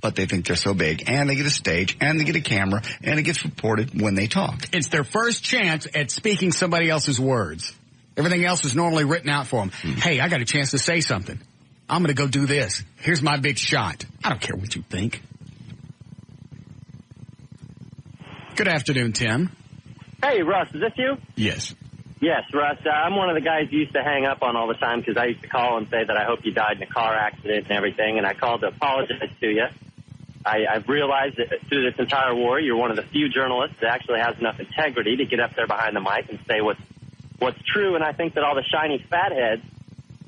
But they think they're so big, and they get a stage, and they get a camera, and it gets reported when they talk. It's their first chance at speaking somebody else's words. Everything else is normally written out for them. Hey, I got a chance to say something. I'm going to go do this. Here's my big shot. I don't care what you think. Good afternoon, Tim. Hey, Russ, is this you? Yes. Yes, Russ. I'm one of the guys you used to hang up on all the time because I used to call and say that I hope you died in a car accident and everything, and I called to apologize to you. I've realized that through this entire war, you're one of the few journalists that actually has enough integrity to get up there behind the mic and say what's true, and I think that all the shiny fatheads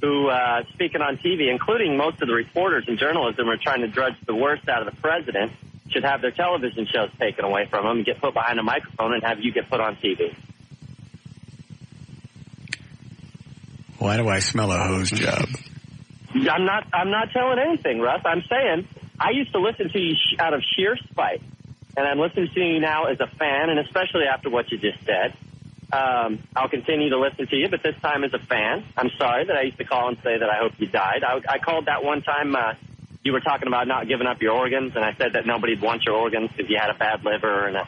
who, speaking on TV, including most of the reporters in journalism, are trying to drudge the worst out of the president, should have their television shows taken away from them and get put behind a microphone and have you get put on TV. Why do I smell a hose job? I'm not telling anything, Russ. I'm saying I used to listen to you out of sheer spite, and I'm listening to you now as a fan, and especially after what you just said. I'll continue to listen to you, but this time as a fan. I'm sorry that I used to call and say that I hope you died. I called that one time you were talking about not giving up your organs, and I said that nobody'd want your organs because you had a bad liver. And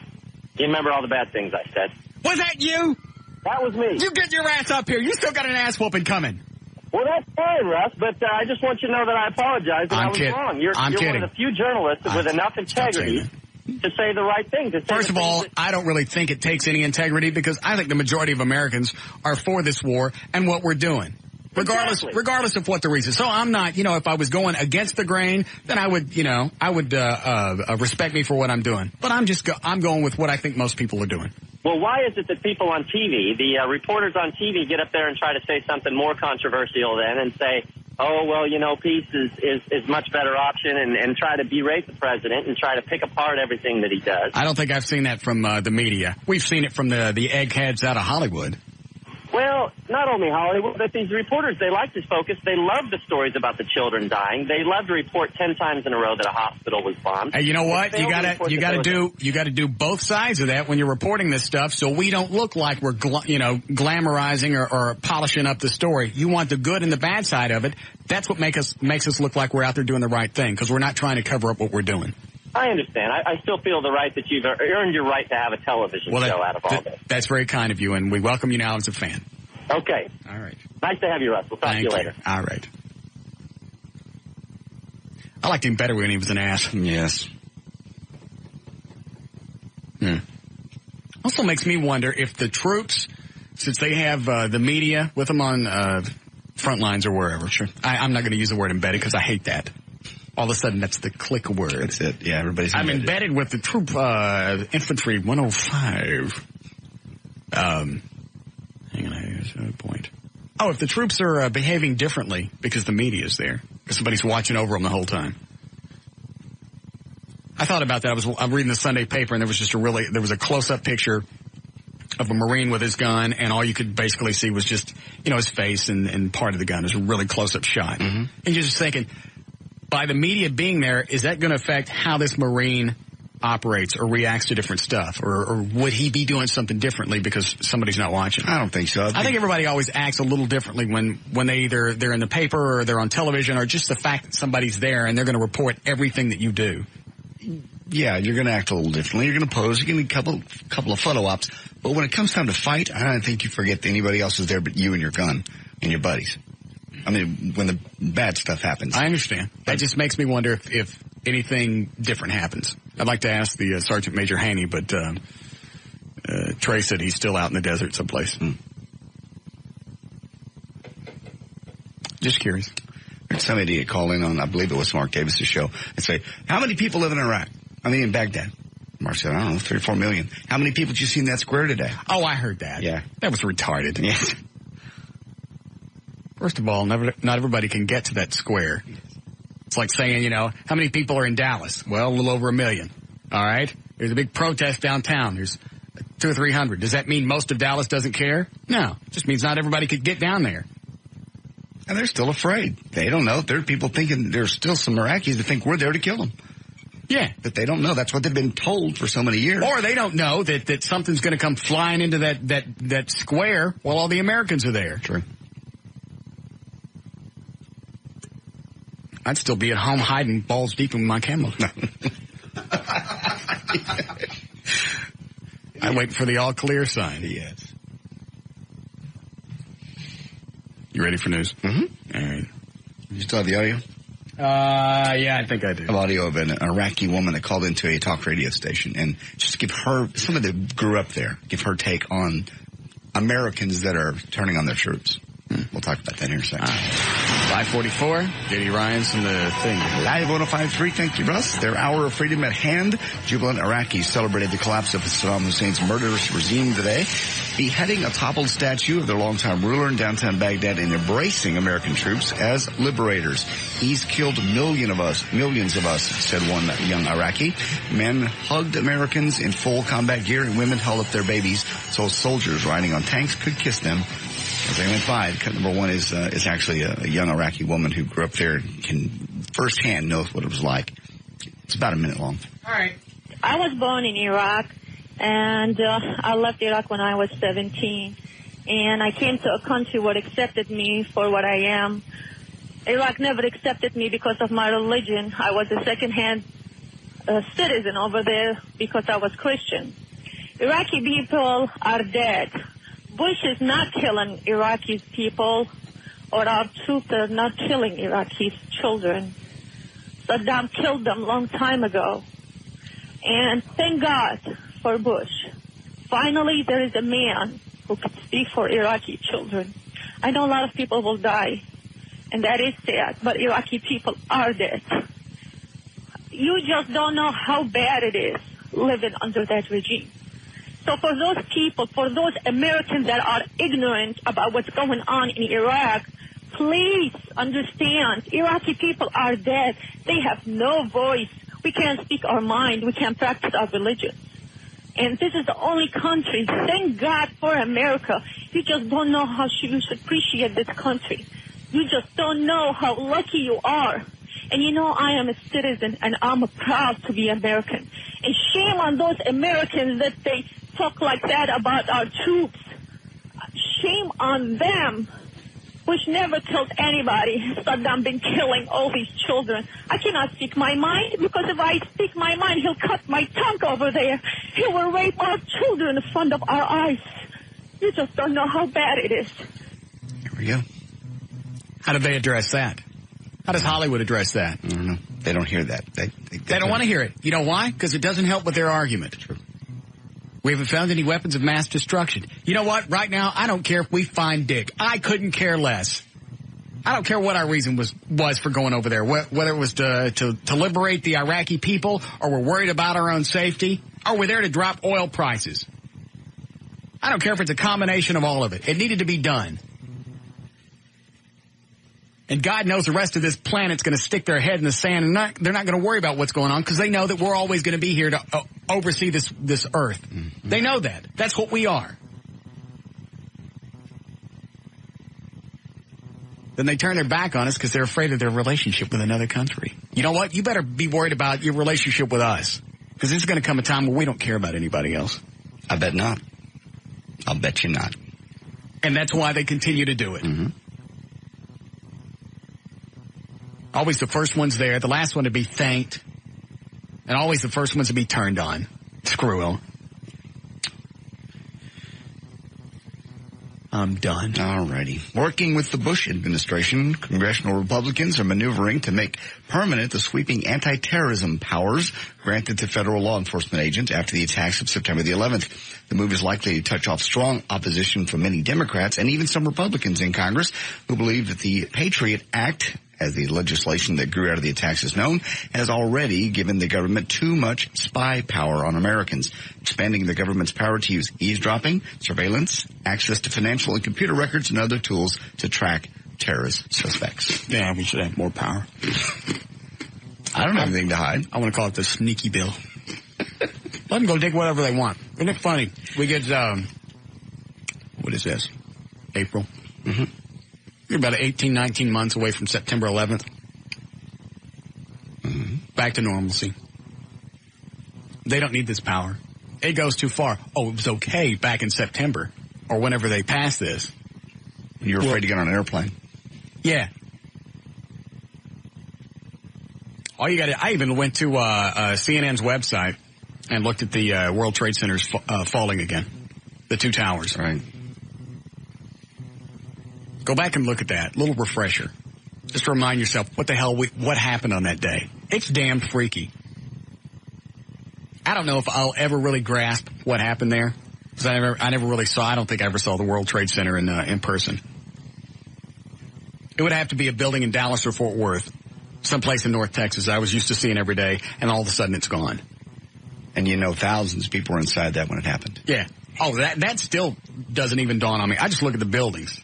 you remember all the bad things I said. Was that you? That was me. You get your ass up here. You still got an ass whooping coming. Well, that's fine, Russ, but I just want you to know that I apologize and I was wrong. You're one of the few journalists with enough integrity to say the right thing. First of all, I don't really think it takes any integrity because I think the majority of Americans are for this war and what we're doing. Regardless of what the reason. So I'm not, if I was going against the grain, then I would respect me for what I'm doing. But I'm going with what I think most people are doing. Well, why is it that people on TV, the reporters on TV, get up there and try to say something more controversial then and say, oh, well, peace is much better option and try to berate the president and try to pick apart everything that he does? I don't think I've seen that from the media. We've seen it from the eggheads out of Hollywood. Well, not only Hollywood, but these reporters, they like to focus. They love the stories about the children dying. They love to report 10 times in a row that a hospital was bombed. Hey, you know what? You gotta do both sides of that when you're reporting this stuff, so we don't look like we're glamorizing or polishing up the story. You want the good and the bad side of it. That's what makes us look like we're out there doing the right thing because we're not trying to cover up what we're doing. I understand. I still feel the right that you've earned your right to have a television show out of all this. That's very kind of you, and we welcome you now as a fan. Okay. All right. Nice to have you, Russ. We'll talk to you later. All right. I liked him better when he was an ass. Yes. Also makes me wonder if the troops, since they have the media with them on front lines or wherever. Sure. I'm not going to use the word embedded because I hate that. All of a sudden, that's the click word. That's it. Yeah, everybody's embedded. I'm embedded with the troop infantry 105. Hang on, here's a point. Oh, if the troops are behaving differently because the media is there, because somebody's watching over them the whole time. I thought about that. I'm reading the Sunday paper, and there was a close-up picture of a Marine with his gun, and all you could basically see was just, his face and part of the gun. It was a really close-up shot. Mm-hmm. And you're just thinking, by the media being there, is that going to affect how this Marine operates or reacts to different stuff? Or would he be doing something differently because somebody's not watching? I don't think so. I think everybody always acts a little differently when they're in the paper or they're on television, or just the fact that somebody's there and they're going to report everything that you do. Yeah, you're going to act a little differently. You're going to pose. You're going to do a couple of photo ops. But when it comes time to fight, I don't think you forget that anybody else is there but you and your gun and your buddies. I mean, when the bad stuff happens. I understand. That just makes me wonder if anything different happens. I'd like to ask the Sergeant Major Haney, but Trey said he's still out in the desert someplace. Just curious. Some idiot called in on, I believe it was Mark Davis' show, and say, how many people live in Iraq? In Baghdad. Mark said, I don't know, 3 or 4 million. How many people did you see in that square today? Oh, I heard that. Yeah. That was retarded. Yes. First of all, not everybody can get to that square. It's like saying, how many people are in Dallas? Well, a little over 1 million. All right? There's a big protest downtown. There's 200 or 300. Does that mean most of Dallas doesn't care? No. It just means not everybody could get down there. And they're still afraid. They don't know. There are people thinking there's still some Iraqis that think we're there to kill them. Yeah. But they don't know. That's what they've been told for so many years. Or they don't know that something's going to come flying into that square while all the Americans are there. True. I'd still be at home hiding balls deep in my camo. I wait for the all clear sign. Yes. You ready for news? Mm-hmm. All right. You still have the audio? Yeah, I think I do. An audio of an Iraqi woman that called into a talk radio station, and just give her, somebody that grew up there, give her take on Americans that are turning on their troops. We'll talk about that in a second. 544, J.D. Ryan's in the thing. Live 105.3, thank you, Russ. Their hour of freedom at hand. Jubilant Iraqis celebrated the collapse of Saddam Hussein's murderous regime today, beheading a toppled statue of their longtime ruler in downtown Baghdad and embracing American troops as liberators. He's killed millions of us, said one young Iraqi. Men hugged Americans in full combat gear, and women held up their babies so soldiers riding on tanks could kiss them as they went by. Cut number one is actually a young Iraqi woman who grew up there and can firsthand know what it was like. It's about a minute long. All right. I was born in Iraq, and I left Iraq when I was 17. And I came to a country where accepted me for what I am. Iraq never accepted me because of my religion. I was a second-hand citizen over there because I was Christian. Iraqi people are dead. Bush is not killing Iraqi people, or our troops are not killing Iraqi children. Saddam killed them a long time ago. And thank God for Bush. Finally, there is a man who can speak for Iraqi children. I know a lot of people will die, and that is sad, but Iraqi people are dead. You just don't know how bad it is living under that regime. So for those people, for those Americans that are ignorant about what's going on in Iraq, please understand, Iraqi people are dead. They have no voice. We can't speak our mind. We can't practice our religion. And this is the only country. Thank God for America. You just don't know how you should appreciate this country. You just don't know how lucky you are. And you know, I am a citizen, and I'm proud to be American. And shame on those Americans that they talk like that about our troops. Shame on them. Bush never killed anybody. Saddam been killing all these children. I cannot speak my mind, because if I speak my mind, he'll cut my tongue over there. He will rape our children in front of our eyes. You just don't know how bad it is. Here we go. How do they address that? How does Hollywood address that? I don't know. They don't hear that. They don't want to hear it. You know why? Because it doesn't help with their argument. True. We haven't found any weapons of mass destruction. You know what? Right now, I don't care if we find Dick. I couldn't care less. I don't care what our reason was for going over there, whether it was to liberate the Iraqi people, or we're worried about our own safety, or we're there to drop oil prices. I don't care if it's a combination of all of it. It needed to be done. And God knows the rest of this planet's going to stick their head in the sand, and they're not going to worry about what's going on, because they know that we're always going to be here to oversee this earth. Mm-hmm. They know that. That's what we are. Then they turn their back on us because they're afraid of their relationship with another country. You know what? You better be worried about your relationship with us, because there's going to come a time where we don't care about anybody else. I bet not. I'll bet you not. And that's why they continue to do it. Mm-hmm. Always the first ones there, the last one to be thanked, and always the first ones to be turned on. Screw them. I'm done. Alrighty. Working with the Bush administration, congressional Republicans are maneuvering to make permanent the sweeping anti-terrorism powers granted to federal law enforcement agents after the attacks of September the 11th. The move is likely to touch off strong opposition from many Democrats and even some Republicans in Congress who believe that the Patriot Act, as the legislation that grew out of the attacks is known, has already given the government too much spy power on Americans, expanding the government's power to use eavesdropping, surveillance, access to financial and computer records, and other tools to track terrorist suspects. Yeah, we should have more power. I don't have anything to hide. I want to call it the sneaky bill. Let them go take whatever they want. Isn't it funny? We get, what is this? April? Mm-hmm. You're about 18, 19 months away from September 11th. Mm-hmm. Back to normalcy. They don't need this power. It goes too far. Oh, it was okay back in September or whenever they passed this. You're afraid to get on an airplane. Yeah. All you got to, I even went to CNN's website and looked at the World Trade Center's falling again. The two towers. Right. Go back and look at that. Little refresher. Just to remind yourself what happened on that day. It's damn freaky. I don't know if I'll ever really grasp what happened there. Because I never really saw, I don't think I ever saw the World Trade Center in person. It would have to be a building in Dallas or Fort Worth. Someplace in North Texas I was used to seeing every day, and all of a sudden it's gone. And thousands of people were inside that when it happened. Yeah. Oh, that still doesn't even dawn on me. I just look at the buildings.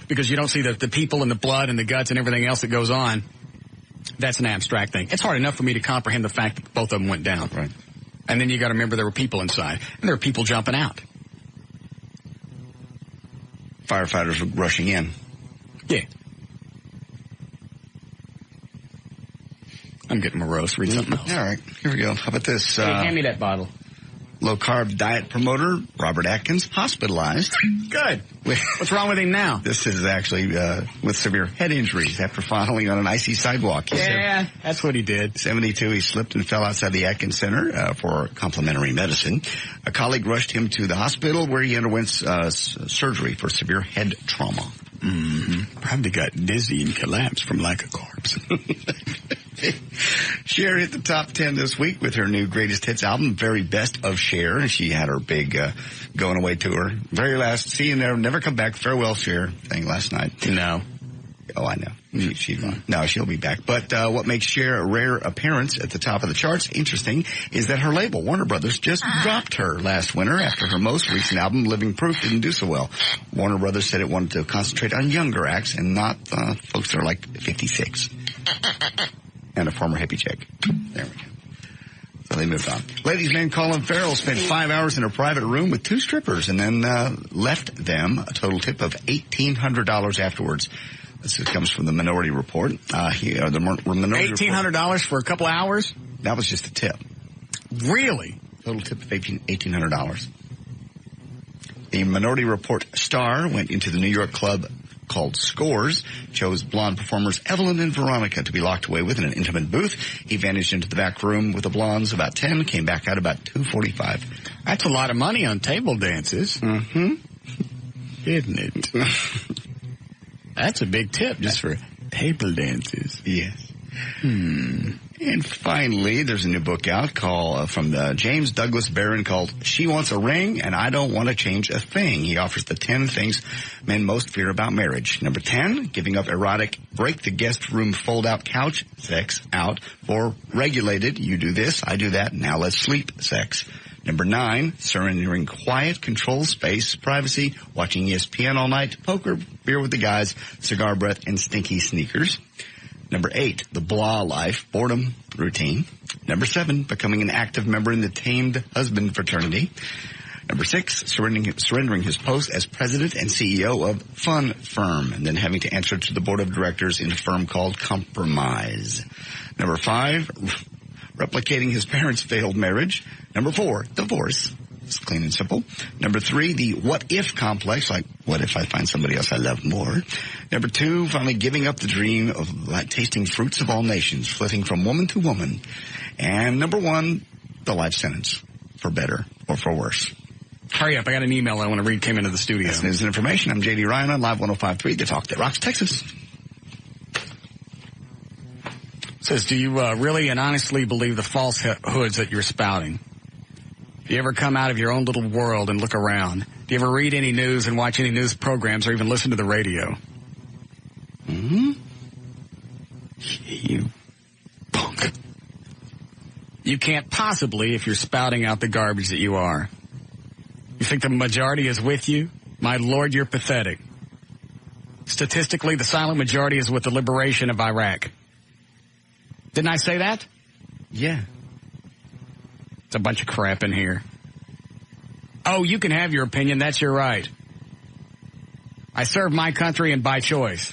Because you don't see the people and the blood and the guts and everything else that goes on. That's an abstract thing. It's hard enough for me to comprehend the fact that both of them went down. Right. And then you got to remember there were people inside, and there were people jumping out. Firefighters were rushing in. Yeah. I'm getting morose. Read something else. All right. Here we go. How about this? Hey, hand me that bottle. Low-carb diet promoter Robert Atkins hospitalized. Good. What's wrong with him now? This is actually with severe head injuries after falling on an icy sidewalk. Yeah, that's what he did. 72, he slipped and fell outside the Atkins Center for complimentary medicine. A colleague rushed him to the hospital where he underwent surgery for severe head trauma. Mm-hmm. Probably got dizzy and collapsed from lack of carbs. Cher hit the top 10 this week with her new greatest hits album, Very Best of Cher. And she had her big going away tour. Very last, see you there, never come back, farewell Cher thing last night. No. Oh, I know. No, she'll be back. But what makes Cher a rare appearance at the top of the charts, interesting, is that her label, Warner Brothers, just dropped her last winter after her most recent album, Living Proof, didn't do so well. Warner Brothers said it wanted to concentrate on younger acts and not folks that are like 56. And a former hippie chick. There we go. So they moved on. Ladies' man Colin Farrell spent 5 hours in a private room with two strippers and then left them a total tip of $1,800 afterwards. This comes from the Minority Report. $1,800 for a couple hours? That was just a tip. Really? Total tip of $1,800. The Minority Report star went into the New York club called Scores, chose blonde performers Evelyn and Veronica to be locked away with in an intimate booth. He vanished into the back room with the blondes about 10, came back out about 2:45. That's a lot of money on table dances. Mm-hmm. Isn't it? That's a big tip just for table dances. Yes. And finally, there's a new book out from James Douglas Barron called She Wants a Ring and I Don't Want to Change a Thing. He offers the 10 things men most fear about marriage. Number 10, giving up erotic, break the guest room fold-out couch sex out for regulated, you do this, I do that, now let's sleep sex. Number 9, surrendering quiet, controlled space, privacy, watching ESPN all night, poker, beer with the guys, cigar breath, and stinky sneakers. Number 8, the blah life, boredom, routine. Number 7, becoming an active member in the tamed husband fraternity. Number 6, surrendering his post as president and CEO of Fun Firm, and then having to answer to the board of directors in a firm called Compromise. Number 5, replicating his parents' failed marriage. Number 4, divorce. It's clean and simple. Number 3, the what-if complex, like, what if I find somebody else I love more? Number 2, finally giving up the dream of tasting fruits of all nations, flitting from woman to woman. And number 1, the life sentence, for better or for worse. Hurry up, I got an email I want to read, came into the studio. That's news and information. I'm J.D. Ryan on Live 105.3, The Talk That Rocks Texas. Says, do you really and honestly believe the falsehoods that you're spouting? Do you ever come out of your own little world and look around? Do you ever read any news and watch any news programs or even listen to the radio? Mm-hmm. You punk. You can't possibly if you're spouting out the garbage that you are. You think the majority is with you? My Lord, you're pathetic. Statistically, the silent majority is with the liberation of Iraq. Didn't I say that? Yeah. It's a bunch of crap in here. Oh, you can have your opinion. That's your right. I serve my country and by choice.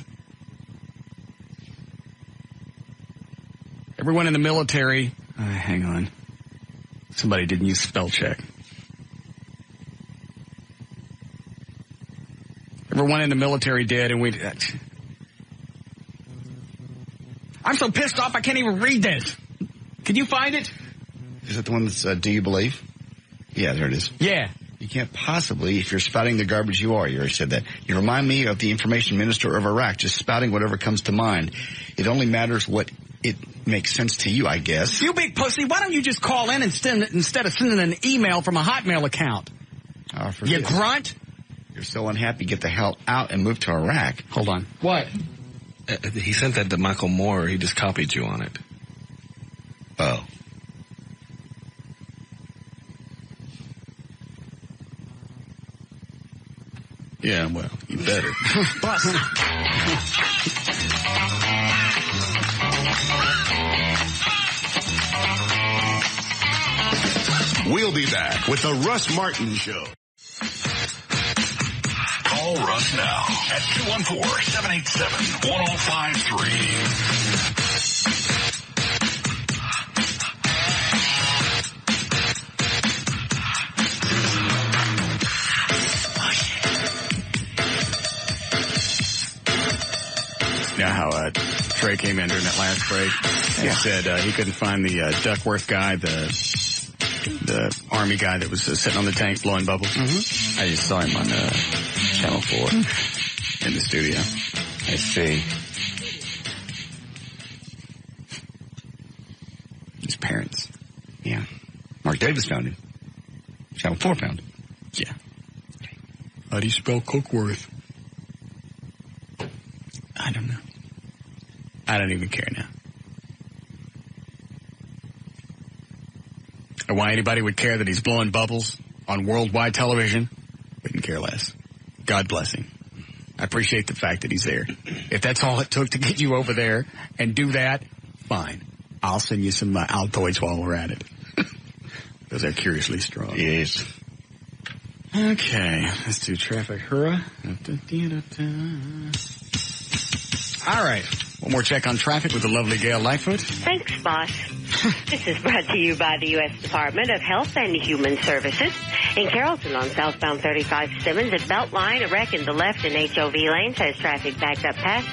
Everyone in the military, hang on. Somebody didn't use spell check. Everyone in the military did, and we... I'm so pissed off I can't even read this. Can you find it? Is it the one that's, do you believe? Yeah, there it is. Yeah. You can't possibly, if you're spouting the garbage you are. You already said that. You remind me of the information minister of Iraq, just spouting whatever comes to mind. It only matters what it makes sense to you, I guess. You big pussy, why don't you just call in instead of sending an email from a Hotmail account? You grunt? You're so unhappy, get the hell out and move to Iraq. Hold on. What? He sent that to Michael Moore. He just copied you on it. Oh. Yeah, well, you better. Bus. We'll be back with the Russ Martin Show. Call Russ now at 214-787-1053. You know how Trey came in during that last break? He said he couldn't find the Duckworth guy, the Army guy that was sitting on the tank blowing bubbles. Mm-hmm. I just saw him on Channel 4 in the studio. I see. His parents. Yeah. Mark Davis found him. Channel 4 found him. Yeah. How do you spell Cookworth? I don't know. I don't even care now. Or why anybody would care that he's blowing bubbles on worldwide television, couldn't care less. God bless him. I appreciate the fact that he's there. If that's all it took to get you over there and do that, fine. I'll send you some Altoids while we're at it. Because they're curiously strong. Yes. Okay, let's do traffic. Hurrah. All right. One more check on traffic with the lovely Gail Lightfoot. Thanks, boss. This is brought to you by the U.S. Department of Health and Human Services. In Carrollton on southbound 35 Simmons at Beltline, a wreck in the left and HOV lanes has traffic backed up past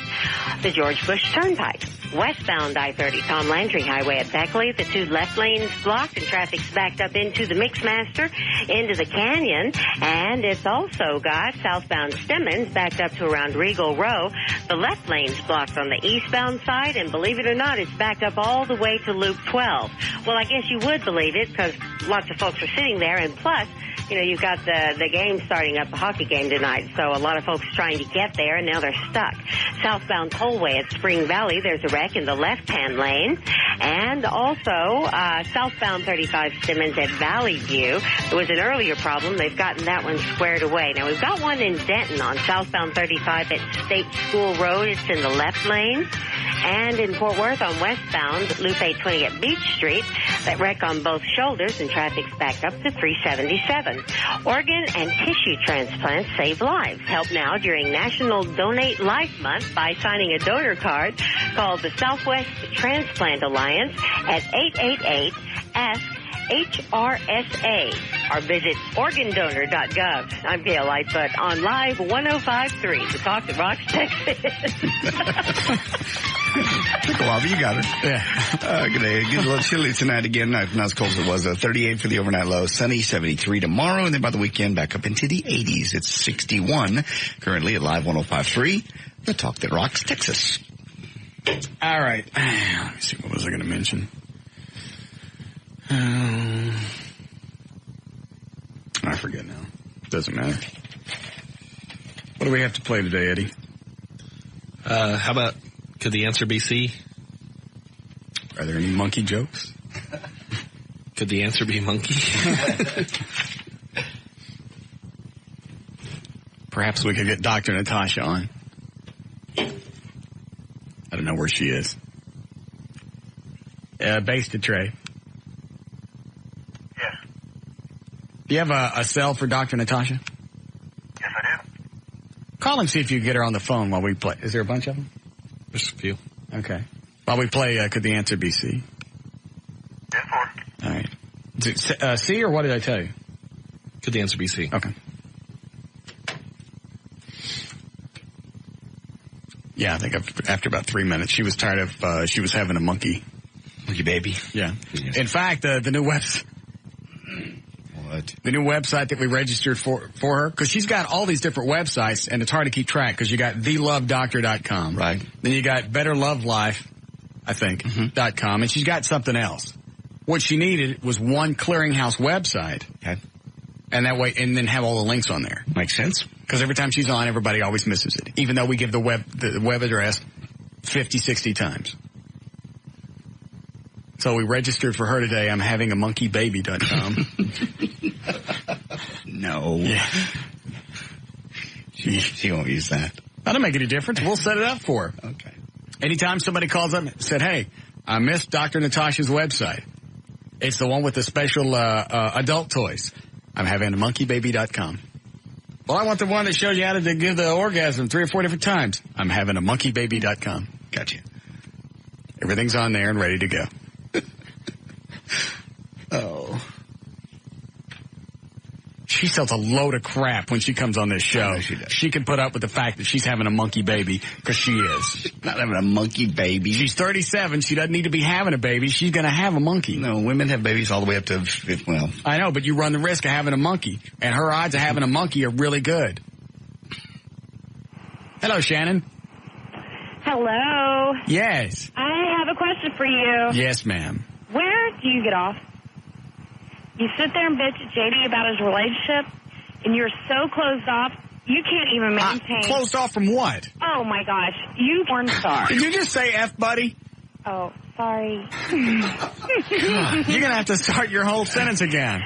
the George Bush Turnpike. Westbound I-30 Tom Landry Highway at Beckley, the two left lanes blocked and traffic's backed up into the Mixmaster, into the Canyon, and it's also got southbound Stemmons backed up to around Regal Row. The left lane's blocked on the eastbound side, and believe it or not, it's backed up all the way to Loop 12. Well, I guess you would believe it because lots of folks are sitting there, and plus, you know, you've got the game starting up, the hockey game tonight, so a lot of folks trying to get there, and now they're stuck. Southbound Tollway at Spring Valley, there's a wreck in the left-hand lane, and also southbound 35 Simmons at Valley View. There was an earlier problem. They've gotten that one squared away. Now, we've got one in Denton on southbound 35 at State School Road. It's in the left lane. And in Fort Worth on westbound, Loop 820 at Beach Street, that wreck on both shoulders and traffic's backed up to 377. Organ and tissue transplants save lives. Help now during National Donate Life Month by signing a donor card called the Southwest Transplant Alliance at 888-ASK-HRSA or visit organdonor.gov. I'm Gail Lightfoot on Live 105.3, the talk that rocks Texas. Took a while, but you got her. Yeah. Good day. Get a little chilly tonight again. Not as cold as it was. 38 for the overnight low. Sunny, 73 tomorrow. And then by the weekend, back up into the 80s. It's 61 currently at Live 105.3, the talk that rocks Texas. All right. Let me see. What was I going to mention? I forget now. Doesn't matter. What do we have to play today, Eddie? How about Could the Answer Be C? Are there any monkey jokes? Could the answer be monkey? Perhaps we could get Dr. Natasha on. I don't know where she is. Based at Trey. Yes. Do you have a cell for Dr. Natasha? Yes, I do. Call and see if you can get her on the phone while we play. Is there a bunch of them? Just a few. Okay. While we play, Could the Answer Be C? Yes, sir. All right. C, or what did I tell you? Could the answer be C? Okay. Yeah, I think after about 3 minutes, she was tired of, she was having a monkey baby. Yeah. In fact, the new website. What? The new website that we registered for her, because she's got all these different websites, and it's hard to keep track, because you got thelovedoctor.com. Right. Then you got betterlovelife, I think, .com, and she's got something else. What she needed was one clearinghouse website. Okay. And that way, and then have all the links on there. Makes sense. Because every time she's on, everybody always misses it, even though we give the web address 50, 60 times. So we registered for her today. I'm having a monkeybaby.com. No. Yeah. She won't use that. That'll make any difference. We'll set it up for her. Okay. Anytime somebody calls up and said, hey, I missed Dr. Natasha's website. It's the one with the special adult toys. I'm having a monkeybaby.com. Well, I want the one that shows you how to give the orgasm 3 or 4 different times. I'm having a monkeybaby.com. Gotcha. Everything's on there and ready to go. Oh. She sells a load of crap when she comes on this show. No, she does. She can put up with the fact that she's having a monkey baby, because she is. She's not having a monkey baby. She's 37. She doesn't need to be having a baby. She's going to have a monkey. No, women have babies all the way up to, well. I know, but you run the risk of having a monkey. And her odds of having a monkey are really good. Hello, Shannon. Hello. Yes. I have a question for you. Yes, ma'am. Where do you get off? You sit there and bitch at JD about his relationship, and you're so closed off, you can't even maintain. Closed off from what? Oh, my gosh. You porn star. Did you just say F, buddy? Oh, sorry. God, you're going to have to start your whole sentence again.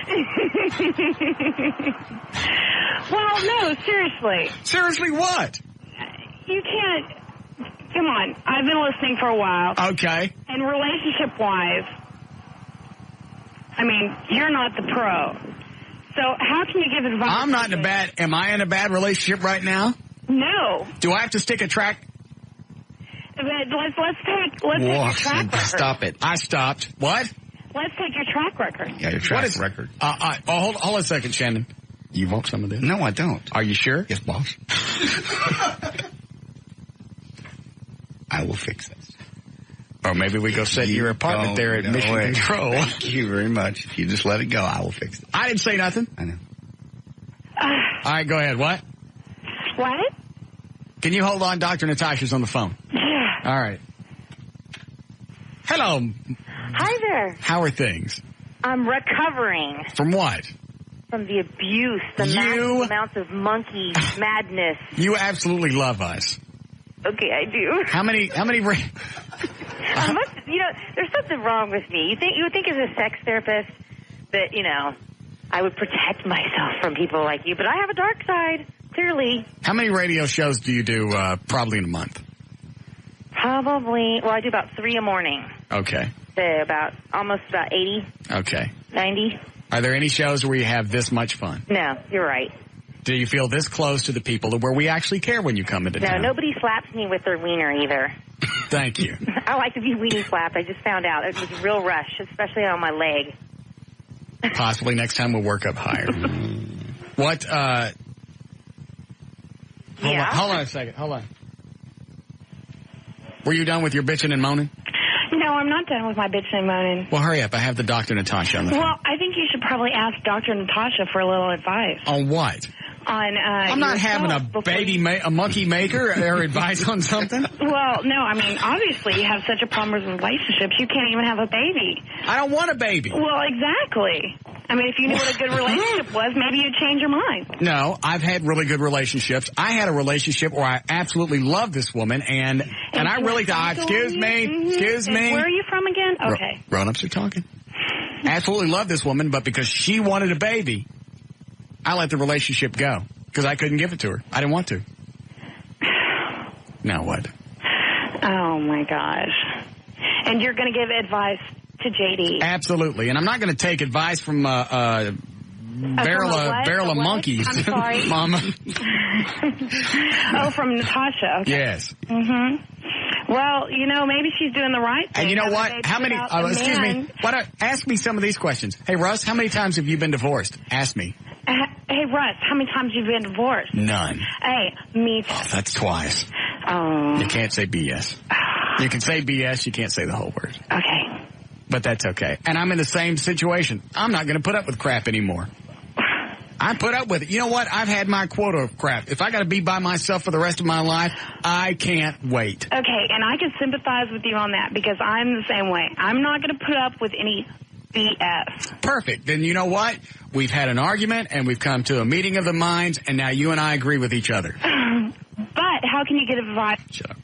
Well, no, seriously. Seriously what? You can't. Come on. I've been listening for a while. Okay. And relationship-wise, I mean, you're not the pro. So how can you give advice? I'm not in a bad... Am I in a bad relationship right now? No. Do I have to stick a track... Let's take your track record. Stop it. I stopped. What? Let's take your track record. Yeah, your track record. Hold on a second, Shannon. You want some of this? No, I don't. Are you sure? Yes, boss. I will fix this. Or maybe we go sit in your apartment there at Mission Control. Thank you very much. If you just let it go, I will fix it. I didn't say nothing. I know. All right, go ahead. What? What? Can you hold on? Dr. Natasha's on the phone. Yeah. All right. Hello. Hi there. How are things? I'm recovering. From what? From the abuse, the massive amounts of monkey madness. You absolutely love us. Okay, I do. How many? There's something wrong with me. You would think as a sex therapist that, I would protect myself from people like you, but I have a dark side, clearly. How many radio shows do you do probably in a month? Probably, I do about 3 a morning. Okay. So almost about 80. Okay. 90. Are there any shows where you have this much fun? No, you're right. Do you feel this close to the people where we actually care when you come into town? No, nobody slaps me with their wiener either. Thank you. I like to be weenie slapped. I just found out. It was a real rush, especially on my leg. Possibly next time we'll work up higher. What, Hold on a second. Hold on. Were you done with your bitching and moaning? No, I'm not done with my bitching and moaning. Well, hurry up. I have the Dr. Natasha on the phone. Well, I think you should probably ask Dr. Natasha for a little advice. On what? I'm not having a monkey maker or advice on something. Well, no, I mean, obviously you have such a problem with relationships, you can't even have a baby. I don't want a baby. Well, exactly. I mean, if you knew what a good relationship was, maybe you'd change your mind. No, I've had really good relationships. I had a relationship where I absolutely loved this woman, and I really thought, excuse me. Where are you from again? Okay. Grown-ups are talking. Absolutely loved this woman, but because she wanted a baby, I let the relationship go because I couldn't give it to her. I didn't want to. Now what? Oh, my gosh. And you're going to give advice to JD? Absolutely. And I'm not going to take advice from barrel of monkeys. I'm sorry. Mama. Oh, from Natasha. Okay. Yes. Mm-hmm. Well, maybe she's doing the right thing. And you know what? How many, excuse me, ask me some of these questions. Hey, Russ, how many times have you been divorced? Ask me. Hey, Russ, how many times have you been divorced? None. Hey, me too. Oh, that's twice. Oh. You can't say BS. You can say BS, you can't say the whole word. Okay. But that's okay. And I'm in the same situation. I'm not going to put up with crap anymore. I put up with it. You know what? I've had my quota of crap. If I got to be by myself for the rest of my life, I can't wait. Okay, and I can sympathize with you on that because I'm the same way. I'm not going to put up with any BS. Perfect. Then you know what? We've had an argument and we've come to a meeting of the minds, and now you and I agree with each other. But how can you get a vibe? Shut up.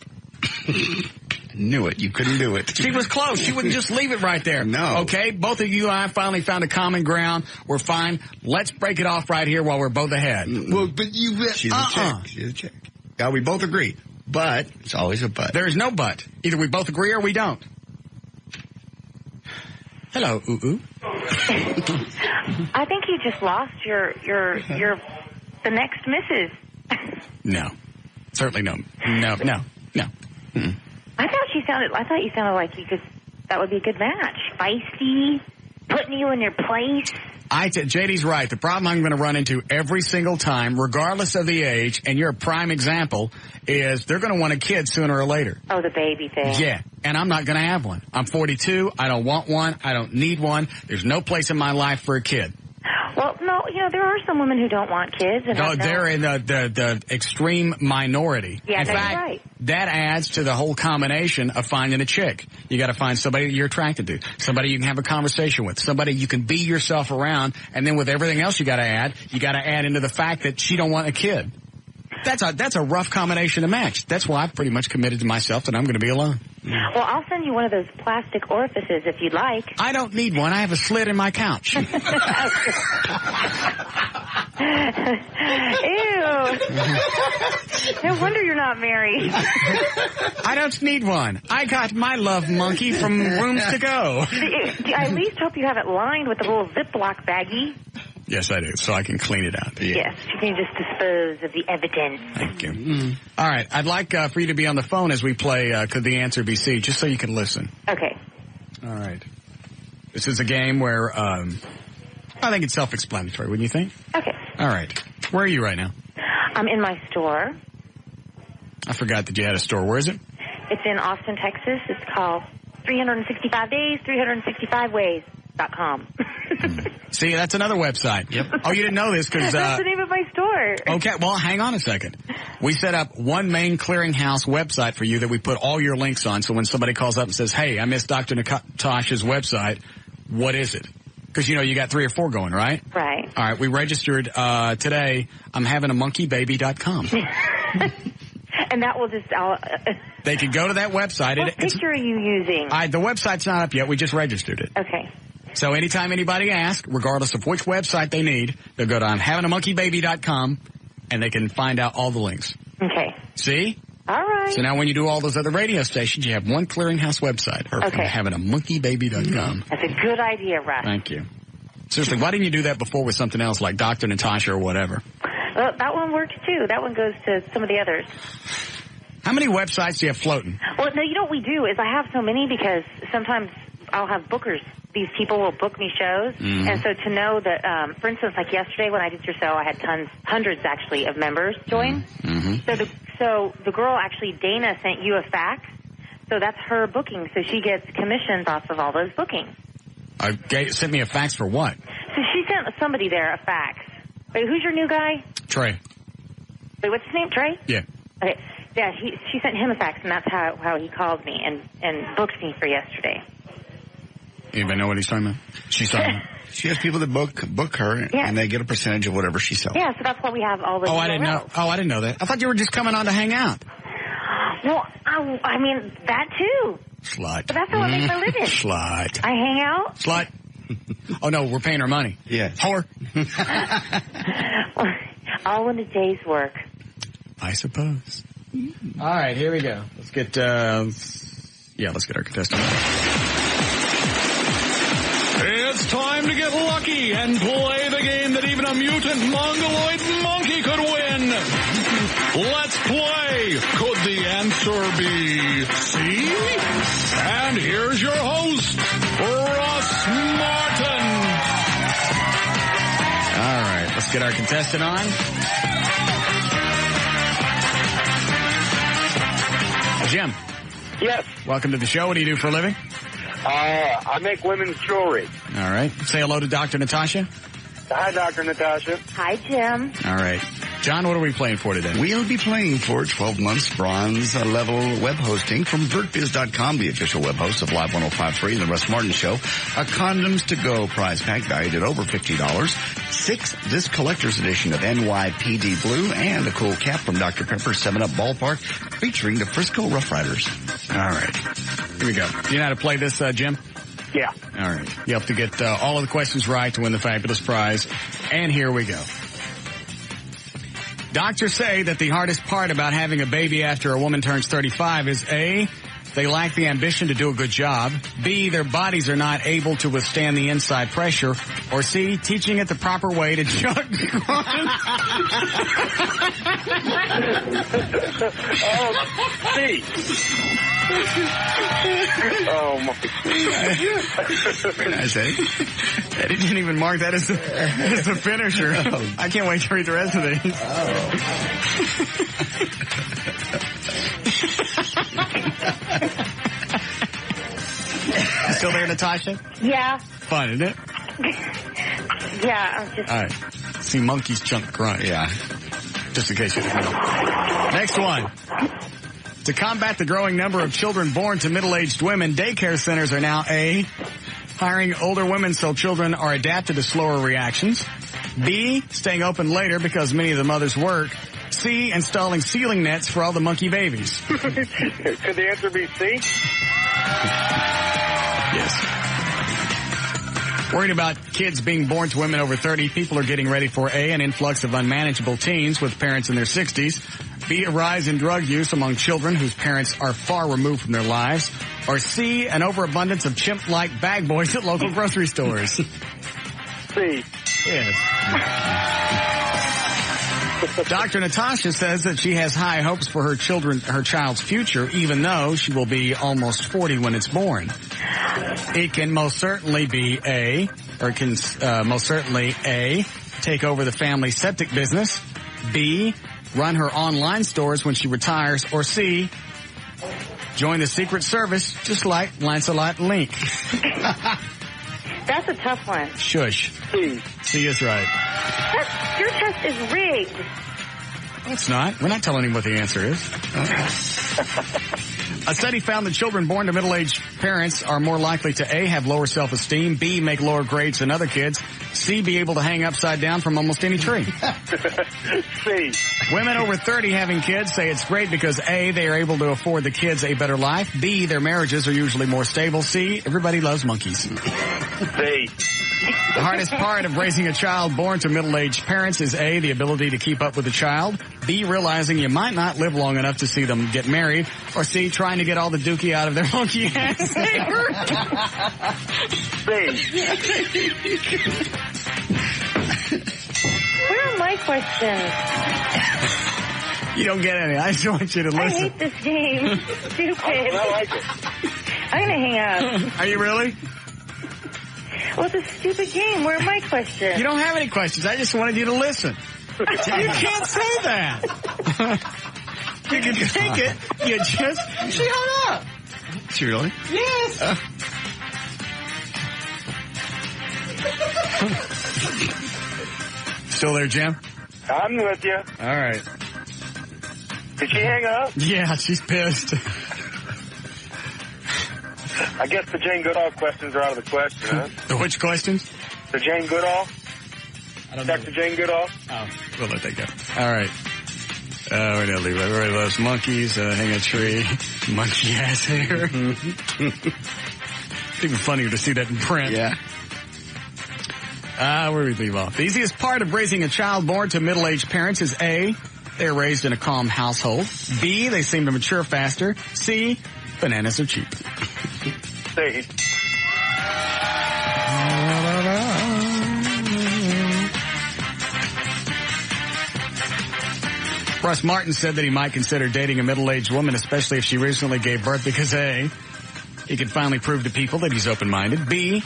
Knew it. You couldn't do it. She was close. She wouldn't just leave it right there. No. Okay? Both of you and I finally found a common ground. We're fine. Let's break it off right here while we're both ahead. Well, but she's a chick. She's a chick. Yeah, we both agree. But it's always a but. There is no but. Either we both agree or we don't. Hello, ooh. I think you just lost the next missus. No. Certainly no. No. Mm-mm. I thought you sounded like that would be a good match. Feisty, putting you in your place. JD's right. The problem I'm going to run into every single time, regardless of the age, and you're a prime example, is they're going to want a kid sooner or later. Oh, the baby thing. Yeah, and I'm not going to have one. I'm 42. I don't want one. I don't need one. There's no place in my life for a kid. Well, no, there are some women who don't want kids. And no, they're in the extreme minority. Yeah, in fact, you're right. That adds to the whole combination of finding a chick. You got to find somebody that you're attracted to, somebody you can have a conversation with, somebody you can be yourself around, and then with everything else you got to add into the fact that she don't want a kid. That's a rough combination to match. That's why I've pretty much committed to myself that I'm going to be alone. Well, I'll send you one of those plastic orifices if you'd like. I don't need one. I have a slit in my couch. Ew. No wonder you're not married. I don't need one. I got my love monkey from Rooms to Go. I at least hope you have it lined with a little Ziploc baggie. Yes, I do, so I can clean it out. Yeah. Yes, you can just dispose of the evidence. Thank you. All right, I'd like for you to be on the phone as we play Could the Answer Be C, just so you can listen. Okay. All right. This is a game where I think it's self-explanatory, wouldn't you think? Okay. All right. Where are you right now? I'm in my store. I forgot that you had a store. Where is it? It's in Austin, Texas. It's called 365 Days, 365ways.com. See, that's another website. Yep. Oh, you didn't know this because... That's the name of my store. Okay, well, hang on a second. We set up one main clearinghouse website for you that we put all your links on, so when somebody calls up and says, hey, I missed Dr. Natasha's website, what is it? Because, you got 3 or 4 going, right? Right. All right, we registered today. I'm having a monkeybaby.com. And that will just... They can go to that website. What picture are you using? The website's not up yet. We just registered it. Okay. So anytime anybody asks, regardless of which website they need, they'll go to I'mHavingAMonkeyBaby.com, and they can find out all the links. Okay. See? All right. So now when you do all those other radio stations, you have one clearinghouse website. Okay. I'mHavingAMonkeyBaby.com. That's a good idea, Russ. Thank you. Seriously, why didn't you do that before with something else like Dr. Natasha or whatever? Well, that one works too. That one goes to some of the others. How many websites do you have floating? Well, no, what we do is I have so many because sometimes I'll have bookers. These people will book me shows. Mm-hmm. And so to know that, for instance, like yesterday when I did your show, I had hundreds actually of members join. Mm-hmm. So the girl actually, Dana, sent you a fax. So that's her booking. So she gets commissions off of all those bookings. Sent me a fax for what? So she sent somebody there a fax. Wait, who's your new guy? Trey. Wait, what's his name? Trey? Yeah. Okay. Yeah, she sent him a fax, and that's how he called me and booked me for yesterday. Anybody know what he's talking about? She's talking about. She has people that book her, and they get a percentage of whatever she sells. Yeah, so that's why we have all the. I didn't know that. I thought you were just coming on to hang out. Well, I mean that too. Slut. But that's how I make my living. Slut. I hang out. Slut. Oh no, we're paying her money. Yeah. Whore. All in a day's work. I suppose. All right, here we go. Let's get let's get our contestant. It's time to get lucky and play the game that even a mutant mongoloid monkey could win. Let's play. Could the answer be C? And here's your host, Russ Martin. All right, let's get our contestant on. Jim. Yes. Welcome to the show. What do you do for a living? I make women's jewelry. All right. Say hello to Dr. Natasha. Hi, Dr. Natasha. Hi, Jim. All right. John, what are we playing for today? We'll be playing for 12 months bronze level web hosting from VertBiz.com, the official web host of Live 105.3 and the Russ Martin Show. A Condoms to Go prize pack valued at over $50. 6-disc collector's edition of NYPD Blue and a cool cap from Dr. Pepper's 7-Up Ballpark featuring the Frisco Rough Riders. All right. Here we go. You know how to play this, Jim? Yeah. All right. You have to get all of the questions right to win the fabulous prize. And here we go. Doctors say that the hardest part about having a baby after a woman turns 35 is A, they lack the ambition to do a good job, B, their bodies are not able to withstand the inside pressure, or C, teaching it the proper way to chug. C. Oh, my. Very nice, eh? Eddie didn't even mark that as the finisher. I can't wait to read the rest of these. You still there, Natasha? Yeah. Fun, isn't it? Yeah, I'm just... All right. See monkeys chunk grunt. Yeah. Just in case you didn't know. Next one. To combat the growing number of children born to middle-aged women, daycare centers are now A, hiring older women so children are adapted to slower reactions, B, staying open later because many of the mothers work, C, installing ceiling nets for all the monkey babies. Could the answer be C? Yes. Worried about kids being born to women over 30, people are getting ready for A, an influx of unmanageable teens with parents in their 60s, B, a rise in drug use among children whose parents are far removed from their lives, or C, an overabundance of chimp-like bag boys at local grocery stores. C. Yes. Dr. Natasha says that she has high hopes for her child's future, even though she will be almost 40 when it's born. It can most certainly be A, take over the family septic business, B, run her online stores when she retires, or C, join the Secret Service just like Lancelot and Link. That's a tough one. Shush. C is right. Your test is rigged. It's not. We're not telling him what the answer is. A study found that children born to middle-aged parents are more likely to A, have lower self-esteem, B, make lower grades than other kids, C, be able to hang upside down from almost any tree. C. Women over 30 having kids say it's great because A, they are able to afford the kids a better life, B, their marriages are usually more stable, C, everybody loves monkeys. C. The hardest part of raising a child born to middle-aged parents is A, the ability to keep up with the child, B, realizing you might not live long enough to see them get married, or C, trying to get all the dookie out of their monkey ass. Where are my questions? You don't get any. I just want you to listen. I hate this game. Stupid. I like it. I'm going to hang up. Are you really? Well, it's a stupid game. Where are my questions? You don't have any questions. I just wanted you to listen. You can't say that. You can take it. She hung up. She really? Yes. Still there, Jim? I'm with you. All right. Did she hang up? Yeah, she's pissed. I guess the Jane Goodall questions are out of the question, huh? Which questions? The Jane Goodall? I don't know. Dr. Jane Goodall? Oh, we'll let that go. All right. We're going to leave it. Everybody loves monkeys. Hang a tree. Monkey ass hair. It's even funnier to see that in print. Yeah. Where do we leave off? The easiest part of raising a child born to middle-aged parents is A, they're raised in a calm household. B, they seem to mature faster. C, bananas are cheap. C. Russ Martin said that he might consider dating a middle-aged woman, especially if she recently gave birth, because A, he could finally prove to people that he's open-minded. B,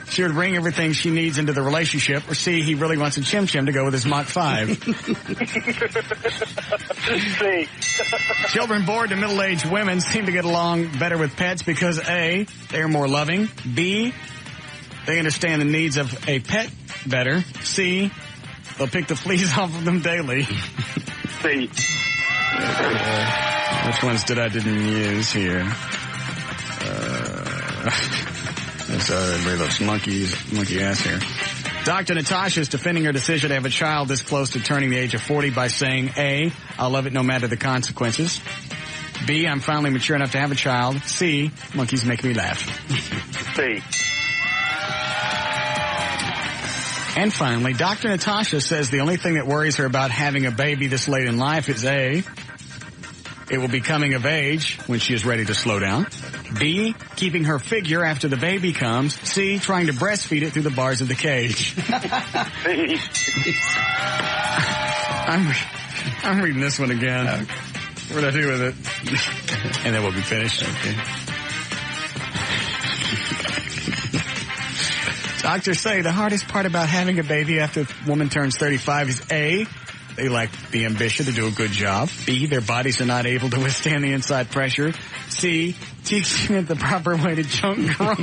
she would bring everything she needs into the relationship. Or C, he really wants a Chim Chim to go with his Mach 5. C. Children born to middle-aged women seem to get along better with pets because A, they are more loving. B, they understand the needs of a pet better. C, they'll pick the fleas off of them daily. C. Which ones didn't use here? Everybody looks monkey ass here. Dr. Natasha is defending her decision to have a child this close to turning the age of 40 by saying, A, I'll love it no matter the consequences. B, I'm finally mature enough to have a child. C, monkeys make me laugh. C. And finally, Dr. Natasha says the only thing that worries her about having a baby this late in life is A, it will be coming of age when she is ready to slow down. B, keeping her figure after the baby comes. C, trying to breastfeed it through the bars of the cage. I'm reading this one again. What did I do with it? And then we'll be finished. Okay. Doctors say the hardest part about having a baby after a woman turns 35 is A, they lack the ambition to do a good job. B, their bodies are not able to withstand the inside pressure. C, teaching it the proper way to chunk growth.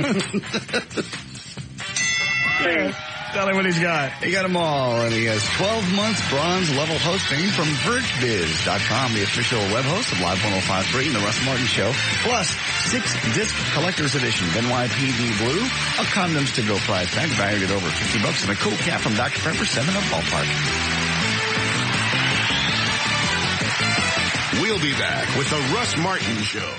Tell him what he's got. He got them all, and he has 12 months bronze level hosting from VirtBiz.com, the official web host of Live 105.3 and the Russ Martin Show, plus 6-disc collector's edition of NYPD Blue, a condoms to go prize tag valued at over $50, and a cool cap from Dr. Pepper 7-Up Ballpark. We'll be back with the Russ Martin Show.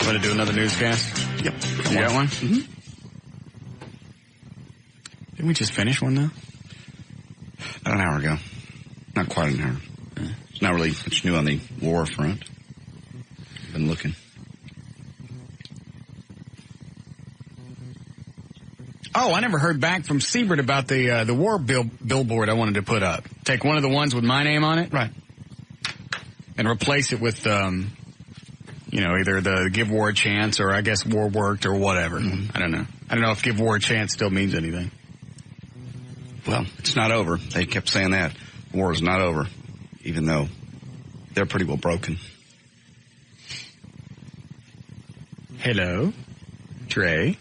Want to do another newscast? Yep. You got one? Mm-hmm. Didn't we just finish one now? About an hour ago. Not quite an hour. It's not really much new on the war front. Been looking. Oh, I never heard back from Siebert about the war billboard I wanted to put up. Take one of the ones with my name on it. Right. And replace it with, either the Give War a Chance or I guess War Worked or whatever. Mm-hmm. I don't know. I don't know if Give War a Chance still means anything. Well, it's not over. They kept saying that. War is not over, even though they're pretty well broken. Hello, Trey.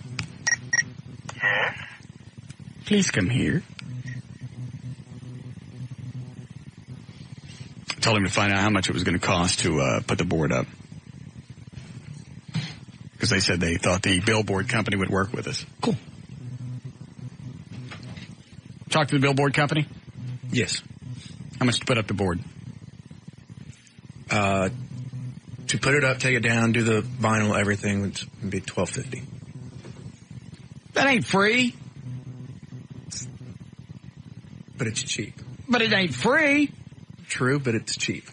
Please come here. I told him to find out how much it was going to cost to put the board up. Because they said they thought the billboard company would work with us. Cool. Talk to the billboard company? Yes. How much to put up the board? To put it up, take it down, do the vinyl, everything would be $12.50. That ain't free. But it's cheap. But it ain't free. True, but it's cheap.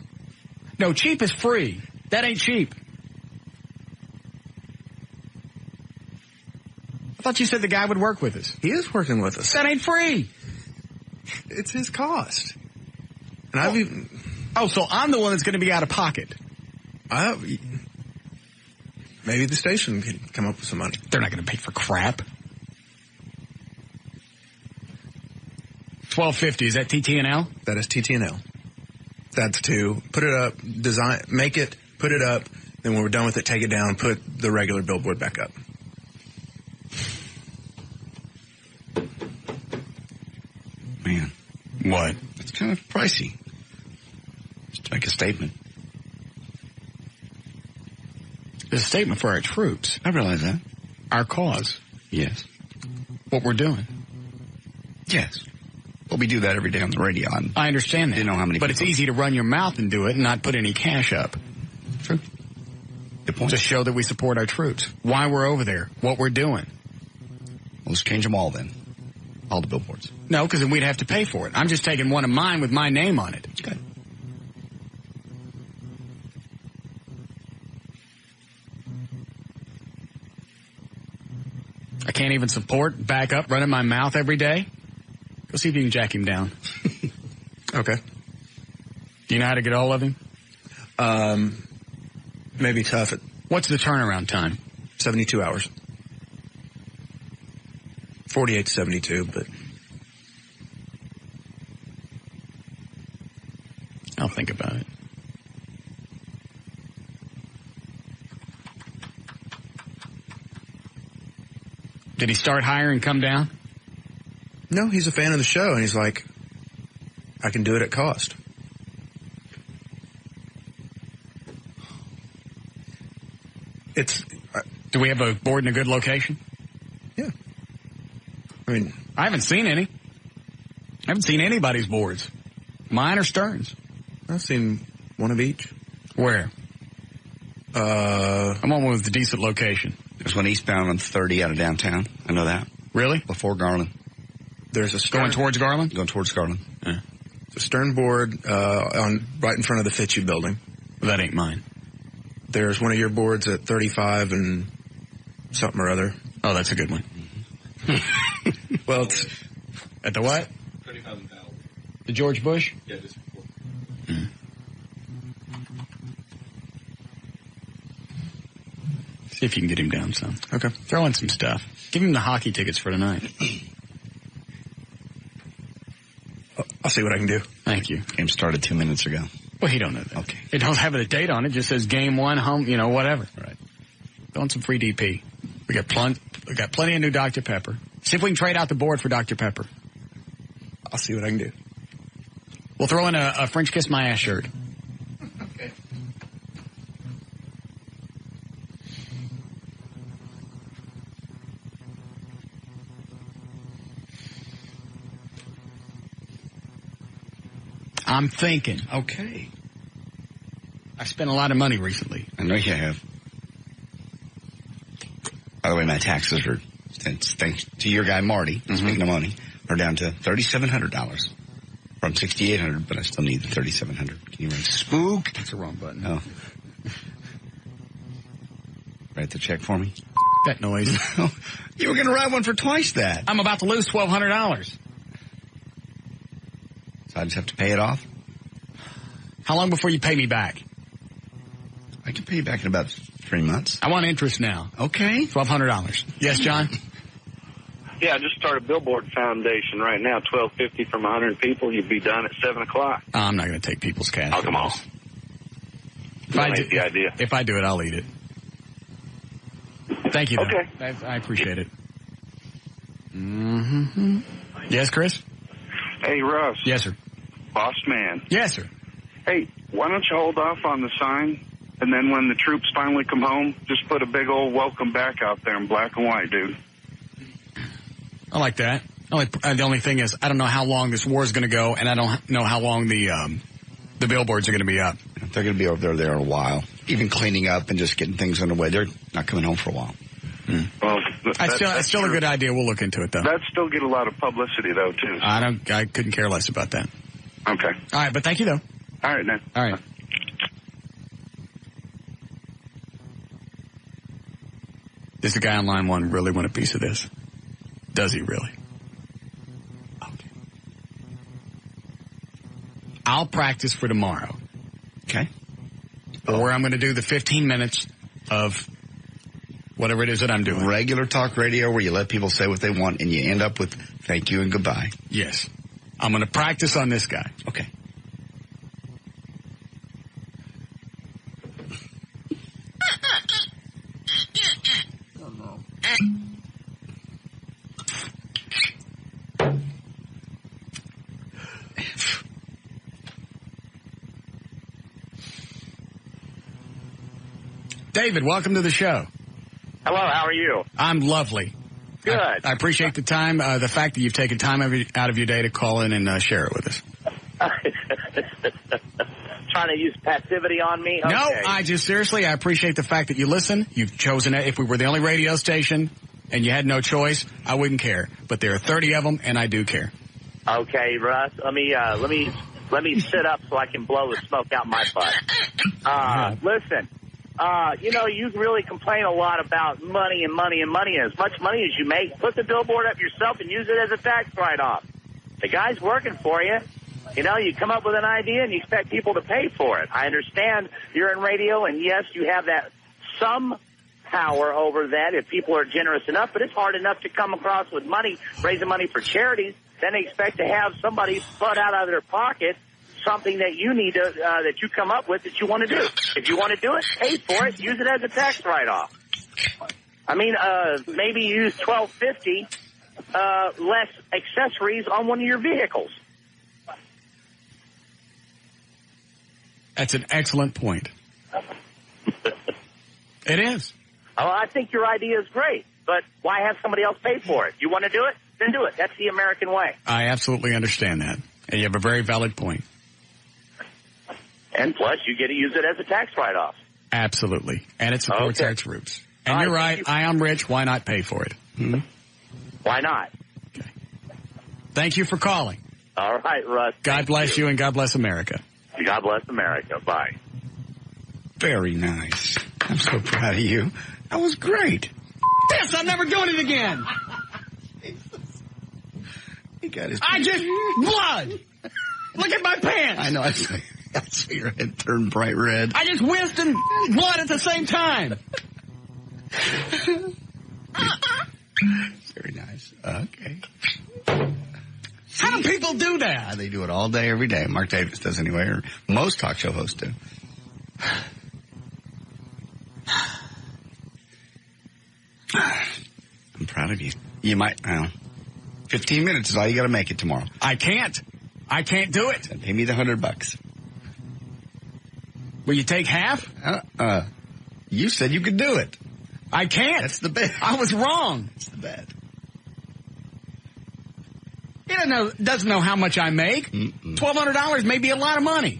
No, cheap is free. That ain't cheap. I thought you said the guy would work with us. He is working with us. That ain't free. It's his cost. And I've even... Oh, so I'm the one that's going to be out of pocket. Maybe the station can come up with some money. They're not going to pay for crap. $12.50. Is that TT&L? That is TT&L. That's to put it up, design, make it, put it up, then when we're done with it, take it down, put the regular billboard back up. Man. What? It's kind of pricey. Just to make a statement. It's a statement for our troops. I realize that. Our cause. Yes. What we're doing. Yes. Well, we do that every day on the radio. I understand that. You know how many But it's easy to run your mouth and do it and not put any cash up. True. Good point. To show that we support our troops. Why we're over there. What we're doing. Well, let's change them all then. all the billboards. No, because then we'd have to pay for it. I'm just taking one of mine with my name on it. Good. I can't even back up, running my mouth every day. Go see if you can jack him down. Okay. Do you know how to get a hold of him? Maybe tough. What's the turnaround time? 72 hours. 48 to 72, but I'll think about it. Did he start higher and come down? no, he's a fan of the show, and he's like, I can do it at cost. Do we have a board in a good location? Yeah. I mean, I haven't seen any. I haven't seen anybody's boards. Mine or Stern's. I've seen one of each. Where? I'm on one with a decent location. There's one eastbound on 30 out of downtown. I know that. Really? Before Garland. There's a Stern. Going towards Garland? Going towards Garland. Yeah. There's a Stern board on right in front of the Fitchie building. Well, that ain't mine. There's one of your boards at 35 and something or other. Oh, that's a good one. Well, it's at the what? 35 and Powell. The George Bush? Yeah, just before. See if you can get him down some. Okay. Throw in some stuff. Give him the hockey tickets for tonight. I'll see what I can do. Thank you. Game started 2 minutes ago. Well, he don't know that. Okay. It don't have a date on it. Just says game one, home, whatever. Right. Throw in some free DP. We got plenty of new Dr. Pepper. See if we can trade out the board for Dr. Pepper. I'll see what I can do. We'll throw in a French Kiss My Ass shirt. Okay. I'm thinking. Okay. I spent a lot of money recently. I know you have. By the way, my taxes are, thanks to your guy Marty, speaking of money, are down to $3,700 from $6,800, but I still need the $3,700. Can you write spook? That's the wrong button. Oh. Write the check for me. That noise. You were going to write one for twice that. I'm about to lose $1,200. So I just have to pay it off? How long before you pay me back? I can pay you back in about 3 months. I want interest now. Okay. $1,200. Yes, John? Yeah, I just started a billboard foundation right now, $12.50 from 100 people. You'd be done at 7 o'clock. I'm not going to take people's cash. Oh, come on. If I do, the idea. If I do it, I'll eat it. Thank you, though. Okay. I appreciate it. Mm-hmm. Yes, Chris? Hey, Russ. Yes, sir. Boss man. Yes, sir. Hey, why don't you hold off on the sign, and then when the troops finally come home, just put a big old welcome back out there in black and white, dude. I like that. The only thing is, I don't know how long this war is going to go, and I don't know how long the billboards are going to be up. They're going to be over there in a while. Even cleaning up and just getting things underway. They're not coming home for a while. Well, it's still a good idea. We'll look into it, though. That'd still get a lot of publicity, though, too. I couldn't care less about that. Okay. All right, but thank you, though. All right, man. All right. Does the guy on line one really want a piece of this? Does he really? Okay. I'll practice for tomorrow. Okay. Or I'm going to do the 15 minutes of whatever it is that I'm doing. Regular talk radio where you let people say what they want and you end up with thank you and goodbye. Yes. I'm going to practice on this guy. Okay. David, welcome to the show. Hello, how are you? I'm lovely. Good. I appreciate the time, the fact that you've taken time out of your day to call in and share it with us. Trying to use passivity on me? Okay. No, I appreciate the fact that you listen. You've chosen it. If we were the only radio station and you had no choice, I wouldn't care. But there are 30 of them, and I do care. Okay, Russ. Let me sit up so I can blow the smoke out my butt. Listen, you really complain a lot about money and money and money. And as much money as you make, put the billboard up yourself and use it as a tax write-off. The guy's working for you. You come up with an idea and you expect people to pay for it. I understand you're in radio, and yes, you have that some power over that if people are generous enough, but it's hard enough to come across with money, raising money for charities. Then they expect to have somebody flood out of their pocket something that you need to, that you come up with that you want to do. If you want to do it, pay for it. Use it as a tax write-off. I mean, maybe use $12.50 less accessories on one of your vehicles. That's an excellent point. It is. Oh, I think your idea is great, but why have somebody else pay for it? You want to do it? Then do it. That's the American way. I absolutely understand that. And you have a very valid point. And plus, you get to use it as a tax write-off. Absolutely. And it supports tax roots. And you're right. I am rich. Why not pay for it? Hmm? Why not? Okay. Thank you for calling. All right, Russ. God bless you and God bless America. God bless America. Bye. Very nice. I'm so proud of you. That was great. Yes, I'm never doing it again. He got his blood. Look at my pants. I know. I saw your head turn bright red. I just whiffed and blood at the same time. Very nice. Okay. How do people do that? They do it all day, every day. Mark Davis does anyway, or most talk show hosts do. I'm proud of you. You might, 15 minutes is all you got to make it tomorrow. I can't do it. Pay me the $100. Will you take half? You said you could do it. I can't. That's the bet. I was wrong. That's the bet. He doesn't know how much I make. $1,200 may be a lot of money.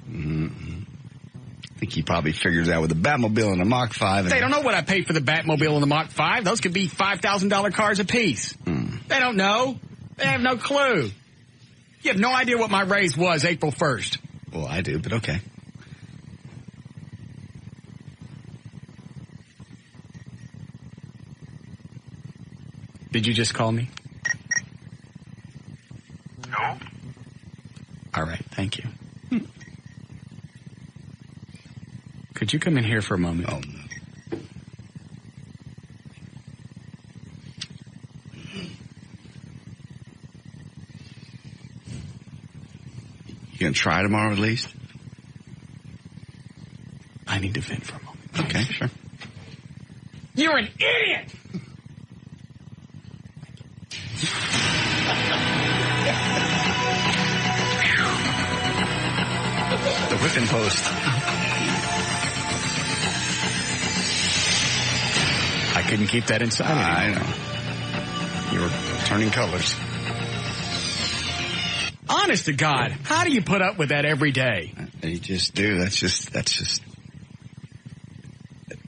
I think he probably figures out with a Batmobile and a Mach 5. They don't know what I paid for the Batmobile and the Mach 5. Those could be $5,000 cars apiece. They don't know. They have no clue. You have no idea what my raise was April 1st. Well, I do, but okay. Did you just call me? No. All right, thank you. Could you come in here for a moment? Oh, no. You gonna try tomorrow at least? I need to vent for a moment. Okay, sure. You're an idiot! The whipping post. I couldn't keep that inside. I know. You were turning colors. Honest to God, how do you put up with that every day? You just do. That's just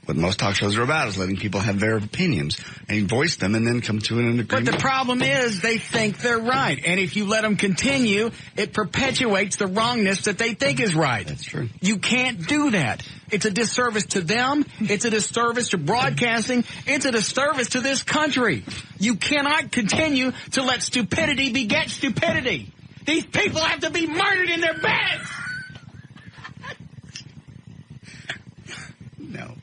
what most talk shows are about, is letting people have their opinions and voice them and then come to an agreement. But the problem is they think they're right. And if you let them continue, it perpetuates the wrongness that they think is right. That's true. You can't do that. It's a disservice to them. It's a disservice to broadcasting. It's a disservice to this country. You cannot continue to let stupidity beget stupidity. These people have to be murdered in their beds. No.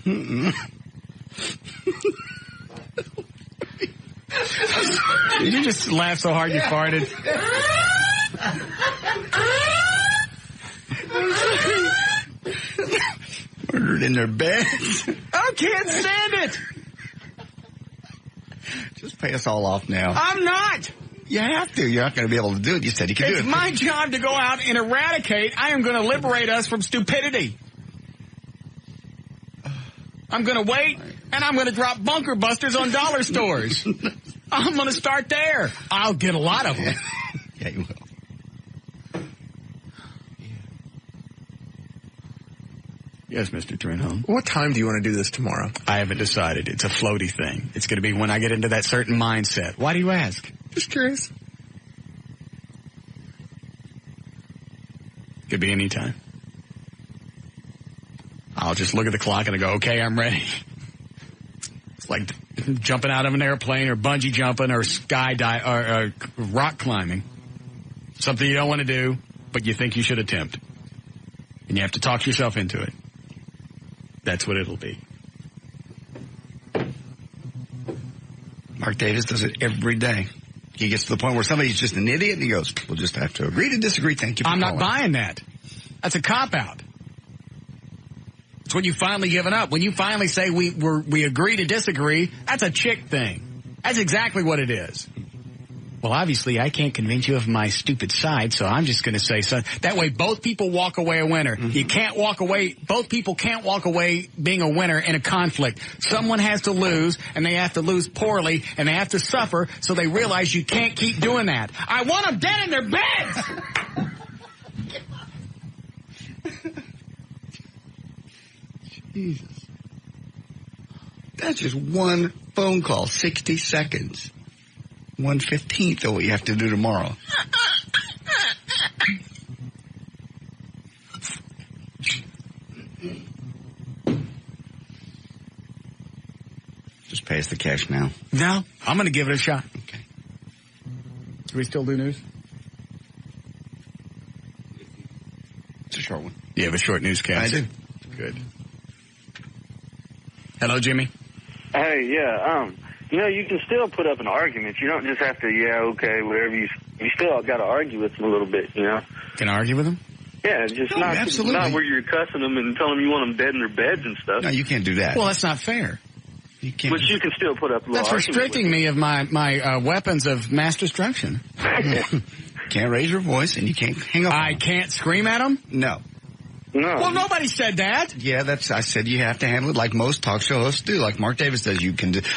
Did you just laugh so hard you farted? Murdered in their beds. I can't stand it. Just pay us all off now. I'm not. You have to. You're not going to be able to do it. You said you could do it. It's my job to go out and eradicate. I am going to liberate us from stupidity. I'm going to wait, and I'm going to drop bunker busters on dollar stores. I'm going to start there. I'll get a lot of them. Yeah, you will. Yes, Mr. Trenholm. What time do you want to do this tomorrow? I haven't decided. It's a floaty thing. It's going to be when I get into that certain mindset. Why do you ask? Just curious. Could be any time. I'll just look at the clock and I go, okay, I'm ready. It's like jumping out of an airplane or bungee jumping or skydive or rock climbing. Something you don't want to do, but you think you should attempt. And you have to talk yourself into it. That's what it'll be. Mark Davis does it every day. He gets to the point where somebody's just an idiot and he goes, we'll just have to agree to disagree. Thank you for I'm calling. not buying that. That's a cop-out. It's when you finally give it up. When you finally say we agree to disagree, that's a chick thing. That's exactly what it is. Well, obviously, I can't convince you of my stupid side, so I'm just going to say so. That way, both people walk away a winner. Mm-hmm. You can't walk away. Both people can't walk away being a winner in a conflict. Someone has to lose, and they have to lose poorly, and they have to suffer, so they realize you can't keep doing that. I want them dead in their beds! Jesus. That's just one phone call, 60 seconds. 1/15th of what you have to do tomorrow. Just pay us the cash now. No, I'm going to give it a shot. Okay. Do we still do news? It's a short one. You have a short newscast? I do. Good. Hello, Jimmy. Hey, yeah, you know, you can still put up an argument. You don't just have to, whatever. You still got to argue with them a little bit, you know. Can I argue with them? Yeah, just not where you're cussing them and telling them you want them dead in their beds and stuff. No, you can't do that. Well, that's not fair. You can't. But you can still put up a little That's restricting me of my weapons of mass destruction. Can't raise your voice and you can't hang up. I can't scream at them? No. No. Well, nobody said that. Yeah, I said you have to handle it like most talk show hosts do, like Mark Davis does.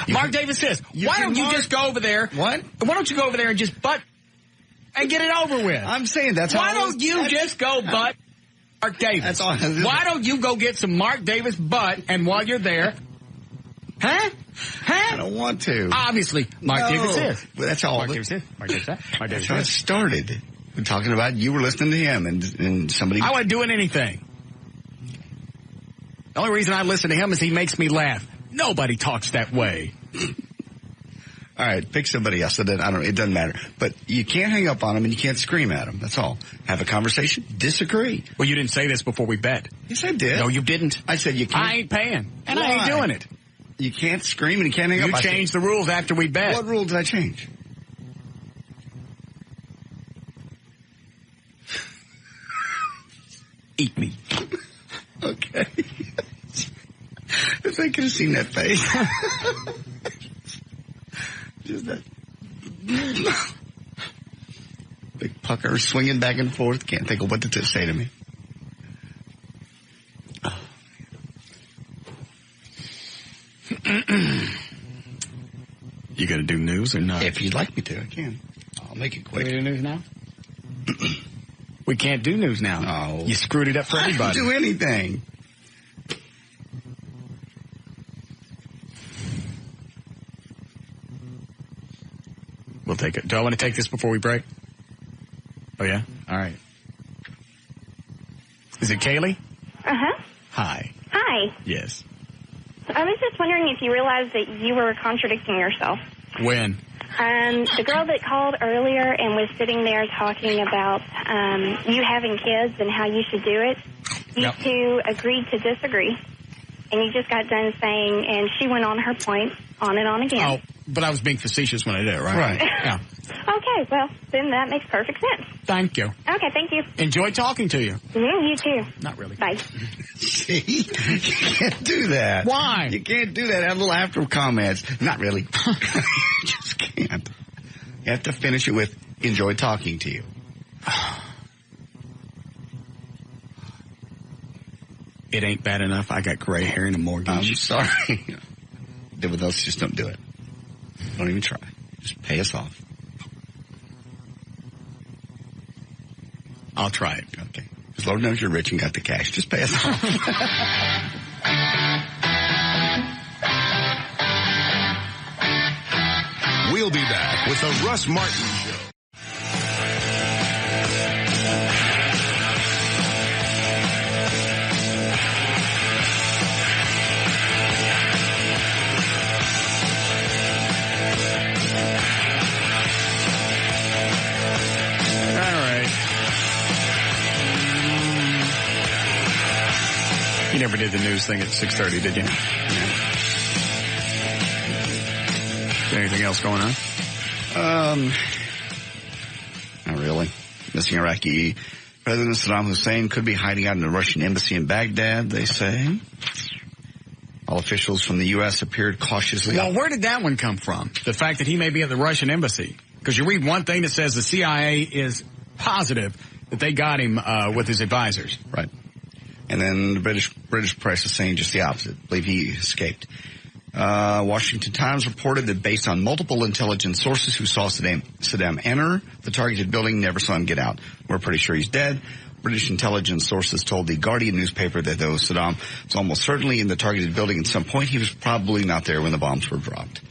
Mark Davis says, why don't you just go over there? What? Why don't you go over there and just butt and get it over with? I'm saying that's why don't you just go butt Mark Davis? That's all. Why don't you go get some Mark Davis butt and while you're there, huh? I don't want to. Obviously, Mark Davis is. Well, that's all. Mark Davis is. Mark Davis is. Mark Davis is. That's how it started. We're talking about you were listening to him and somebody. I wasn't doing anything. The only reason I listen to him is he makes me laugh. Nobody talks that way. All right, pick somebody else. So that it doesn't matter. But you can't hang up on him and you can't scream at him. That's all. Have a conversation. Disagree. Well, you didn't say this before we bet. Yes, I did. No, you didn't. I said you can't. I ain't paying, and I ain't doing it. You can't scream and you can't hang up. You changed the rules after we bet. What rule did I change? Eat me. Okay. If I could have seen that face. Just that big pucker swinging back and forth. Can't think of what to say to me. You going to do news or not? If you'd like me to, I can. I'll make it quick. Can we do news now? We can't do news now. No. You screwed it up for everybody. I didn't do anything. We'll take it. Do I want to take this before we break? Oh, yeah? All right. Is it Kaylee? Uh-huh. Hi. Hi. Yes. I was just wondering if you realized that you were contradicting yourself. When? The girl that called earlier and was sitting there talking about you having kids and how you should do it, you two agreed to disagree. And you just got done saying, and she went on her point on and on again. Oh, but I was being facetious when I did it, right? Right. Yeah. Okay, well, then that makes perfect sense. Thank you. Okay, thank you. Enjoyed talking to you. You too. Not really. Bye. See? You can't do that. Why? You can't do that. Have little after comments. Not really. You just can't. You have to finish it with, enjoyed talking to you. It ain't bad enough. I got gray hair and a mortgage. I'm sorry. With us, just don't do it. Don't even try. Just pay us off. I'll try it. Okay. Because Lord knows you're rich and got the cash. Just pay us off. We'll be back with the Russ Martin Show. You never did the news thing at 6:30, did you? Yeah. Anything else going on? Not really. Missing Iraqi President Saddam Hussein could be hiding out in the Russian embassy in Baghdad, they say. All officials from the U.S. appeared cautiously. Well, where did that one come from? The fact that he may be at the Russian embassy? Because you read one thing that says the CIA is positive that they got him with his advisors. Right. And then the British press is saying just the opposite. I believe he escaped. Washington Times reported that based on multiple intelligence sources who saw Saddam enter the targeted building, never saw him get out. We're pretty sure he's dead. British intelligence sources told the Guardian newspaper that though Saddam was almost certainly in the targeted building at some point, he was probably not there when the bombs were dropped.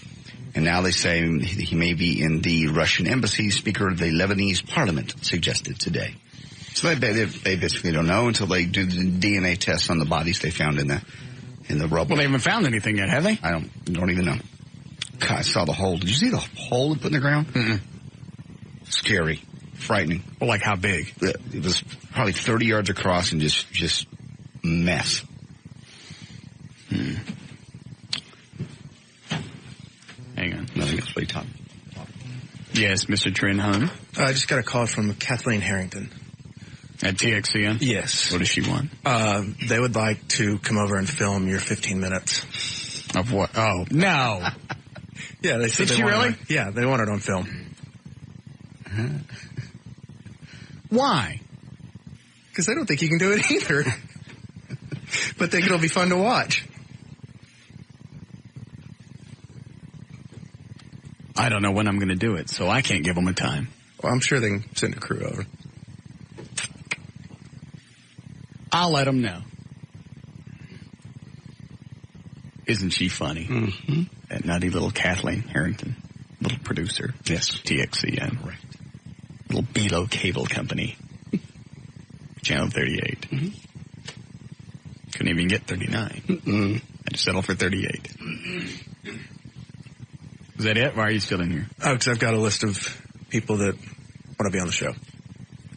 And now they say he may be in the Russian embassy, Speaker of the Lebanese parliament suggested today. So they basically don't know until they do the DNA tests on the bodies they found in the rubble. Well, they haven't found anything yet, have they? I don't even know. God, I saw the hole. Did you see the hole they put in the ground? Mm-mm. Scary. Frightening. Well, like how big? It was probably 30 yards across and just mess. Hang on. Nothing else really top. Yes, Mr. Trenholm. I just got a call from Kathleen Harrington. At TXCN? Yes. What does she want? They would like to come over and film your 15 minutes. Of what? Oh, no. Yeah, they said Did they she wanted really? it. Yeah, they want it on film. Why? Because they don't think you can do it either. But think it'll be fun to watch. I don't know when I'm going to do it, so I can't give them a time. Well, I'm sure they can send a crew over. I'll let them know. Isn't she funny? Mm-hmm. That nutty little Kathleen Harrington, little producer. Yes. TXCN. Right. Little Below Cable Company. Channel 38. Mm-hmm. Couldn't even get 39. Mm-mm. I just settled for 38. Is that it? Why are you still in here? Oh, because I've got a list of people that want to be on the show.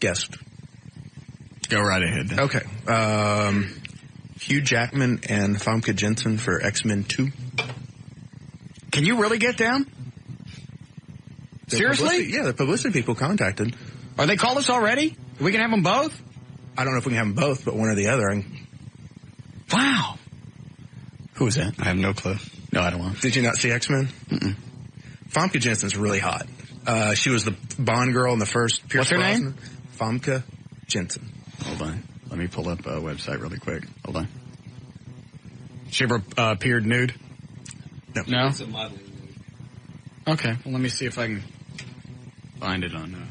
Guest. Go right ahead then. Okay. Hugh Jackman and Famke Janssen for X-Men 2. Can you really get down? Seriously? Yeah, the publicity people contacted. Are they called us already? We can have them both? I don't know if we can have them both, but one or the other. Wow. Who is that? I have no clue. No, I don't want. Did you not see X-Men? Mm-mm. Famke Janssen's really hot. She was the Bond girl in the first Pierce What's her Brosnan. name? Famke Janssen. Hold on. Let me pull up a website really quick. Hold on. She ever appeared nude? No. No? It's a modeling movie. Okay. Well, let me see if I can find it on...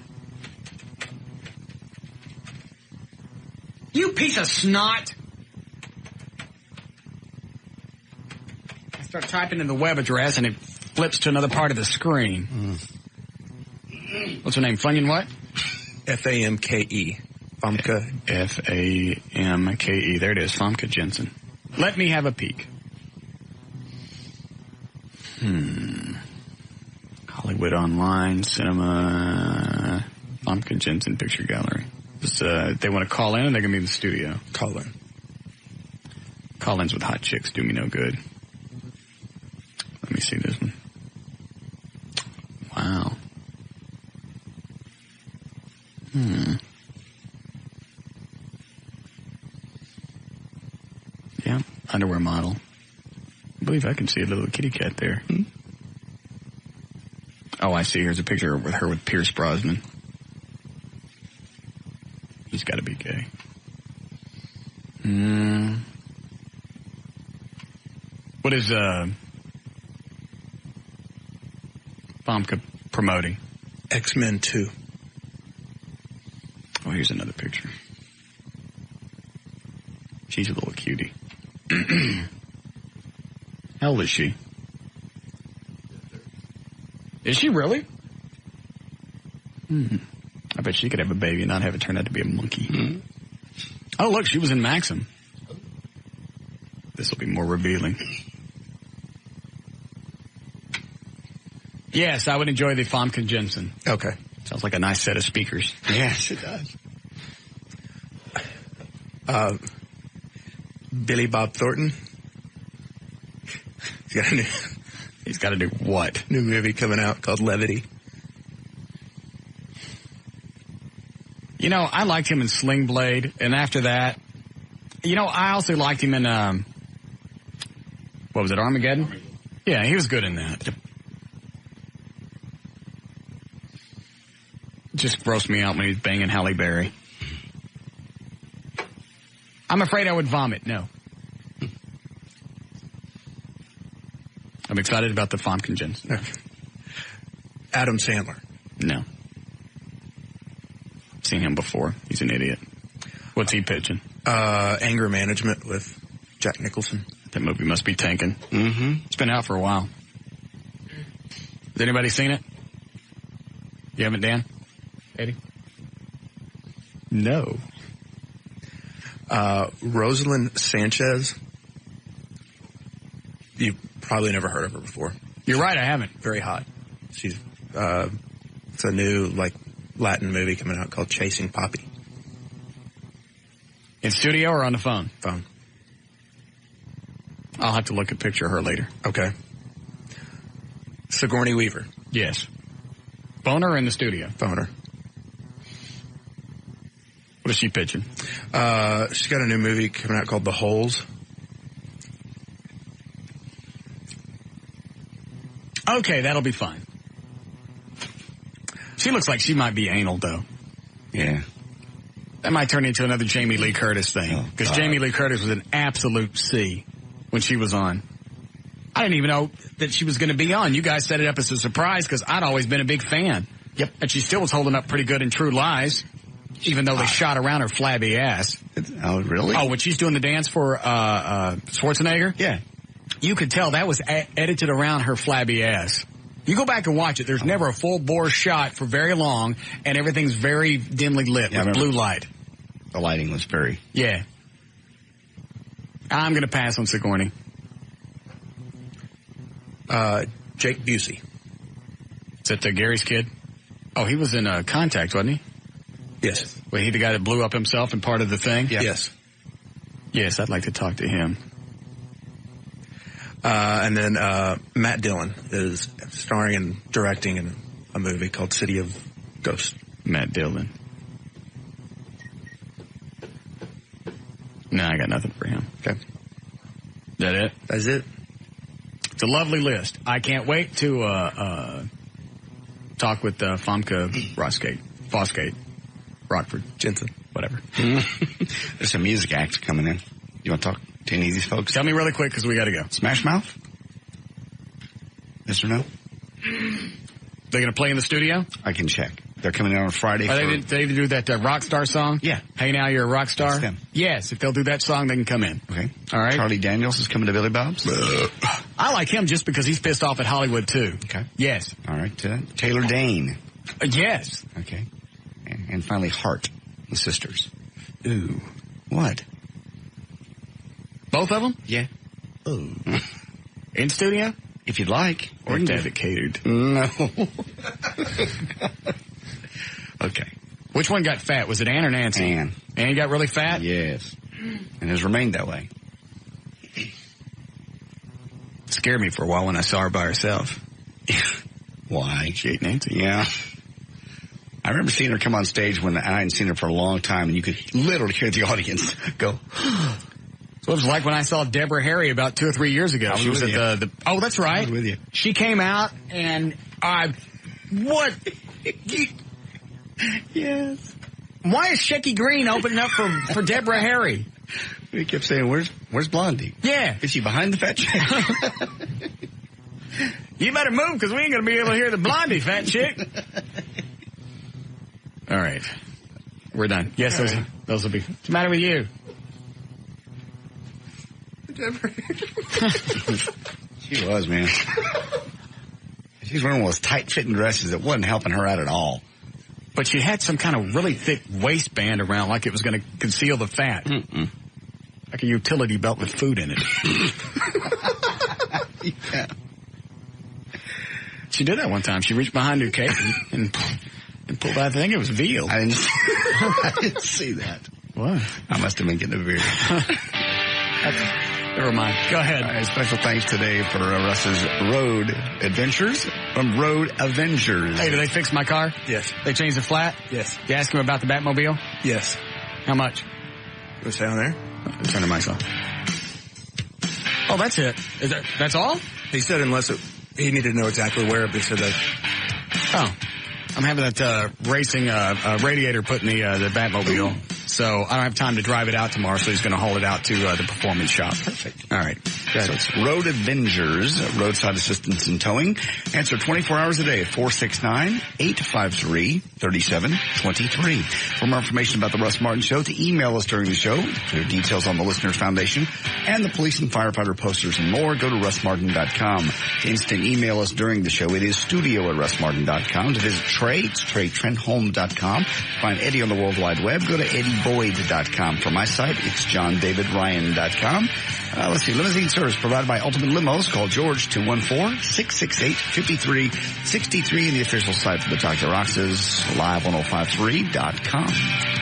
You piece of snot! I start typing in the web address and it flips to another part of the screen. What's her name? Funyun what? Famke. Famke. Famke. There it is. Famke Janssen. Let me have a peek. Hollywood Online, Cinema, Famke Janssen Picture Gallery. If they want to call in, they're going to be in the studio. Call in. Call-ins with hot chicks do me no good. Let me see this one. Wow. Yeah, underwear model. I believe I can see a little kitty cat there. Oh, I see. Here's a picture with her with Pierce Brosnan. He's got to be gay. What is Famke promoting? X-Men 2. Oh, here's another picture. she's a little cutie. How old is she? Is she really? I bet she could have a baby and not have it turn out to be a monkey. Oh, look, she was in Maxim. This will be more revealing. Yes, I would enjoy the Famke Jensen. Okay. Sounds like a nice set of speakers. Yes, it does. Billy Bob Thornton. He's got to do what? New movie coming out called Levity. You know, I liked him in Sling Blade, and after that, you know, I also liked him in, what was it, Armageddon? Yeah, he was good in that. Just grossed me out when he was banging Halle Berry. I'm afraid I would vomit, no. I'm excited about the Famke Jensen. Adam Sandler. No. Seen him before. He's an idiot. What's he pitching? Anger Management with Jack Nicholson. That movie must be tanking. Mm-hmm. It's been out for a while. Has anybody seen it? You haven't, Dan? Eddie? No. Rosalind Sanchez. You've probably never heard of her before. You're right, I haven't. Very hot. She's, it's a new, Latin movie coming out called Chasing Poppy. In studio or on the phone? Phone. I'll have to look at a picture of her later. Okay. Sigourney Weaver. Yes. Boner or in the studio? Boner. What is she pitching? She's got a new movie coming out called The Holes. Okay, that'll be fine. She looks like she might be anal, though. Yeah. That might turn into another Jamie Lee Curtis thing. Because Jamie Lee Curtis was an absolute C when she was on. I didn't even know that she was going to be on. You guys set it up as a surprise because I'd always been a big fan. Yep. And she still was holding up pretty good in True Lies, even though they shot around her flabby ass. Oh, really? Oh, when she's doing the dance for Schwarzenegger? Yeah. You could tell that was edited around her flabby ass. You go back and watch it. There's never a full-bore shot for very long, and everything's very dimly lit with blue light. The lighting was very... Yeah. I'm going to pass on Sigourney. Jake Busey. Is that Gary's kid? Oh, he was in Contact, wasn't he? Yes. Well, he the guy that blew up himself and part of the thing? Yeah. Yes. Yes, I'd like to talk to him. And then Matt Dillon is starring and directing in a movie called City of Ghosts. Matt Dillon. No, I got nothing for him. Okay. That it? That's it. It's a lovely list. I can't wait to talk with Famke Fosgate, Rockford, Jensen, whatever. There's some music acts coming in. You want to talk to any of these folks? Tell me really quick because we got to go. Smash Mouth? Yes or no? They're going to play in the studio? I can check. They're coming in on Friday. They do that rock star song? Yeah. Hey, now you're a rock star? That's them. Yes, if they'll do that song, they can come in. Okay. All right. Charlie Daniels is coming to Billy Bob's? I like him just because he's pissed off at Hollywood, too. Okay. Yes. All right. Taylor Dane. Yes. Okay. And finally, Hart, the sisters. Ooh. What? Both of them? Yeah. Oh. In studio? If you'd like. Or to have it catered. No. Okay. Which one got fat? Was it Ann or Nancy? Ann. Ann got really fat? Yes. And has remained that way. Scared me for a while when I saw her by herself. Why? She ate Nancy. Yeah. I remember seeing her come on stage when I hadn't seen her for a long time, and you could literally hear the audience go. So it was like when I saw Deborah Harry about 2 or 3 years ago. She was at the oh, that's right. I was with you. She came out and what? Yes. Why is Shecky Green opening up for Deborah Harry? We kept saying, "Where's Blondie?" Yeah. Is she behind the fat chick? You better move because we ain't gonna be able to hear the Blondie, fat chick. All right, we're done. Yes, those will be. What's the matter with you? She was, man. She's wearing one of those tight-fitting dresses that wasn't helping her out at all. But she had some kind of really thick waistband around, like it was going to conceal the fat. Mm-mm. Like a utility belt with food in it. Yeah. She did that one time. She reached behind her cake and pulled out, I think it was veal. I didn't see that. What? I must have been getting a veal. Never mind. Go ahead. All right, special thanks today for Russ's road adventures from Road Avengers. Hey, did they fix my car? Yes. They changed the flat? Yes. You ask him about the Batmobile? Yes. How much? What's down there? Turn the mics off. Oh, that's it. That's all? He said he needed to know exactly where, but he said that. Oh. I'm having that racing radiator put in the Batmobile. So I don't have time to drive it out tomorrow, so he's going to haul it out to the performance shop. Perfect. All right. So it's Road Avengers, roadside assistance and towing. Answer 24 hours a day at 469-853-3723. For more information about the Russ Martin Show, to email us during the show, for details on the Listeners Foundation, and the police and firefighter posters and more, go to russmartin.com. To instant email us during the show, it is studio@russmartin.com. To visit Trey, it's TreyTrentHolm.com. Find Eddie on the World Wide Web, go to EddieBoyd.com. For my site, it's JohnDavidRyan.com. Let's see, limousine service provided by Ultimate Limos. Call George 214-668-5363 and the official site for the Dr. Rox's live1053.com.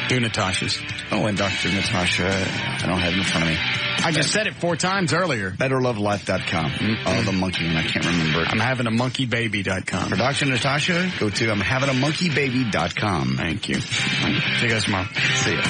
Do Natasha's. Oh, and Dr. Natasha, I don't have it in front of me. I just said it 4 times earlier. BetterLoveLife.com. Oh, the monkey one, I can't remember it. I'm having a monkeybaby.com. For Dr. Natasha, go to I'm having a monkeybaby.com. Thank you. See you guys tomorrow. See ya.